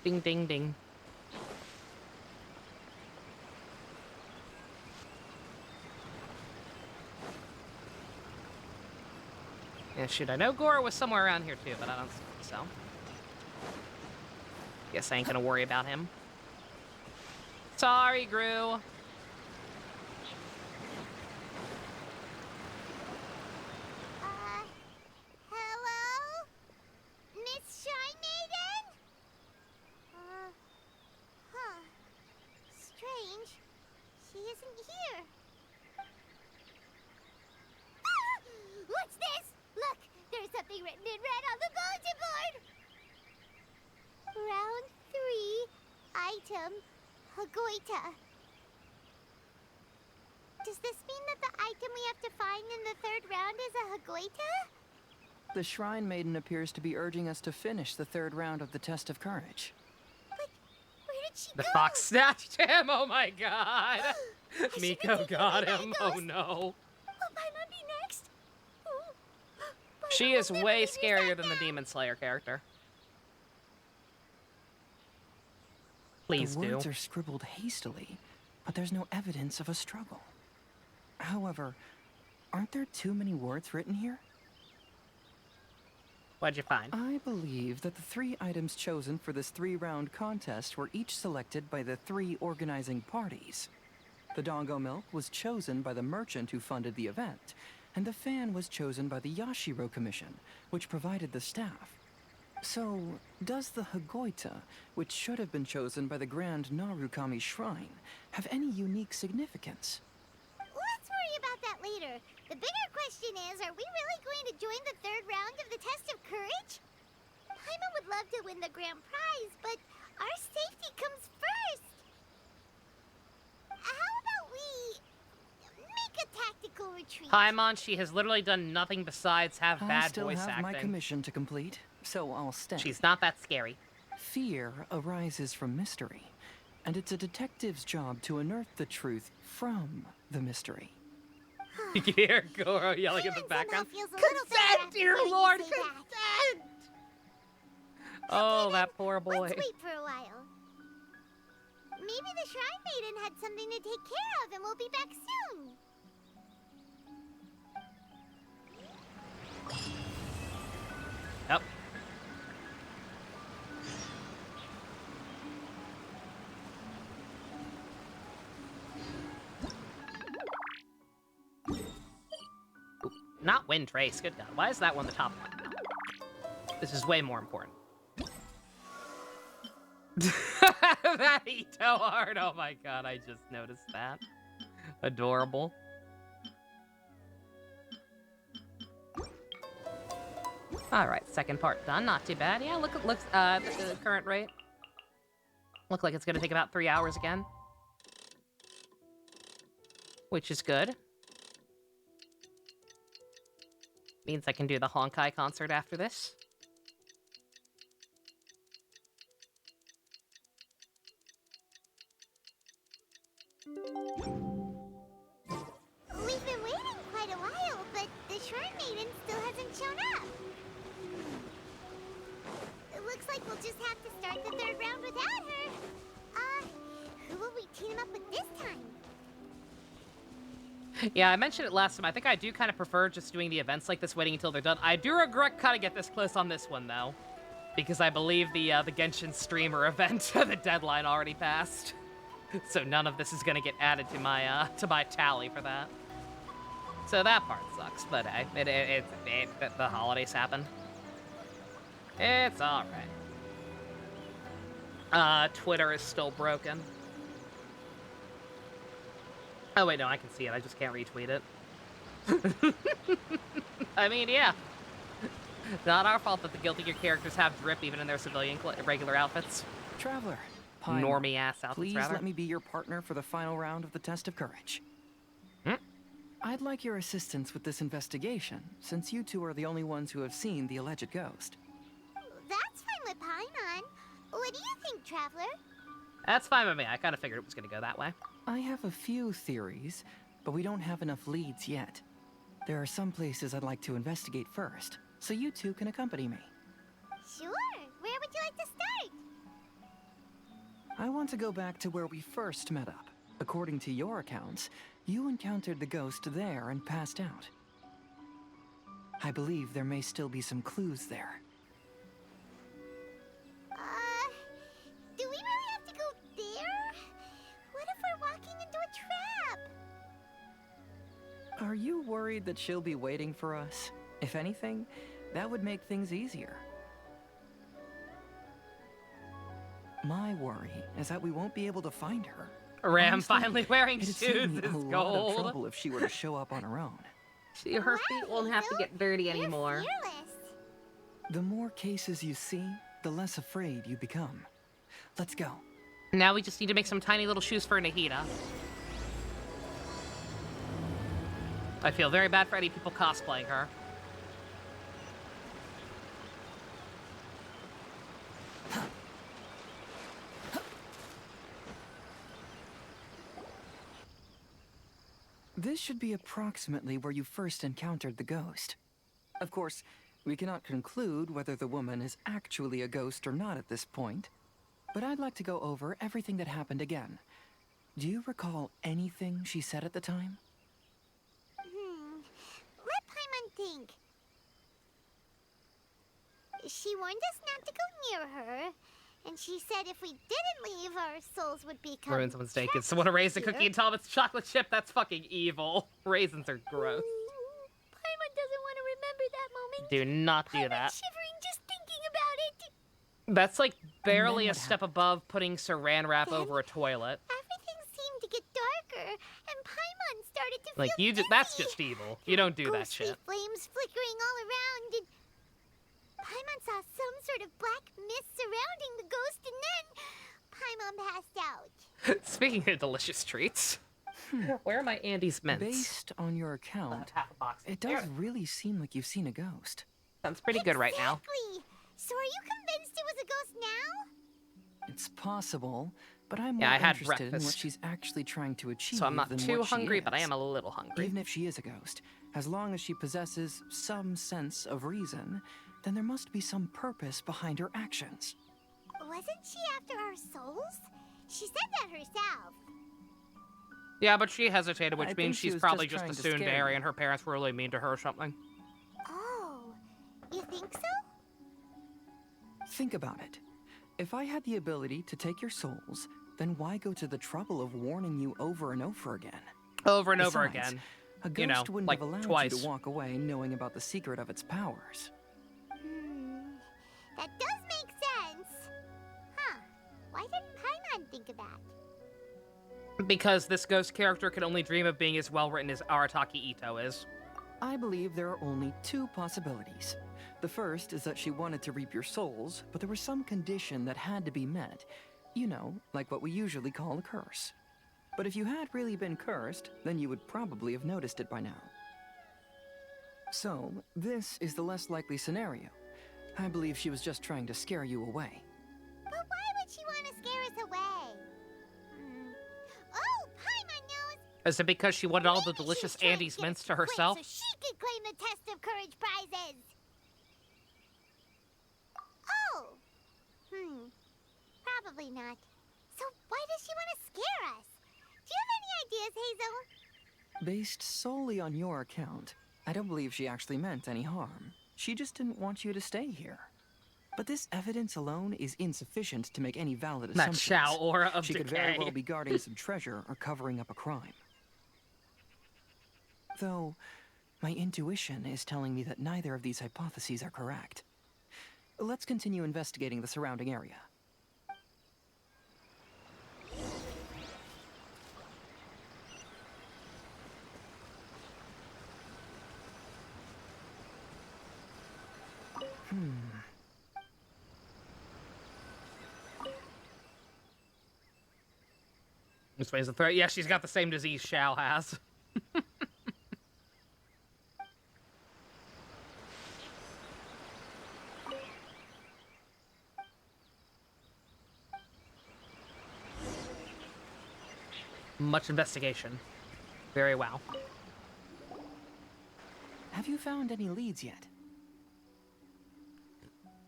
Ding, ding, ding. Yeah, shoot, I know Goro was somewhere around here too, but I don't think so. Guess I ain't gonna worry about him. Sorry, Gru. Hello? Miss Shy Maiden? Huh. Strange. She isn't here. Ah! What's this? Look, there's something written in red on the bulletin board. Round 3, item, Hagoita. Does this mean that the item we have to find in the 3rd round is a Hagoita? The Shrine Maiden appears to be urging us to finish the 3rd round of the Test of Courage. Where did she The go? fox snatched him! Oh my god! Miko got him! Oh no. Will Paimon be next? Oh. She is way scarier than the Demon Slayer character. Please the do. words are scribbled hastily, but there's no evidence of a struggle. However, aren't there too many words written here? What'd you find? I believe that the 3 items chosen for this 3-round contest were each selected by the 3 organizing parties. The Dongo Milk was chosen by the merchant who funded the event, and the fan was chosen by the Yashiro Commission, which provided the staff. So, does the Hagoita, which should have been chosen by the Grand Narukami Shrine, have any unique significance? Let's worry about that later. The bigger question is, are we really going to join the 3rd round of the Test of Courage? Paimon would love to win the grand prize, but our safety comes first. How about we make a tactical retreat? Paimon, she has literally done nothing besides have I bad still voice have acting. my commission to complete, so I'll stay. She's not that scary. Fear arises from mystery, and it's a detective's job to unearth the truth from the mystery. You can hear Goro yelling in the background. Consent, dear Lord, consent! Oh, that poor boy. Let's wait for a while. Maybe the Shrine Maiden had something to take care of and we'll be back soon. Yep. Not Wind Trace, good God. Why is that one the top one now? This is way more important. That Ito art, oh my God, I just noticed that. Adorable. Alright, second part done, not too bad. Yeah, looks the current rate. Look like it's gonna take about 3 hours again. Which is good. Means I can do the Honkai concert after this. We've been waiting quite a while, but the Shrine Maiden still hasn't shown up. It looks like we'll just have to start the third round without her. Who will we team up with this time? Yeah, I mentioned it last time. I think I do kind of prefer just doing the events like this, waiting until they're done. I do regret cutting it this close on this one, though. Because I believe the Genshin streamer event, the deadline already passed. So none of this is going to get added to my tally for that. So that part sucks, but hey, the holidays happen. It's alright. Twitter is still broken. Oh wait, no, I can see it. I just can't retweet it. I mean, yeah. Not our fault that the Guilty Gear characters have drip even in their civilian regular outfits. Traveler. Normie-ass outfits, please rather. let me be your partner for the final round of the test of courage. I'd like your assistance with this investigation, since you two are the only ones who have seen the alleged ghost. That's fine with Paimon. What do you think, Traveler? That's fine with me. I kind of figured it was going to go that way. I have a few theories, but we don't have enough leads yet. There are some places I'd like to investigate first, so you two can accompany me. Sure. Where would you like to start? I want to go back to where we first met up. According to your accounts, you encountered the ghost there and passed out. I believe there may still be some clues there. Do we really have to go there? What if we're walking into a trap? Are you worried that she'll be waiting for us? If anything, that would make things easier. My worry is that we won't be able to find her. Ram Honestly, finally wearing it'd shoes save me is a lot gold. of trouble if she were to show up on her own. Her feet won't have to get dirty anymore. The more cases you see, the less afraid you become. Let's go. Now we just need to make some tiny little shoes for Nahida. I feel very bad for any people cosplaying her. This should be approximately where you first encountered the ghost. Of course, we cannot conclude whether the woman is actually a ghost or not at this point, but I'd like to go over everything that happened again. Do you recall anything she said at the time? Let Paimon think. She warned us not to go near her, and she said if we didn't leave, our souls would become Ruin someone's day. Kids someone to raise a cookie and tell them it's chocolate chip. That's fucking evil. Raisins are gross. Paimon doesn't want to remember that moment. Do not do that. Shivering just thinking about it. That's like barely a step above putting saran wrap over a toilet. Everything seemed to get darker, and Paimon started to Like, feel that's just evil. You don't do that ghostly shit. flames flickering all around, and Paimon saw some sort of black mist surrounding the ghost, and then Paimon passed out. Speaking of delicious treats, where are my Andes mints? Based on your account, it does really seem like you've seen a ghost. Sounds pretty good right now. Exactly. So are you convinced it was a ghost now? It's possible, but I'm Yeah, more I had interested in what breakfast. she's actually trying to achieve So I'm not than too what she hungry, but I is. am a little hungry. Even if she is a ghost, as long as she possesses some sense of reason, then there must be some purpose behind her actions. Wasn't she after our souls? She said that herself. Yeah, but she hesitated, which I think means she she's was probably just just trying to a scare tsundere you. and her parents were really mean to her or something. Oh, you think so? Think about it. If I had the ability to take your souls, then why go to the trouble of warning you over and over again? Over and over Besides, again. A ghost You know, wouldn't like have allowed twice. you to walk away knowing about the secret of its powers. That does make sense. Huh. Why didn't Paimon think of that? Because this ghost character could only dream of being as well-written as Arataki Ito is. I believe there are only two possibilities. The first is that she wanted to reap your souls, but there was some condition that had to be met. You know, like what we usually call a curse. But if you had really been cursed, then you would probably have noticed it by now. So, this is the less likely scenario. I believe she was just trying to scare you away. But why would she want to scare us away? Oh, Paimon knows! Is it because she wanted all the delicious trying Andes to get mints us to quit herself? So she could claim the Test of Courage prizes. Oh. Probably not. So why does she want to scare us? Do you have any ideas, Hazel? Based solely on your account, I don't believe she actually meant any harm. She just didn't want you to stay here. But this evidence alone is insufficient to make any valid That assumptions. Shao aura of She decay. could very well be guarding some treasure or covering up a crime. Though, my intuition is telling me that neither of these hypotheses are correct. Let's continue investigating the surrounding area. This way's the threat. Yeah, she's got the same disease Shao has. Much investigation. Very well. Have you found any leads yet?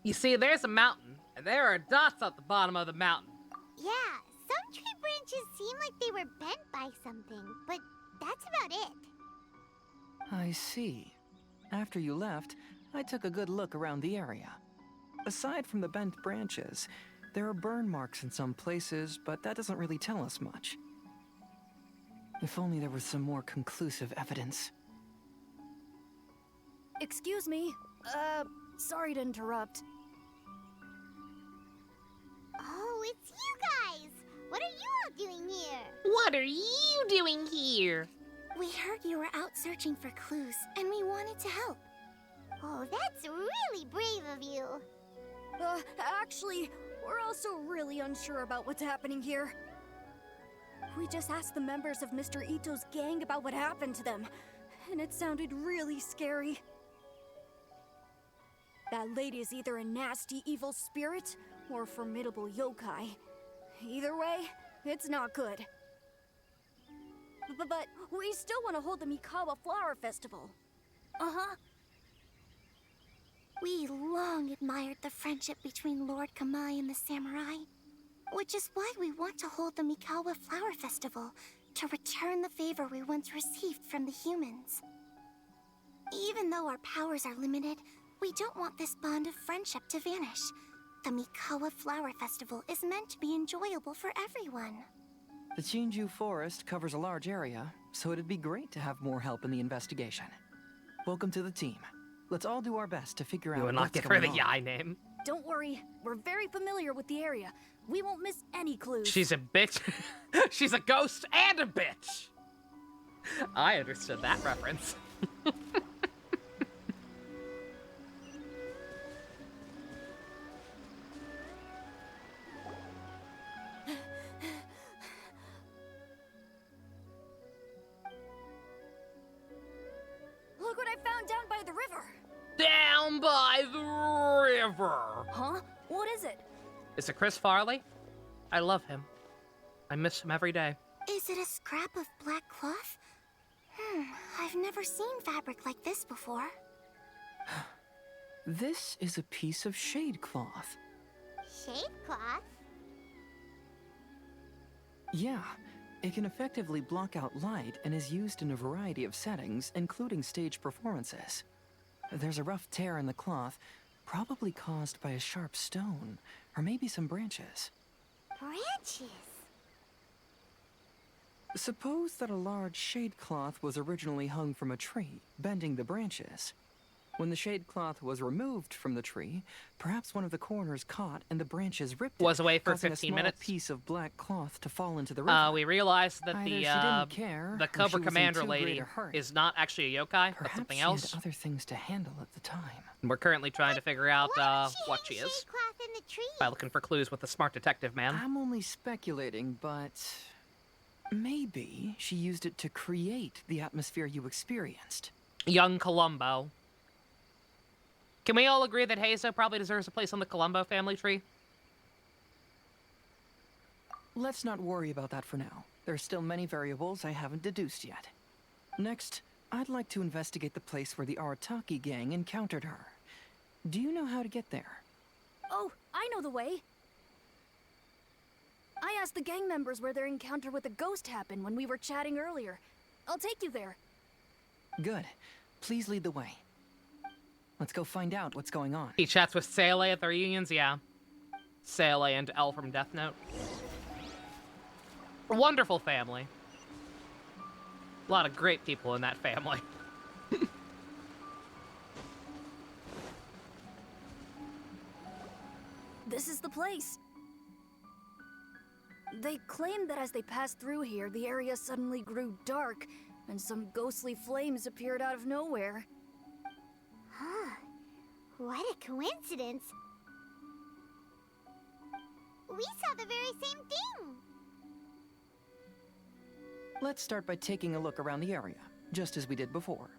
You see, there's a mountain, and there are dots at the bottom of the mountain. Yeah, some tree branches seem like they were bent by something, but that's about it. I see. After you left, I took a good look around the area. Aside from the bent branches, there are burn marks in some places, but that doesn't really tell us much. If only there was some more conclusive evidence. Excuse me. Sorry to interrupt. Oh, it's you guys! What are you all doing here? What are you doing here? We heard you were out searching for clues, and we wanted to help. Oh, that's really brave of you. Actually, we're also really unsure about what's happening here. We just asked the members of Mr. Ito's gang about what happened to them, and it sounded really scary. That lady is either a nasty evil spirit or a formidable yokai. Either way, it's not good. But we still want to hold the Mikawa Flower Festival. Uh-huh. We long admired the friendship between Lord Kamai and the samurai, which is why we want to hold the Mikawa Flower Festival to return the favor we once received from the humans. Even though our powers are limited, we don't want this bond of friendship to vanish. The Mikawa Flower Festival is meant to be enjoyable for everyone. The Chinju Forest covers a large area, so it'd be great to have more help in the investigation. Welcome to the team. Let's all do our best to figure You out will not what's give her going the on. Yai name. Don't worry, we're very familiar with the area. We won't miss any clues. She's a bitch. She's a ghost and a bitch. I understood that reference. Look what I found down by the river. Down by the river. Huh? What is it? Is it Chris Farley? I love him. I miss him every day. Is it a scrap of black cloth? I've never seen fabric like this before. This is a piece of shade cloth. Shade cloth? Yeah, it can effectively block out light and is used in a variety of settings, including stage performances. There's a rough tear in the cloth, probably caused by a sharp stone, or maybe some branches. Branches? Suppose that a large shade cloth was originally hung from a tree, bending the branches. When the shade cloth was removed from the tree, perhaps one of the corners caught and the branches ripped it, Was away for causing 15 a small minutes. piece of black cloth to fall into the river. We realized that Either she the didn't care, the or Cobra she was in Commander too great lady a hurry. is not actually a yokai, but something Perhaps else. she had other things to handle at the time. And we're currently trying to figure out what she is Shade cloth in the tree? by looking for clues with the smart detective man. I'm only speculating, but maybe she used it to create the atmosphere you experienced. Young Columbo. Can we all agree that Heizo probably deserves a place on the Columbo family tree? Let's not worry about that for now. There's still many variables I haven't deduced yet. Next, I'd like to investigate the place where the Arataki gang encountered her. Do you know how to get there? Oh, I know the way. I asked the gang members where their encounter with the ghost happened when we were chatting earlier. I'll take you there. Good. Please lead the way. Let's go find out what's going on. He chats with Seele at the reunions, yeah. Seele and L from Death Note. A wonderful family. A lot of great people in that family. This is the place. They claimed that as they passed through here, the area suddenly grew dark, and some ghostly flames appeared out of nowhere. Huh. What a coincidence. We saw the very same thing. Let's start by taking a look around the area, just as we did before.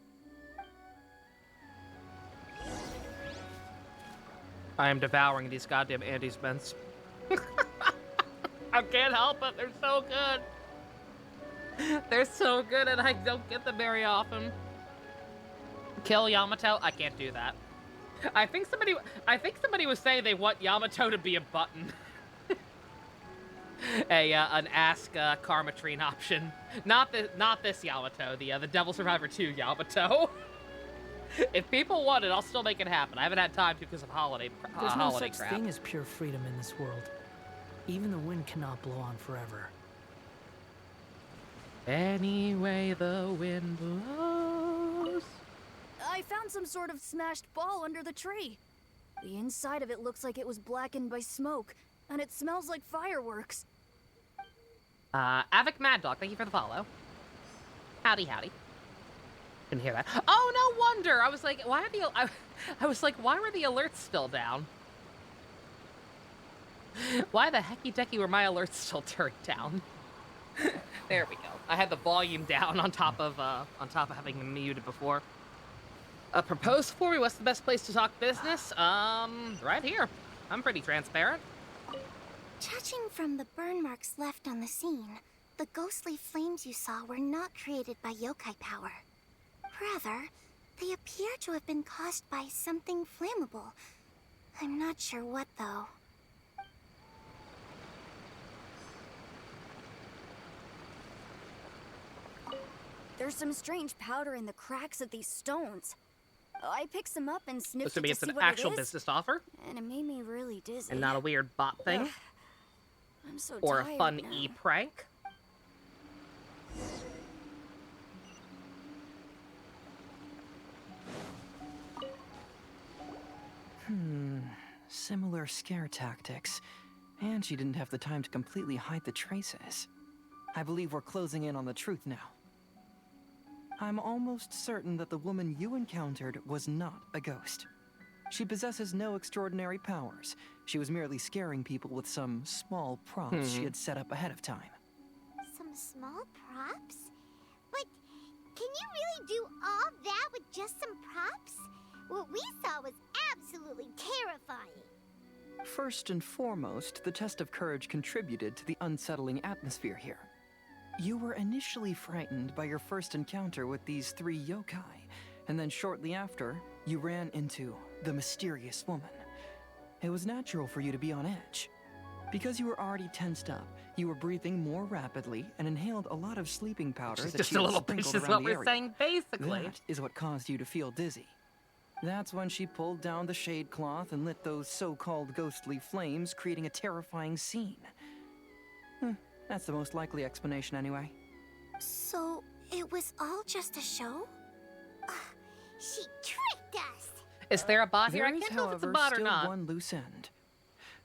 I am devouring these goddamn Andes mints. I can't help it, they're so good. They're so good and I don't get them very often. Kill Yamato? I can't do that. I think somebody was saying they want Yamato to be a button. An Ask Karmatrine option. Not this Yamato, the Devil Survivor 2 Yamato. If people want it, I'll still make it happen. I haven't had time to because of holiday There's no holiday such crap. thing as pure freedom in this world. Even the wind cannot blow on forever. Any way the wind blows. I found some sort of smashed ball under the tree. The inside of it looks like it was blackened by smoke, and it smells like fireworks. Avic Mad Dog, thank you for the follow. Howdy, howdy. Didn't hear that. Oh, no wonder! I was like, why were the alerts still down? Why the hecky-decky were my alerts still turned down? There we go. I had the volume down on top of having them muted before. Propose for me, what's the best place to talk business? Right here. I'm pretty transparent. Judging from the burn marks left on the scene, the ghostly flames you saw were not created by yokai power. Rather, they appear to have been caused by something flammable. I'm not sure what, though. There's some strange powder in the cracks of these stones. I picked some up and sniffed So it maybe to it's see an what actual it is, business offer? and it made me really dizzy. And not a weird bot thing? I'm so Or a tired fun now. e-prank? Similar scare tactics. And she didn't have the time to completely hide the traces. I believe we're closing in on the truth now. I'm almost certain that the woman you encountered was not a ghost. She possesses no extraordinary powers. She was merely scaring people with some small props she had set up ahead of time. Some small props? But can you really do all that with just some props? What we saw was absolutely terrifying. First and foremost, the test of courage contributed to the unsettling atmosphere here. You were initially frightened by your first encounter with these 3 yokai, and then shortly after, you ran into the mysterious woman. It was natural for you to be on edge. Because you were already tensed up, you were breathing more rapidly and inhaled a lot of sleeping powder that Just she a had little bitch sprinkled is around what the we're area. saying, basically. That is what caused you to feel dizzy. That's when she pulled down the shade cloth and lit those so-called ghostly flames, creating a terrifying scene. That's the most likely explanation anyway. So, it was all just a show? She tricked us! Is there a bot here? I There is, can't tell if it's a however, bot or still not. one loose end.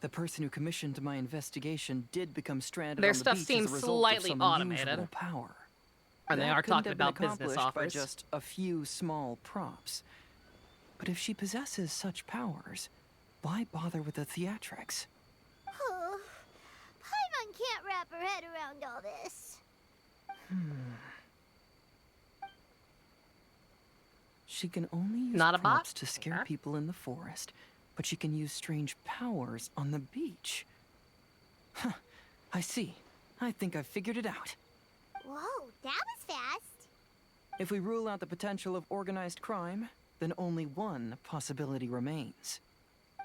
The person who commissioned my investigation did become stranded Their on the stuff beach seems as a result slightly of some automated. unusual power. And they That are couldn't talking have been about business accomplished by offers. just a few small props. But if she possesses such powers, why bother with the theatrics? Oh, Paimon can't wrap her head around all this. She can only use Not a bot? props to scare people in the forest, but she can use strange powers on the beach. Huh, I see. I think I've figured it out. Whoa, that was fast. If we rule out the potential of organized crime, then only one possibility remains.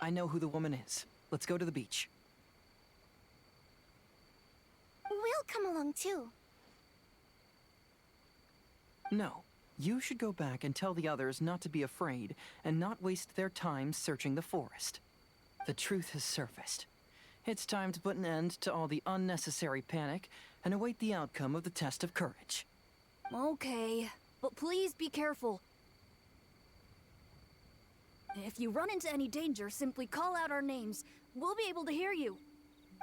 I know who the woman is. Let's go to the beach. We'll come along too. No. You should go back and tell the others not to be afraid and not waste their time searching the forest. The truth has surfaced. It's time to put an end to all the unnecessary panic and await the outcome of the test of courage. Okay, but please be careful. If you run into any danger, simply call out our names. We'll be able to hear you.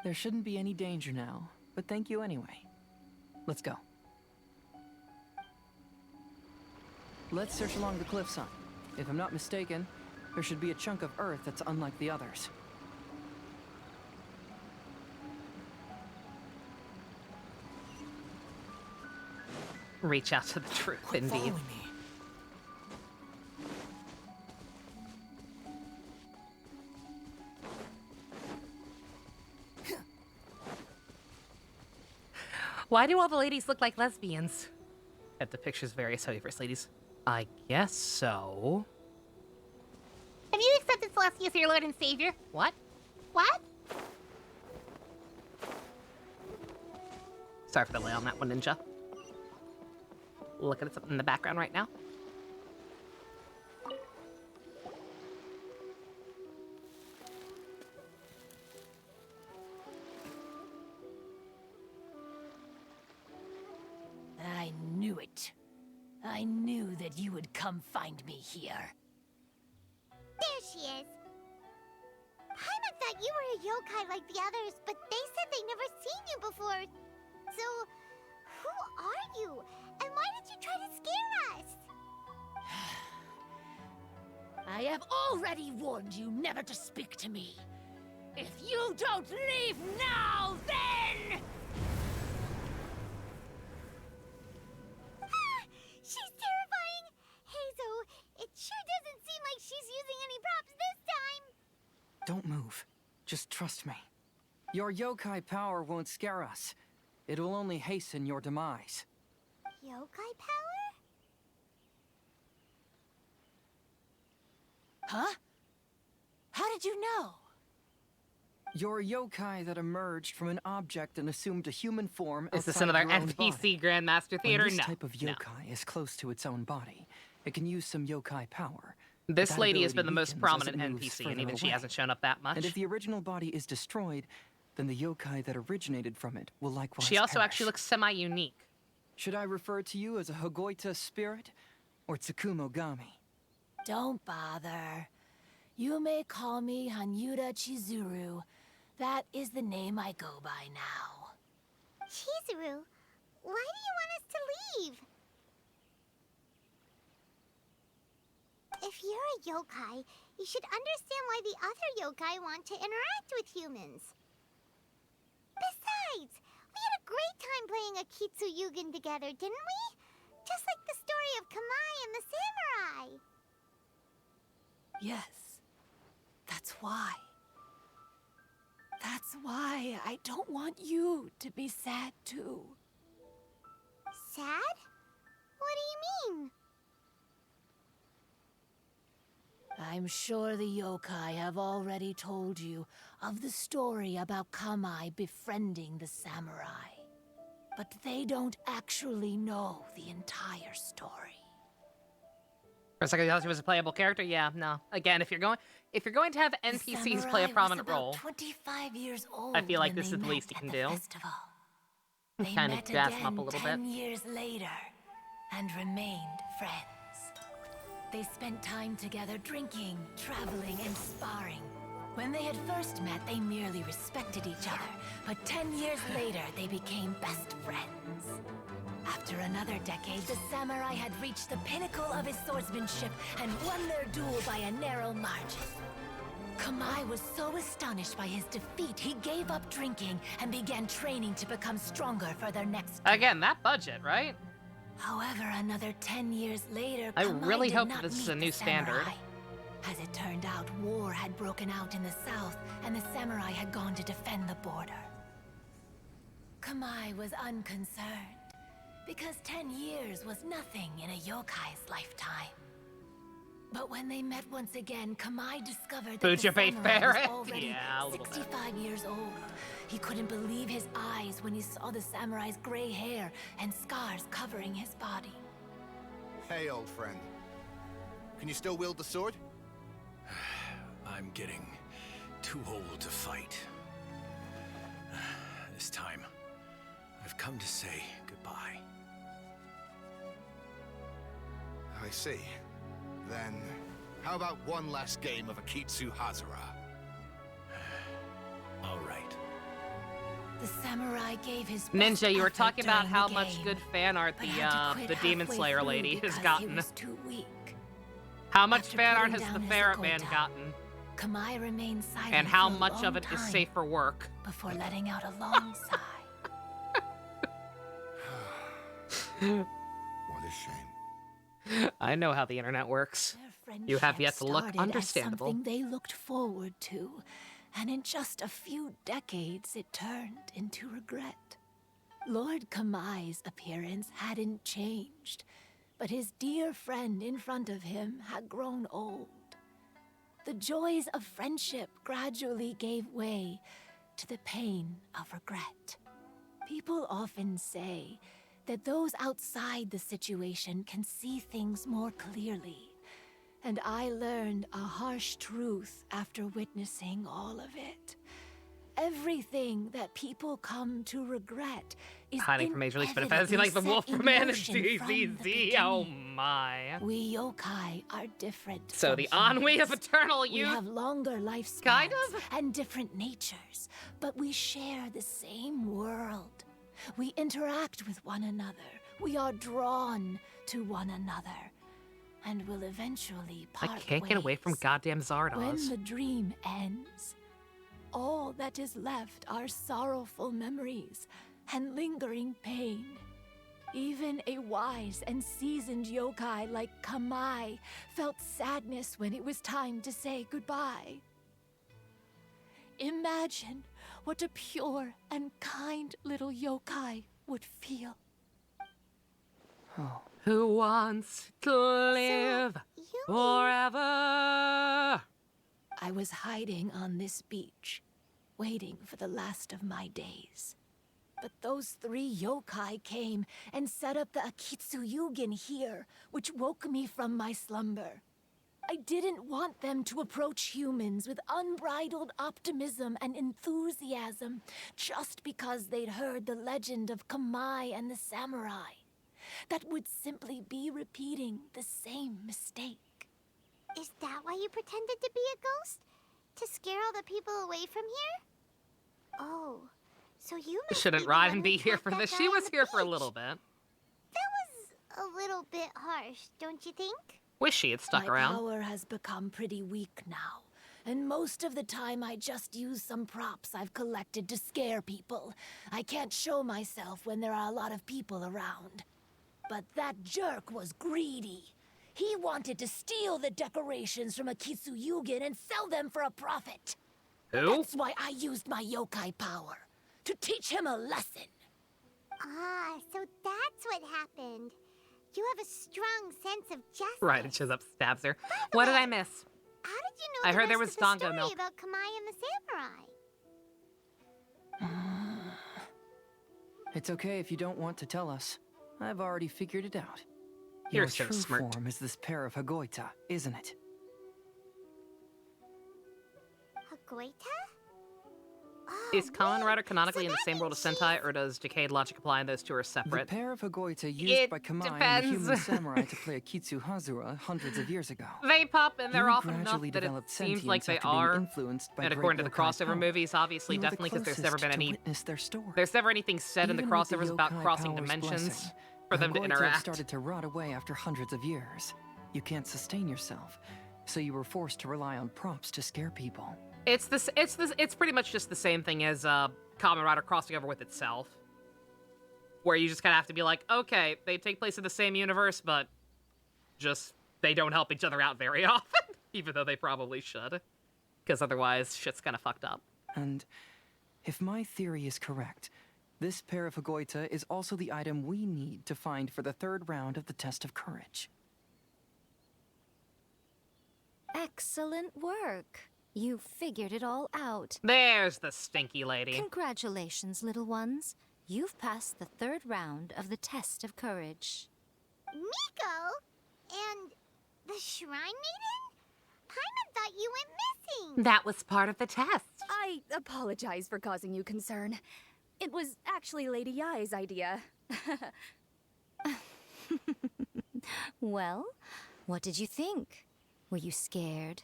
There shouldn't be any danger now, but thank you anyway. Let's go. Let's search along the cliffside. If I'm not mistaken, there should be a chunk of earth that's unlike the others. Reach out to the truth, indeed. Why do all the ladies look like lesbians? That depicts various Hoyoverse ladies. I guess so. Have you accepted Celestia as your Lord and Savior? What? What? Sorry for the delay on that one, Ninja. Looking at something in the background right now. I knew it. I knew that you would come find me here. There she is. Paimon thought you were a yokai like the others, but they said they never seen you before. So, who are you? And why did you try to scare us? I have already warned you never to speak to me. If you don't leave now, then... She's terrifying! Hazo, it sure doesn't seem like she's using any props this time! Don't move. Just trust me. Your yokai power won't scare us. It will only hasten your demise. Yokai power? Huh? How did you know? Your yokai that emerged from an object and assumed a human form Is this outside of another your own body. NPC Grandmaster Theater? When this No. type of yokai is close to its own body, it can use some yokai power. This That lady has ability been the most weakens as prominent it moves NPC, and further even she away. hasn't shown up that much. And if the original body is destroyed, then the yokai that originated from it will likewise She also perish. actually looks semi-unique. Should I refer to you as a Hagoita spirit or Tsukumogami? Don't bother. You may call me Hanyuda Chizuru. That is the name I go by now. Chizuru, why do you want us to leave? If you're a yokai, you should understand why the other yokai want to interact with humans. Besides, we had a great time playing Akitsu Yugen together, didn't we? Just like the story of Kamai and the samurai. Yes. That's why. That's why I don't want you to be sad too. Sad? What do you mean? I'm sure the yokai have already told you of the story about Kamai befriending the samurai. But they don't actually know the entire story. For a second, you thought she was a playable character? Yeah, no. Again, if you're going to have NPCs play a prominent role, 25 years old I feel like when this they is the met least you at can the do. festival. They Kind of met gas them again up a little 10 bit. years later and remained friends. They spent time together drinking, traveling, and sparring. When they had first met, they merely respected each other, but 10 years later, they became best friends. After another decade, the samurai had reached the pinnacle of his swordsmanship and won their duel by a narrow margin. Kamai was so astonished by his defeat, he gave up drinking and began training to become stronger for their next duel. Again, that budget, right? However, another 10 years later, I Kamai really did hope not that this is meet a new the standard. samurai. As it turned out, war had broken out in the south, and the samurai had gone to defend the border. Kamai was unconcerned, because 10 years was nothing in a yokai's lifetime. But when they met once again, Kamai discovered that Boots the your face, samurai was Barrett? already Yeah, a little bit. 65 years old. He couldn't believe his eyes when he saw the samurai's gray hair and scars covering his body. Hey, old friend. Can you still wield the sword? I'm getting too old to fight. This time, I've come to say goodbye. I see. Then, how about one last game of Akitsu Hazara? All right. The samurai gave his Ninja, you were effort talking about during how the much game, good fan art but had to quit the Demon halfway Slayer through lady has because he gotten. was too weak. How much After fan art putting has the down his Ferret Man Akota, gotten? Kamai remained silent And how for a much long of it is time safe for work? before letting out a long sigh. What a shame. I know how the internet works. Their You have yet friendship to look started as understandable. something they looked forward to, and in just a few decades, it turned into regret. Lord Kamai's appearance hadn't changed, but his dear friend in front of him had grown old. The joys of friendship gradually gave way to the pain of regret. People often say that those outside the situation can see things more clearly, and I learned a harsh truth after witnessing all of it. Everything that people come to regret is Hiding from Major League Spin Fantasy like the wolf from Man and DZZ. Oh my. We yokai are different. So from the ennui of humans. eternal We youth? have longer lifespans Kind of? and different natures, but we share the same world. We interact with one another. We are drawn to one another, and will eventually part I can't get away from ways. goddamn When Zardoz. the dream ends, all that is left are sorrowful memories and lingering pain. Even a wise and seasoned yokai like Kamai felt sadness when it was time to say goodbye. Imagine what a pure and kind little yokai would feel. Oh. Who wants to live forever? I was hiding on this beach, waiting for the last of my days. But those 3 yokai came and set up the Akitsu Yugen here, which woke me from my slumber. I didn't want them to approach humans with unbridled optimism and enthusiasm just because they'd heard the legend of Kamai and the samurai. That would simply be repeating the same mistake. Is that why you pretended to be a ghost? To scare all the people away from here? Oh, so you must Shouldn't be the Ryan one be who here trapped for that this? guy She on was the here for a beach. little bit. That was a little bit harsh, don't you think? Wish she had stuck My around. power has become pretty weak now, and most of the time I just use some props I've collected to scare people. I can't show myself when there are a lot of people around. But that jerk was greedy. He wanted to steal the decorations from Akitsu Yugen and sell them for a profit. Who? That's why I used my yokai power. To teach him a lesson. Ah, so that's what happened. You have a strong sense of justice. Right, it shows up, stabs her. What did I miss? How did you know I the heard there rest was of the Dango story milk. about Kamai and the samurai? It's okay if you don't want to tell us. I've already figured it out. You're Your so true smart. form is this pair of Hagoita, isn't it? Hagoita? Is Kamen Rider canonically in the same world as Sentai, or does Decayed logic apply and those two are separate? The pair of Hagoita used It by Kamai and the depends. human samurai to play Akitsu Hazura hundreds of years ago. They pop and they're You often enough gradually that it developed seems like sentience they after being are. influenced by And great according to the yokai crossover power. movies, obviously, You were the definitely, because there's never been closest to any. witness their story. There's never anything said in the Even with crossovers about yokai crossing power's dimensions blessing, for them to Hagoita interact. started to rot away after hundreds of years. You can't sustain yourself, so you were forced to rely on props to scare people. It's pretty much just the same thing as Kamen Rider crossing over with itself, where you just kind of have to be like, okay, they take place in the same universe, but just they don't help each other out very often, even though they probably should, because otherwise shit's kind of fucked up. And if my theory is correct, this pair of Hagoita is also the item we need to find for the third round of the test of courage. Excellent work. You figured it all out. There's the stinky lady. Congratulations, little ones. You've passed the third round of the test of courage. Miko? And the Shrine Maiden? Paimon thought you went missing. That was part of the test. I apologize for causing you concern. It was actually Lady Yai's idea. Well, what did you think? Were you scared?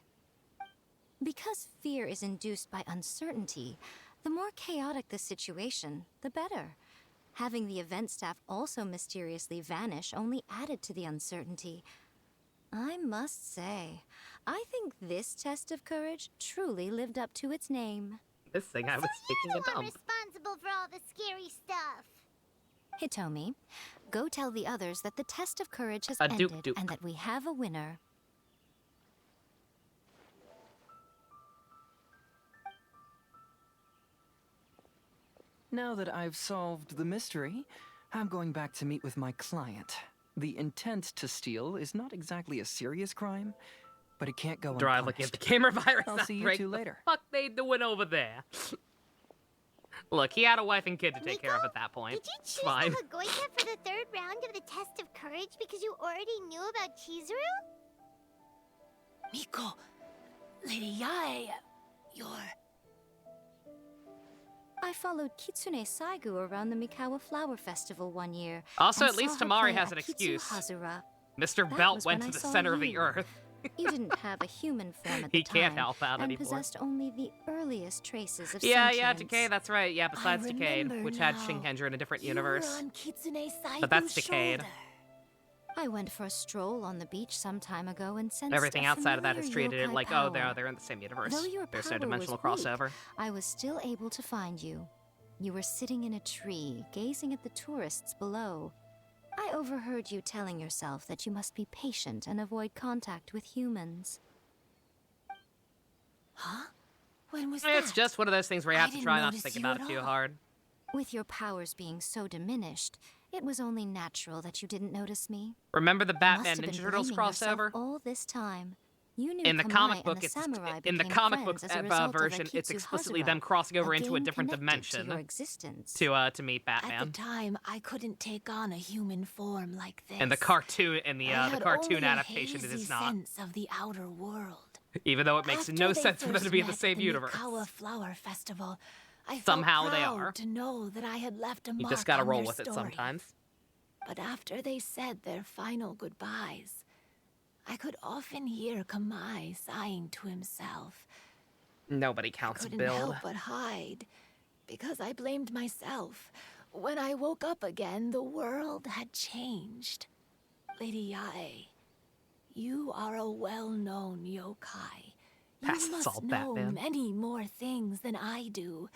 Because fear is induced by uncertainty, the more chaotic the situation, the better. Having the event staff also mysteriously vanish only added to the uncertainty. I must say, I think this test of courage truly lived up to its name. This thing I was taking a dump. Responsible for all the scary stuff. Hitomi, go tell the others that the test of courage has A ended duke. and that we have a winner. Now that I've solved the mystery, I'm going back to meet with my client. The intent to steal is not exactly a serious crime, but it can't go Drive unpunished. like the gamer virus. I'll see you outbreak. two The later. fuck they doing over there? Look, he had a wife and kid to take care of at that point. Did you It's choose fine. the Hagoita for the third round of the test of courage because you already knew about Chizuru? Miko, Lady Yai, you're... I followed Kitsune Saigu around the Mikawa Flower Festival one year. Also, and at least saw her Tamari play has an Akitsu excuse. Hazura. Mr. That Belt was went when to I the saw center of the you. earth. You didn't have a human form at He the time. can't help out and anymore. possessed only the earliest traces of Yeah, sentience. Decay, that's right. Yeah, besides Decayed, remember which had now. Shinkenger in a different You universe. were on Kitsune Saigu's But that's Decayed. shoulder. I went for a stroll on the beach some time ago and sensed Everything a outside of that has familiar treated it yokai like, power. oh, they're in the same universe. Though your There's power no dimensional was weak, crossover. I was still able to find you. You were sitting in a tree, gazing at the tourists below. I overheard you telling yourself that you must be patient and avoid contact with humans. Huh? When was It's that? just one of those things where you I have to didn't try not to notice think you about at it too all. hard. With your powers being so diminished, it was only natural that you didn't notice me. Remember the You Batman must have Ninja been Turtles blaming yourself crossover? all this time. You knew In the Kamai comic and book, the it's samurai in the became comic friends book as a result of version, it's Akitsu explicitly Hazura, them crossing over a into a game different connected to dimension your existence. to meet At Batman. the time, I couldn't take on a human form like this. And the cartoon I the had cartoon only a adaptation, it hazy is not. sense of the outer world. Even though it makes After no they sense for them to first be in the met same at universe. Mikawa Flower Festival, I Somehow felt they proud are. to know that I had left a You mark just gotta on roll their with it story. sometimes. But after they said their final goodbyes, I could often hear Kamai sighing to himself. Nobody counts a Couldn't build. help but hide, because I blamed myself. When I woke up again, the world had changed. Lady Yae, you are a well-known yokai. Pass You the must salt, know Batman. many more things than I do.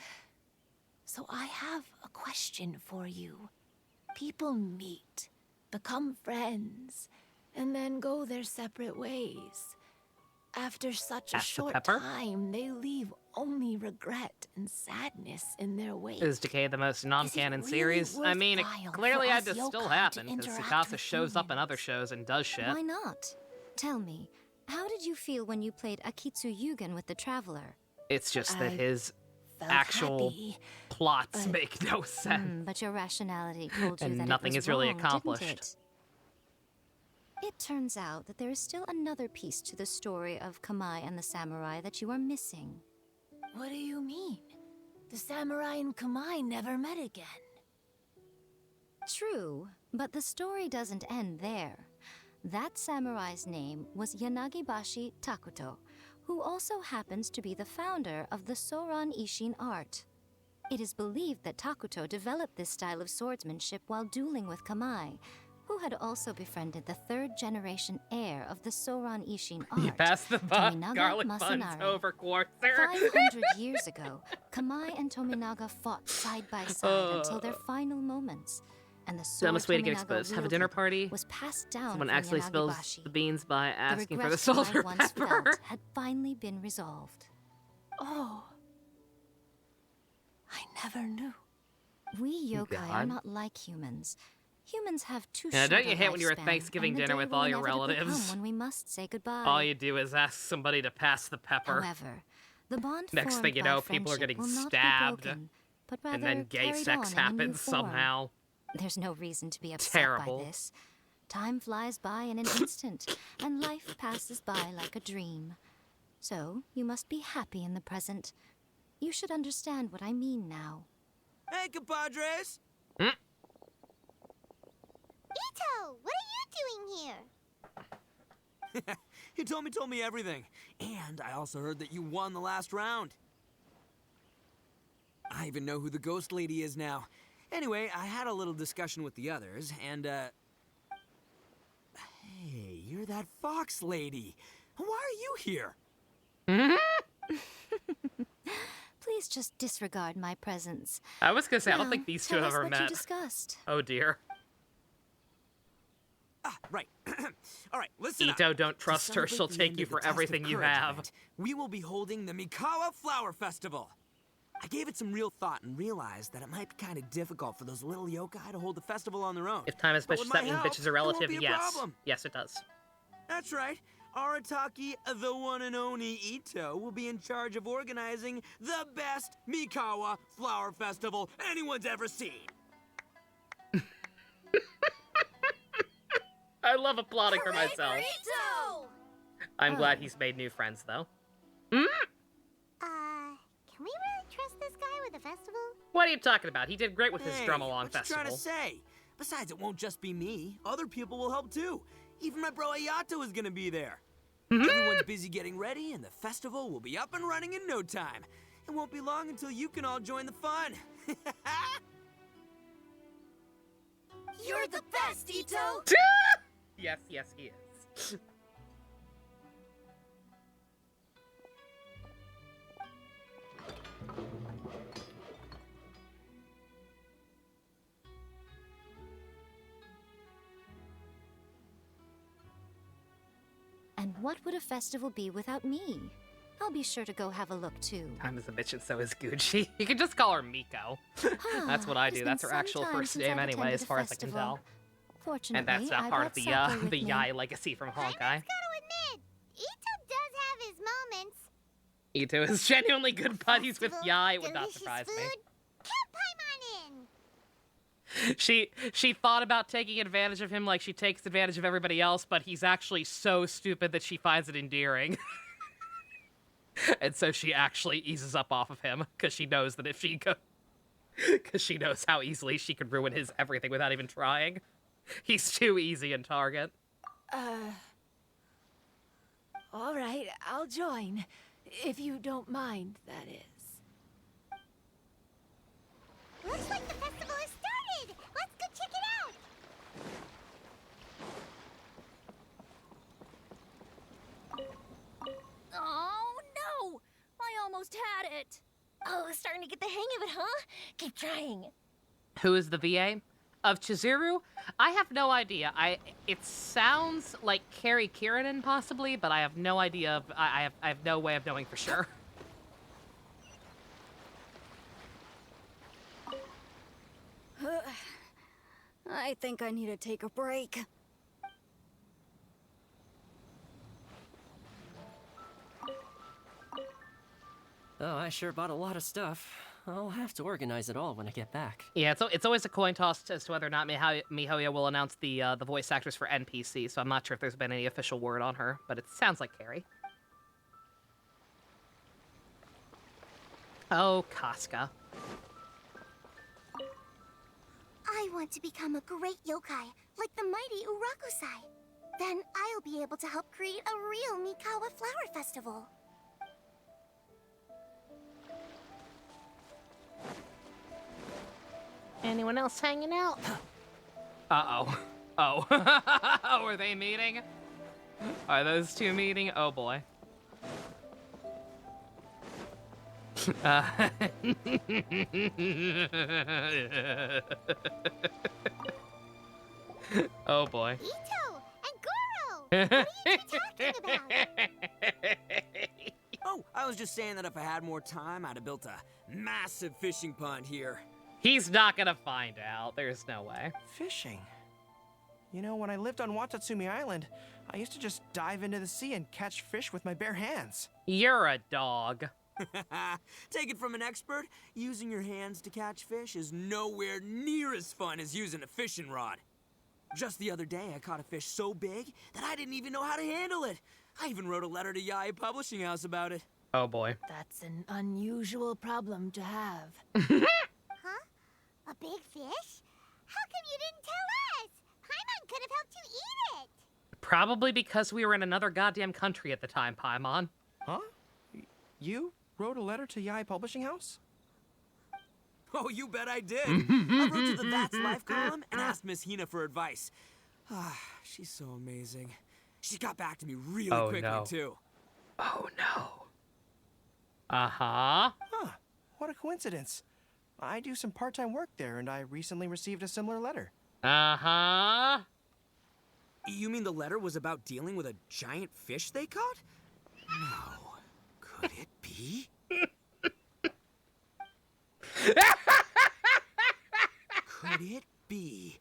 So I have a question for you. People meet, become friends, and then go their separate ways. After such a Pass the short pepper. time, they leave only regret and sadness in their wake. Is Decay the most non-canon series? I mean, it clearly had to still happen, because Tsukasa shows up in other shows and does shit. Why not? Tell me, how did you feel when you played Akitsu Yugen with the Traveler? It's just that his actual plots make no sense. But your rationality told you and that nothing it was is really wrong, accomplished. didn't it? It turns out that there is still another piece to the story of Kamai and the samurai that you are missing. What do you mean? The samurai and Kamai never met again. True, but the story doesn't end there. That samurai's name was Yanagibashi Takuto, who also happens to be the founder of the Soran Ishin art. It is believed that Takuto developed this style of swordsmanship while dueling with Kamai, who had also befriended the third-generation heir of the Soran Ishin art. You passed the Tominaga garlic buns Masanari. over quarter. 500 years ago, Kamai and Tominaga fought side by side until their final moments. And the sword Dumbest way to get Tominaga exposed. Have a dinner wielded party. was passed down Someone from accidentally spills Yanagibashi. the beans by asking for the regret salt Kamai or once pepper. felt had finally been resolved. Oh. I never knew. We yokai are God. not like humans. Humans have too Yeah, short don't you a hate when you're at lifespan, Thanksgiving and the dinner day with will all your inevitably come relatives? when we must say goodbye. All you do is ask somebody to pass the pepper. However, the bond Next formed thing you by know, people are friendship getting will not be stabbed. broken, but And rather then gay carried sex on in a new happens form. somehow. There's no reason to be upset Terrible. by this. Time flies by in an instant, and life passes by like a dream. So, you must be happy in the present. You should understand what I mean now. Hey, compadres! Ito, what are you doing here? He told me everything. And I also heard that you won the last round. I even know who the ghost lady is now. Anyway, I had a little discussion with the others, and, Hey, you're that fox lady. Why are you here? Please just disregard my presence. I was gonna say, I don't Now, think these two tell have us ever what you met. discussed. Oh dear. Ah, right. All right, listen Ito, up. don't To trust her. celebrate She'll the take end you of the for Test of everything you Courage have. event, we will be holding the Mikawa Flower Festival. I gave it some real thought and realized that it might be kind of difficult for those little yokai to hold the festival on their own. If time is But bitches, with that my means help, bitches are it won't relative. be a Yes. problem. Yes, it does. That's right. Arataki, the one and only Ito, will be in charge of organizing the best Mikawa Flower Festival anyone's ever seen. I love applauding for myself. Ito! I'm glad he's made new friends, though. Can we really trust this guy with the festival? What are you talking about? He did great with his Hey, drum-along what you festival. trying to say? Besides, it won't just be me. Other people will help too. Even my bro Ayato is gonna be there. Everyone's busy getting ready, and the festival will be up and running in no time. It won't be long until you can all join the fun. You're the best, Ito! Yes, yes, he is. And what would a festival be without me? I'll be sure to go have a look too. Time is a bitch and so is Gucci. You can just call her Miko. That's what I do. It's That's been her actual some time first since name I've anyway, attended as a far as I can festival. tell. Fortunately, And that's not I part of brought the sake with the me. Yai legacy from Honkai. Gotta admit, Ito does have his moments. Ito is genuinely good buddies with Festival, Yai. It would not delicious surprise me. food. Come Paimon in. She thought about taking advantage of him like she takes advantage of everybody else, but he's actually so stupid that she finds it endearing. And so she actually eases up off of him because she knows that if she because she knows how easily she could ruin his everything without even trying. He's too easy in Target. All right, I'll join. If you don't mind, that is. Looks like the festival has started. Let's go check it out. Oh, no! I almost had it. Oh, starting to get the hang of it, huh? Keep trying. Who is the VA? Of Chizuru? I have no idea. It sounds like Carrie Kiranen possibly, but I have no idea. I have no way of knowing for sure. I think I need to take a break. Oh, I sure bought a lot of stuff. I'll have to organize it all when I get back. Yeah, it's always a coin toss as to whether or not MiHoYo will announce the voice actors for NPC, so I'm not sure if there's been any official word on her, but it sounds like Carrie. Oh, Casca. I want to become a great yokai, like the mighty Urakusai. Then I'll be able to help create a real Mikawa flower festival. Anyone else hanging out? Uh-oh. Oh. Are they meeting? Are those two meeting? Oh, boy. Oh, boy. Ito and Goro! What are you two talking about? Oh, I was just saying that if I had more time, I'd have built a massive fishing pond here. He's not gonna find out. There's no way. Fishing? You know, when I lived on Watatsumi Island, I used to just dive into the sea and catch fish with my bare hands. You're a dog. Take it from an expert, using your hands to catch fish is nowhere near as fun as using a fishing rod. Just the other day, I caught a fish so big that I didn't even know how to handle it. I even wrote a letter to Yae Publishing House about it. Oh, boy. That's an unusual problem to have. Huh? A big fish? How come you didn't tell us? Paimon could have helped you eat it. Probably because we were in another goddamn country at the time, Paimon. Huh? You wrote a letter to Yae Publishing House? Oh, you bet I did. I wrote to the That's Life column and asked Miss Hina for advice. She's so amazing. She got back to me really quickly, too. Oh, no. Uh-huh. Huh. What a coincidence. I do some part-time work there, and I recently received a similar letter. Uh-huh. You mean the letter was about dealing with a giant fish they caught? No. Could it be? Could it be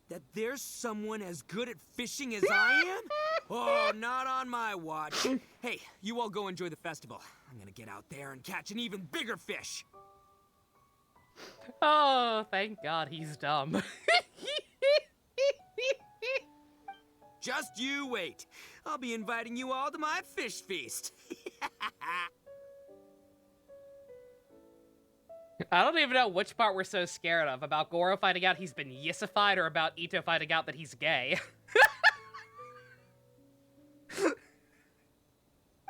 that there's someone as good at fishing as I am? Oh, not on my watch. Hey, you all go enjoy the festival. I'm gonna get out there and catch an even bigger fish. Oh, thank God he's dumb. Just you wait. I'll be inviting you all to my fish feast. I don't even know which part we're so scared of. About Goro finding out he's been yissified or about Ito finding out that he's gay.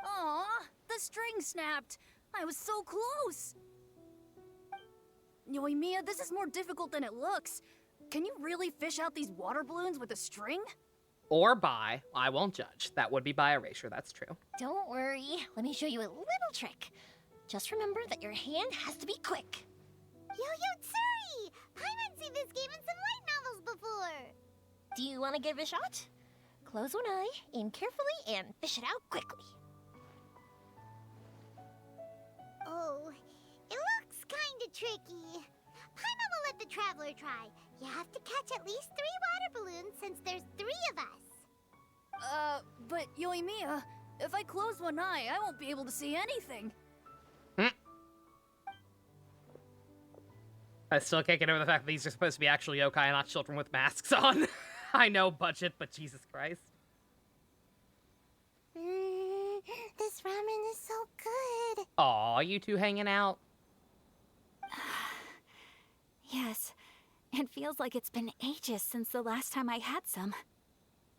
Aw, the string snapped. I was so close. Yoimiya, this is more difficult than it looks. Can you really fish out these water balloons with a string? Or by. I won't judge. That would be by erasure, that's true. Don't worry. Let me show you a little trick. Just remember that your hand has to be quick. Yo-Yo Tsuri! Paimon's seen this game in some light novels before. Do you want to give it a shot? Close one eye, aim carefully, and fish it out quickly. Oh, it looks kinda tricky. Paimon will let the traveler try. You have to catch at least 3 water balloons since there's 3 of us. But Yoimiya, if I close one eye, I won't be able to see anything. I still can't get over the fact that these are supposed to be actual yokai and not children with masks on. I know budget, but Jesus Christ. This ramen is so good. Aw, you two hanging out? Yes, it feels like it's been ages since the last time I had some.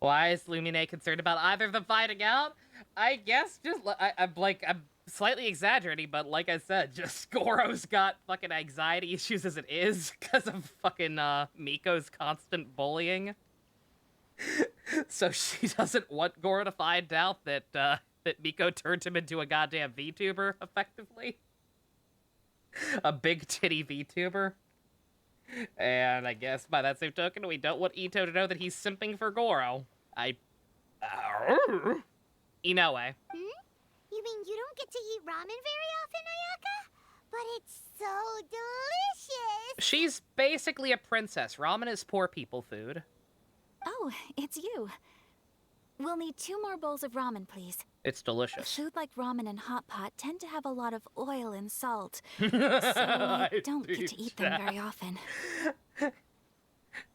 Why is Lumine concerned about either of them finding out? I guess just, I'm slightly exaggerating, but like I said, just Goro's got fucking anxiety issues as it is because of fucking Miko's constant bullying. So she doesn't want Goro to find out that that Miko turned him into a goddamn VTuber, effectively. A big titty VTuber. And I guess by that same token, we don't want Ito to know that he's simping for Goro. Inoue. You mean you don't get to eat ramen very often, Ayaka? But it's so delicious! She's basically a princess. Ramen is poor people food. Oh, it's you. We'll need 2 more bowls of ramen, please. It's delicious. Food like ramen and hot pot tend to have a lot of oil and salt, so I I don't get to eat them very often.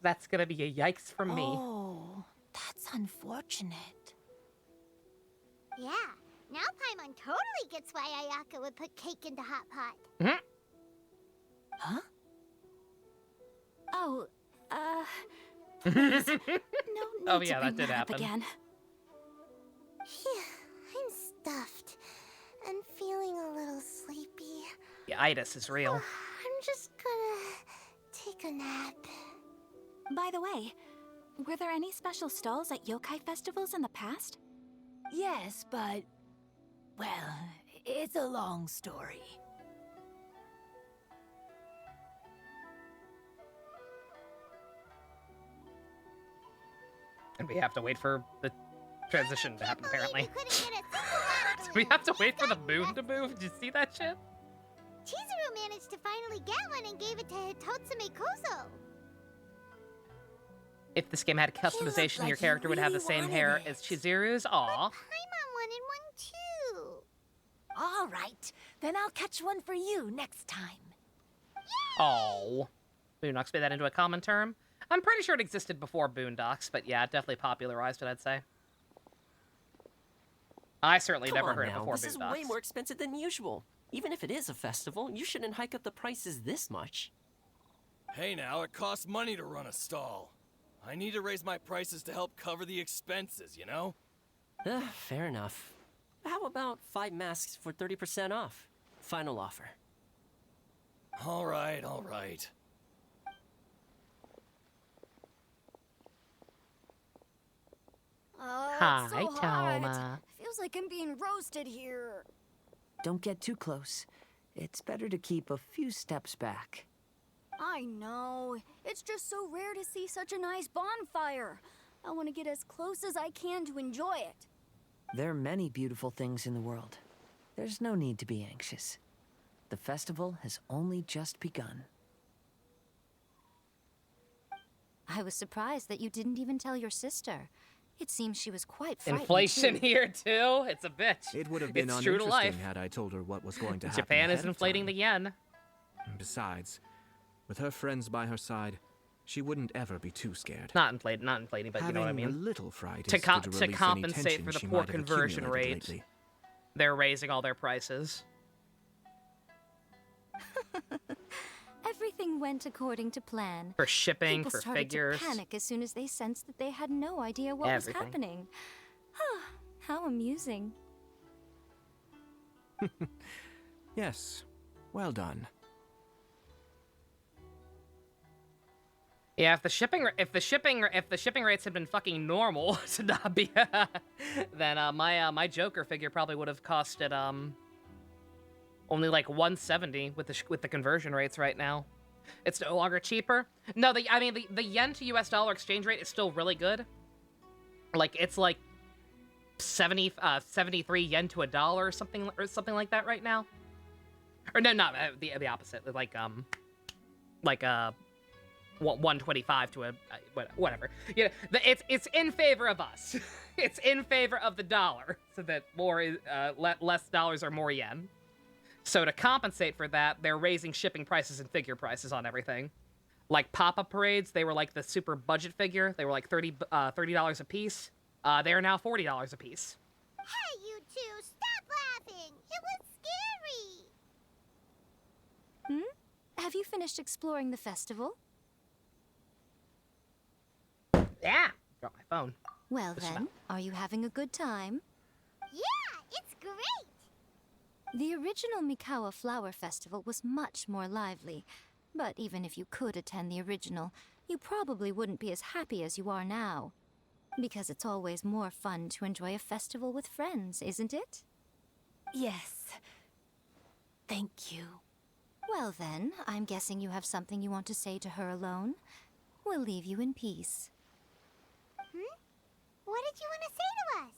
That's gonna be a yikes from me. Oh, that's unfortunate. Yeah, now Paimon totally gets why Ayaka would put cake into hot pot. Huh? Oh, please. No need Oh, to yeah, bring that did up happen. again. Phew, I'm stuffed and feeling a little sleepy. The itis is real. I'm just gonna take a nap. By the way, were there any special stalls at yokai festivals in the past? Yes, but... well, it's a long story. And we have to wait for the transition to happen, apparently. We have to wait for the moon to move? Did you see that shit? Chizuru managed to finally get one and gave it to Hitotsume Kozo. If this game had customization, like your he character would have the really same wanted hair it. as Chizuru's. Aw. Paimon wanted one too. All right, then I'll catch one for you next time. Oh. Boondocks made that into a common term? I'm pretty sure it existed before Boondocks, but yeah, it definitely popularized it, I'd say. I certainly Come never on heard now, it before this Boondocks. is way more expensive than usual. Even if it is a festival, you shouldn't hike up the prices this much. Hey now, it costs money to run a stall. I need to raise my prices to help cover the expenses, you know? Fair enough. How about 5 masks for 30% off? Final offer. All right, all right. Oh, Hi, it's so hot. Toma. Feels like I'm being roasted here. Don't get too close. It's better to keep a few steps back. I know. It's just so rare to see such a nice bonfire. I want to get as close as I can to enjoy it. There are many beautiful things in the world. There's no need to be anxious. The festival has only just begun. I was surprised that you didn't even tell your sister. It seems she was quite frightened, Inflation too. here, too? It's a bitch. It would have been it's true to life. uninteresting had I told her what was going to happen. Japan is ahead of inflating time. the yen. Besides, with her friends by her side, she wouldn't ever be too scared. Not inflating, but you know what I Having mean. a little fright To is good to to release compensate any tension for the she poor might have conversion accumulated rate, lately. they're raising all their prices. Everything went according to plan. For shipping, People for started figures. to panic as soon as they sensed that they had no idea what Everything. was happening. How amusing. Yes, well done. Yeah, if the shipping rates had been fucking normal to not be, then my Joker figure probably would have costed only like 170 with the conversion rates right now. It's no longer cheaper. No, the yen to US dollar exchange rate is still really good. Like it's like 73 yen to a dollar or something like that right now. Or no, not the opposite. Like 125 to a whatever. Yeah, it's in favor of us. It's in favor of the dollar, so that more less dollars are more yen. So to compensate for that, they're raising shipping prices and figure prices on everything. Like pop-up parades, they were like the super budget figure. They were like $30 a piece. They are now $40 a piece. Hey, you two, stop laughing! It was scary! Have you finished exploring the festival? Yeah, dropped my phone. Well Just then, are you having a good time? Yeah, it's great! The original Mikawa Flower Festival was much more lively, but even if you could attend the original, you probably wouldn't be as happy as you are now. Because it's always more fun to enjoy a festival with friends, isn't it? Yes. Thank you. Well then, I'm guessing you have something you want to say to her alone. We'll leave you in peace. What did you want to say to us?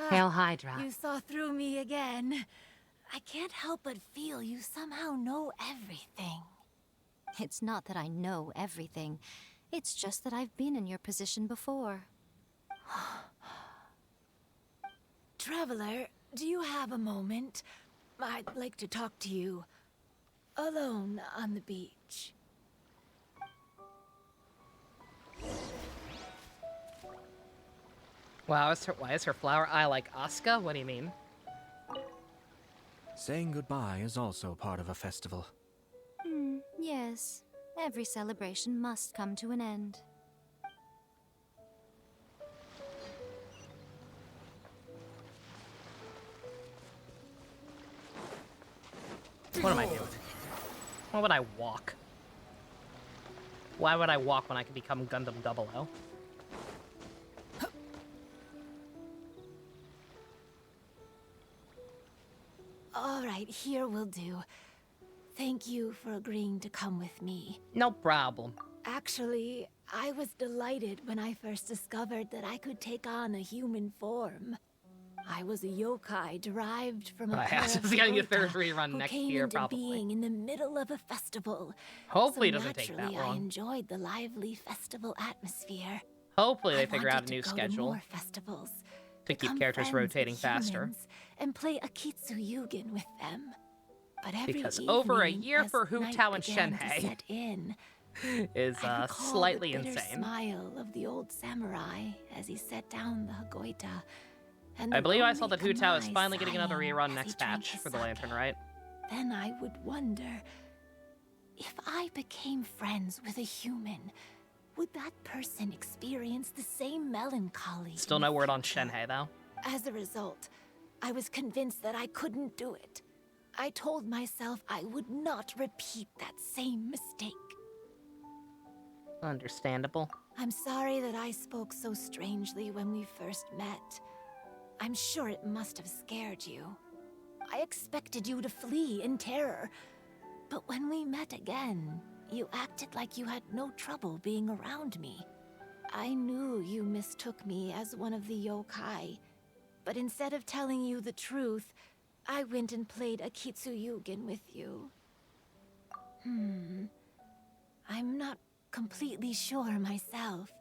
Hail Hydra. You saw through me again. I can't help but feel you somehow know everything. It's not that I know everything. It's just that I've been in your position before. Traveler, do you have a moment? I'd like to talk to you. Alone on the beach. Wow, why is her flower eye like Asuka? What do you mean? Saying goodbye is also part of a festival. Yes. Every celebration must come to an end. What am I doing? Why would I walk? Why would I walk when I could become Gundam 00? All right, here will do. Thank you for agreeing to come with me. No problem. Actually, I was delighted when I first discovered that I could take on a human form. I was a yokai derived from a pair of getting a Kyoto third rerun who next came year, into probably. being in the middle of a festival. Hopefully So it doesn't take that naturally, I long. enjoyed the lively festival atmosphere. Hopefully they I figure out wanted a new to go to schedule more festivals, to keep become characters friends rotating with faster. humans, and play Akitsu Yugen with them. But every Because over a evening, year as for Hu night Tao and began to Shenhei set in, is I recall slightly the bitter insane. smile of the old samurai as he set down the Hagoita. And I the believe I saw lonely that Hu Tao is Kamai finally getting another sighing rerun as next he drank patch his for the sake. Lantern, right? Then I would wonder, if I became friends with a human, would that person experience the same melancholy? Still no word on Shenhei, though. As a result, I was convinced that I couldn't do it. I told myself I would not repeat that same mistake. Understandable. I'm sorry that I spoke so strangely when we first met. I'm sure it must have scared you. I expected you to flee in terror. But when we met again, you acted like you had no trouble being around me. I knew you mistook me as one of the yokai. But instead of telling you the truth, I went and played Akitsu Yugen with you. I'm not completely sure myself.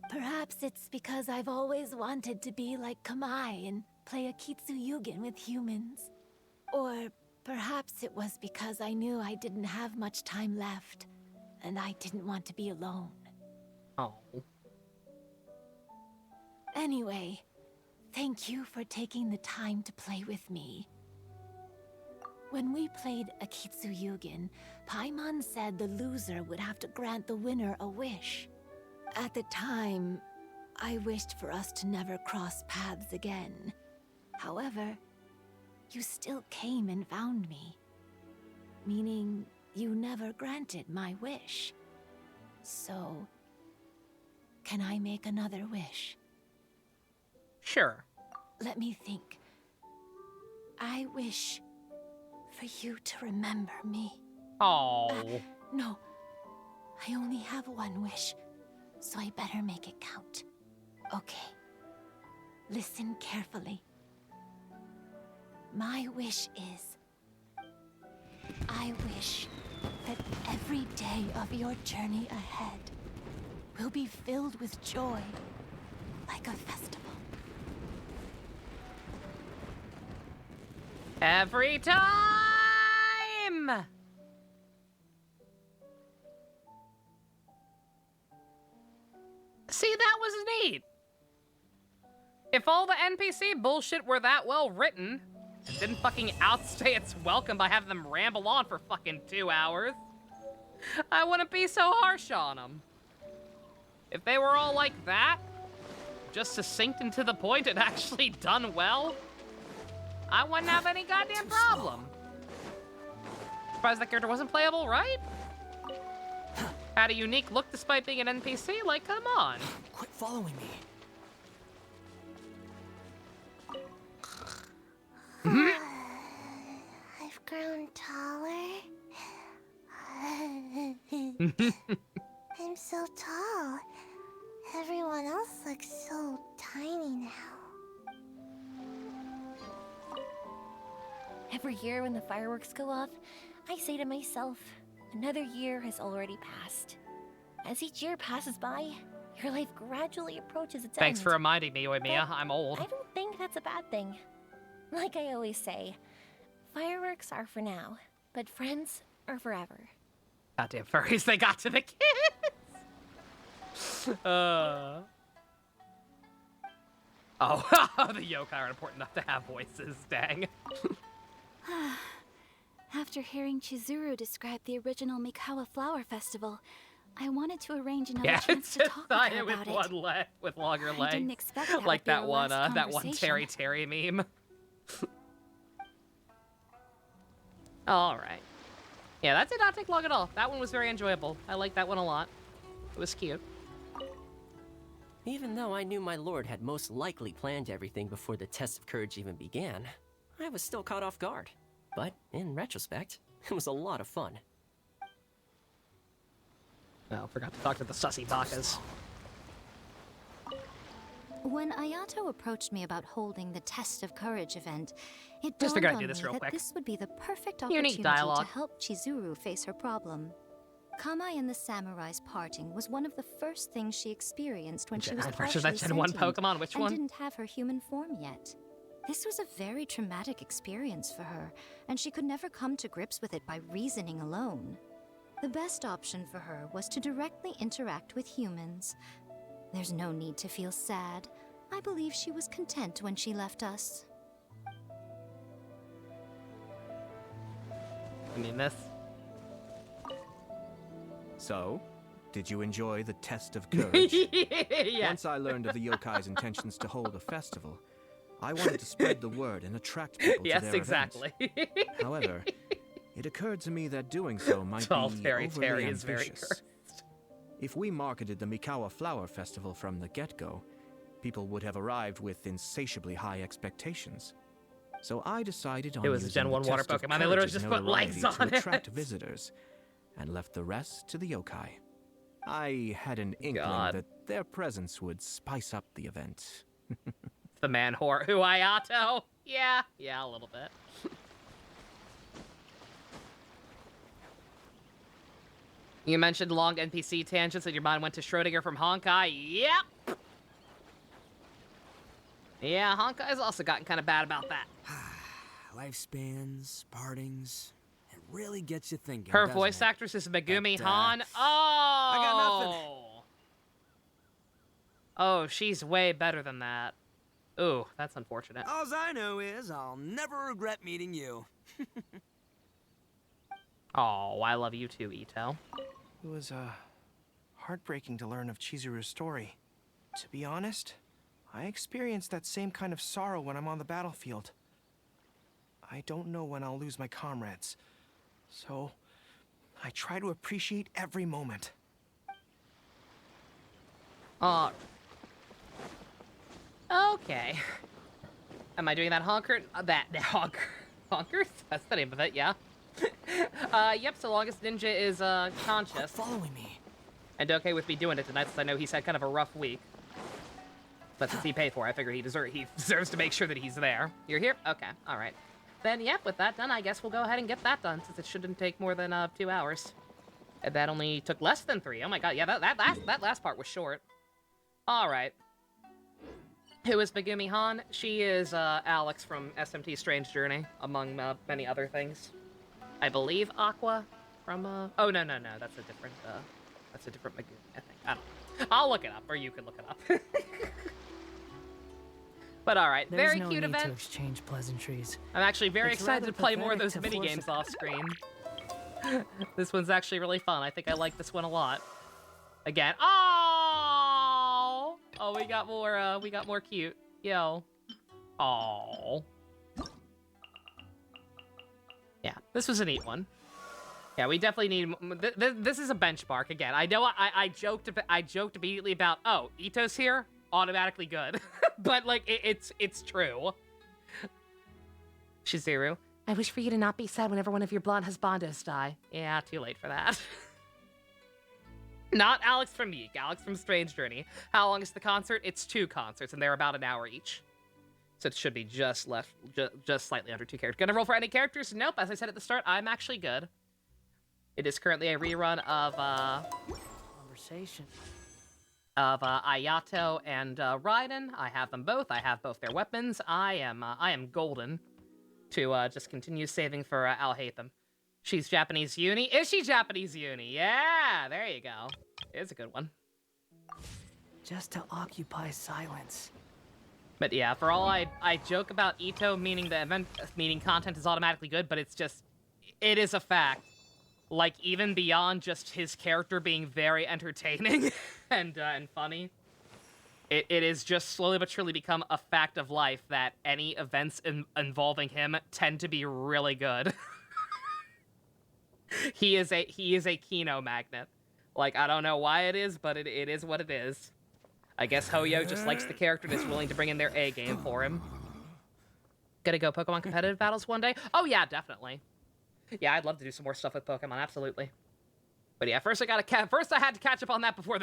Perhaps it's because I've always wanted to be like Kamai and play Akitsu Yugen with humans. Or perhaps it was because I knew I didn't have much time left, and I didn't want to be alone. Oh. Anyway, thank you for taking the time to play with me. When we played Akitsu Yugen, Paimon said the loser would have to grant the winner a wish. At the time, I wished for us to never cross paths again. However, you still came and found me. Meaning, you never granted my wish. So, can I make another wish? Sure. Let me think. I wish for you to remember me. Oh. No. I only have one wish, so I better make it count. Okay. Listen carefully. My wish is, I wish that every day of your journey ahead will be filled with joy, like a festival. Every time! See, that was neat. If all the NPC bullshit were that well written, it didn't fucking outstay its welcome by having them ramble on for fucking 2 hours, I wouldn't be so harsh on them. If they were all like that, just succinct and to the point and actually done well, I wouldn't have any goddamn problem. Surprised that character wasn't playable, right? Had a unique look despite being an NPC? Like, come on. Quit following me. I've grown taller. I'm so tall. Everyone else looks so tiny now. Every year when the fireworks go off, I say to myself, another year has already passed. As each year passes by, your life gradually approaches its end. Thanks for reminding me, Oimiya. I'm old. I don't think that's a bad thing. Like I always say, fireworks are for now, but friends are forever. Goddamn furries, they got to the kids! Oh, the yokai aren't important enough to have voices, dang. After hearing Chizuru describe the original Mikawa Flower Festival, I wanted to arrange another chance it's to just talk with her with about it. one leg, with longer legs. I didn't expect that like would be that our one, last that one conversation. Terry meme. All right. Yeah, that did not take long at all. That one was very enjoyable. I liked that one a lot. It was cute. Even though I knew my lord had most likely planned everything before the test of courage even began, I was still caught off guard. But in retrospect, it was a lot of fun. Oh, forgot to talk to the sussy bakas. When Ayato approached me about holding the Test of Courage event, it Just dawned figured I'd on do this me real that quick. this would be the perfect Unique opportunity to dialogue. help Chizuru face her problem. Kamae and the samurai's parting was one of the first things she experienced when she was Versus partially that Gen 1 sentient Pokemon, which and one? didn't have her human form yet. This was a very traumatic experience for her, and she could never come to grips with it by reasoning alone. The best option for her was to directly interact with humans. There's no need to feel sad. I believe she was content when she left us. I mean, this. So, did you enjoy the test of courage? Yeah. Once I learned of the yokai's intentions to hold a festival, I wanted to spread the word and attract people Yes, to their exactly. event. However, it occurred to me that doing so might Tall be Terry overly is very ambitious. If we marketed the Mikawa Flower Festival from the get-go, people would have arrived with insatiably high expectations. So I decided on It was a using Gen the 1 water test of Pokemon. They literally courage's just put legs notoriety on to attract it. visitors, and left the rest to the yokai. I had an inkling God. that their presence would spice up the event. The man whore Ayato. Yeah, a little bit. You mentioned long NPC tangents and your mind went to Schrodinger from Honkai. Yep. Yeah, Honkai's also gotten kind of bad about that. Lifespans, partings, it really gets you thinking. Her doesn't voice it? actress is Megumi But, Han. Oh! I got nothing. Oh, she's way better than that. Ooh, that's unfortunate. All I know is I'll never regret meeting you. Oh, I love you too, Ito. It was heartbreaking to learn of Chizuru's story. To be honest, I experienced that same kind of sorrow when I'm on the battlefield. I don't know when I'll lose my comrades, so I try to appreciate every moment. Okay. Am I doing that honker? Honkers? That's the name of it, yeah. Yep, so long as Ninja is, conscious. Quit following me. And okay with me doing it tonight, since I know he's had kind of a rough week. But since he paid for it, I figure he deserves to make sure that he's there. You're here? Okay, alright. Then, yep, with that done, I guess we'll go ahead and get that done, since it shouldn't take more than, 2 hours. And that only took less than 3. Oh my god, yeah, that last part was short. Alright. Who is Megumi Han? She is, Alex from SMT Strange Journey, among, many other things. I believe Aqua from, oh, no, that's a different Megumi, I think. I don't know. I'll look it up, or you can look it up. But alright, There's very no cute need to event. exchange pleasantries. I'm actually very It's excited rather to play more of those pathetic to force minigames off screen. This one's actually really fun. I think I like this one a lot. Again, oh, we got more cute. Yo. Oh. Yeah, this was a neat one. Yeah, we definitely need. This is a benchmark again. I know I joked immediately about, oh, Ito's here, automatically good, but like it's true. Shizuru, I wish for you to not be sad whenever one of your blonde husbandos die. Yeah, too late for that. Not Alex from Meek, Alex from Strange Journey. How long is the concert? It's 2 concerts, and they're about an hour each. So it should be just slightly under 2 characters. Gonna roll for any characters? Nope. As I said at the start, I'm actually good. It is currently a rerun of Conversation. Of Ayato and Raiden. I have them both. I have both their weapons. I am golden to just continue saving for Alhaitham. She's Japanese uni. Is she Japanese uni? Yeah, there you go. It's a good one. Just to occupy silence. But yeah, for all I joke about Ito meaning the event meaning content is automatically good, but it's just, it is a fact. Like, even beyond just his character being very entertaining and funny, it is just slowly but surely become a fact of life that any events involving him tend to be really good. He is a Kino magnet. Like, I don't know why it is, but it is what it is. I guess Hoyo just likes the character and is willing to bring in their A game for him. Gonna go Pokemon competitive battles one day? Oh yeah, definitely. Yeah, I'd love to do some more stuff with Pokemon, absolutely. But yeah, first I had to catch up on that before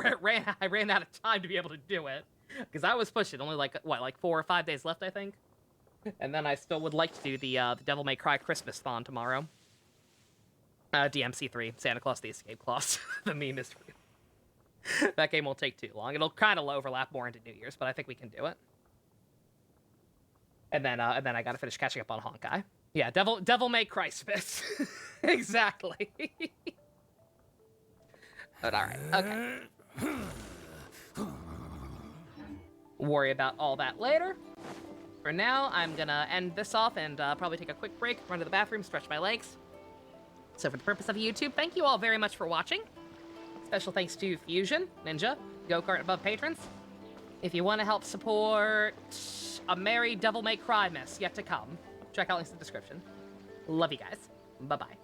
I ran out of time to be able to do it, because I was pushing only like 4 or 5 days left, I think. And then I still would like to do the Devil May Cry Christmas-thon tomorrow. DMC3, Santa Claus the Escape Clause. The meme is real. That game won't take too long. It'll kind of overlap more into New Year's, but I think we can do it. And then I gotta finish catching up on Honkai. Yeah, Devil May Cry Christmas. Exactly. But alright, okay. Worry about all that later. For now, I'm gonna end this off and probably take a quick break, run to the bathroom, stretch my legs. So for the purpose of YouTube, thank you all very much for watching. Special thanks to Fusion, Ninja, Go-Kart Above patrons. If you want to help support a merry Devil May Cry mess yet to come, check out links in the description. Love you guys. Bye-bye.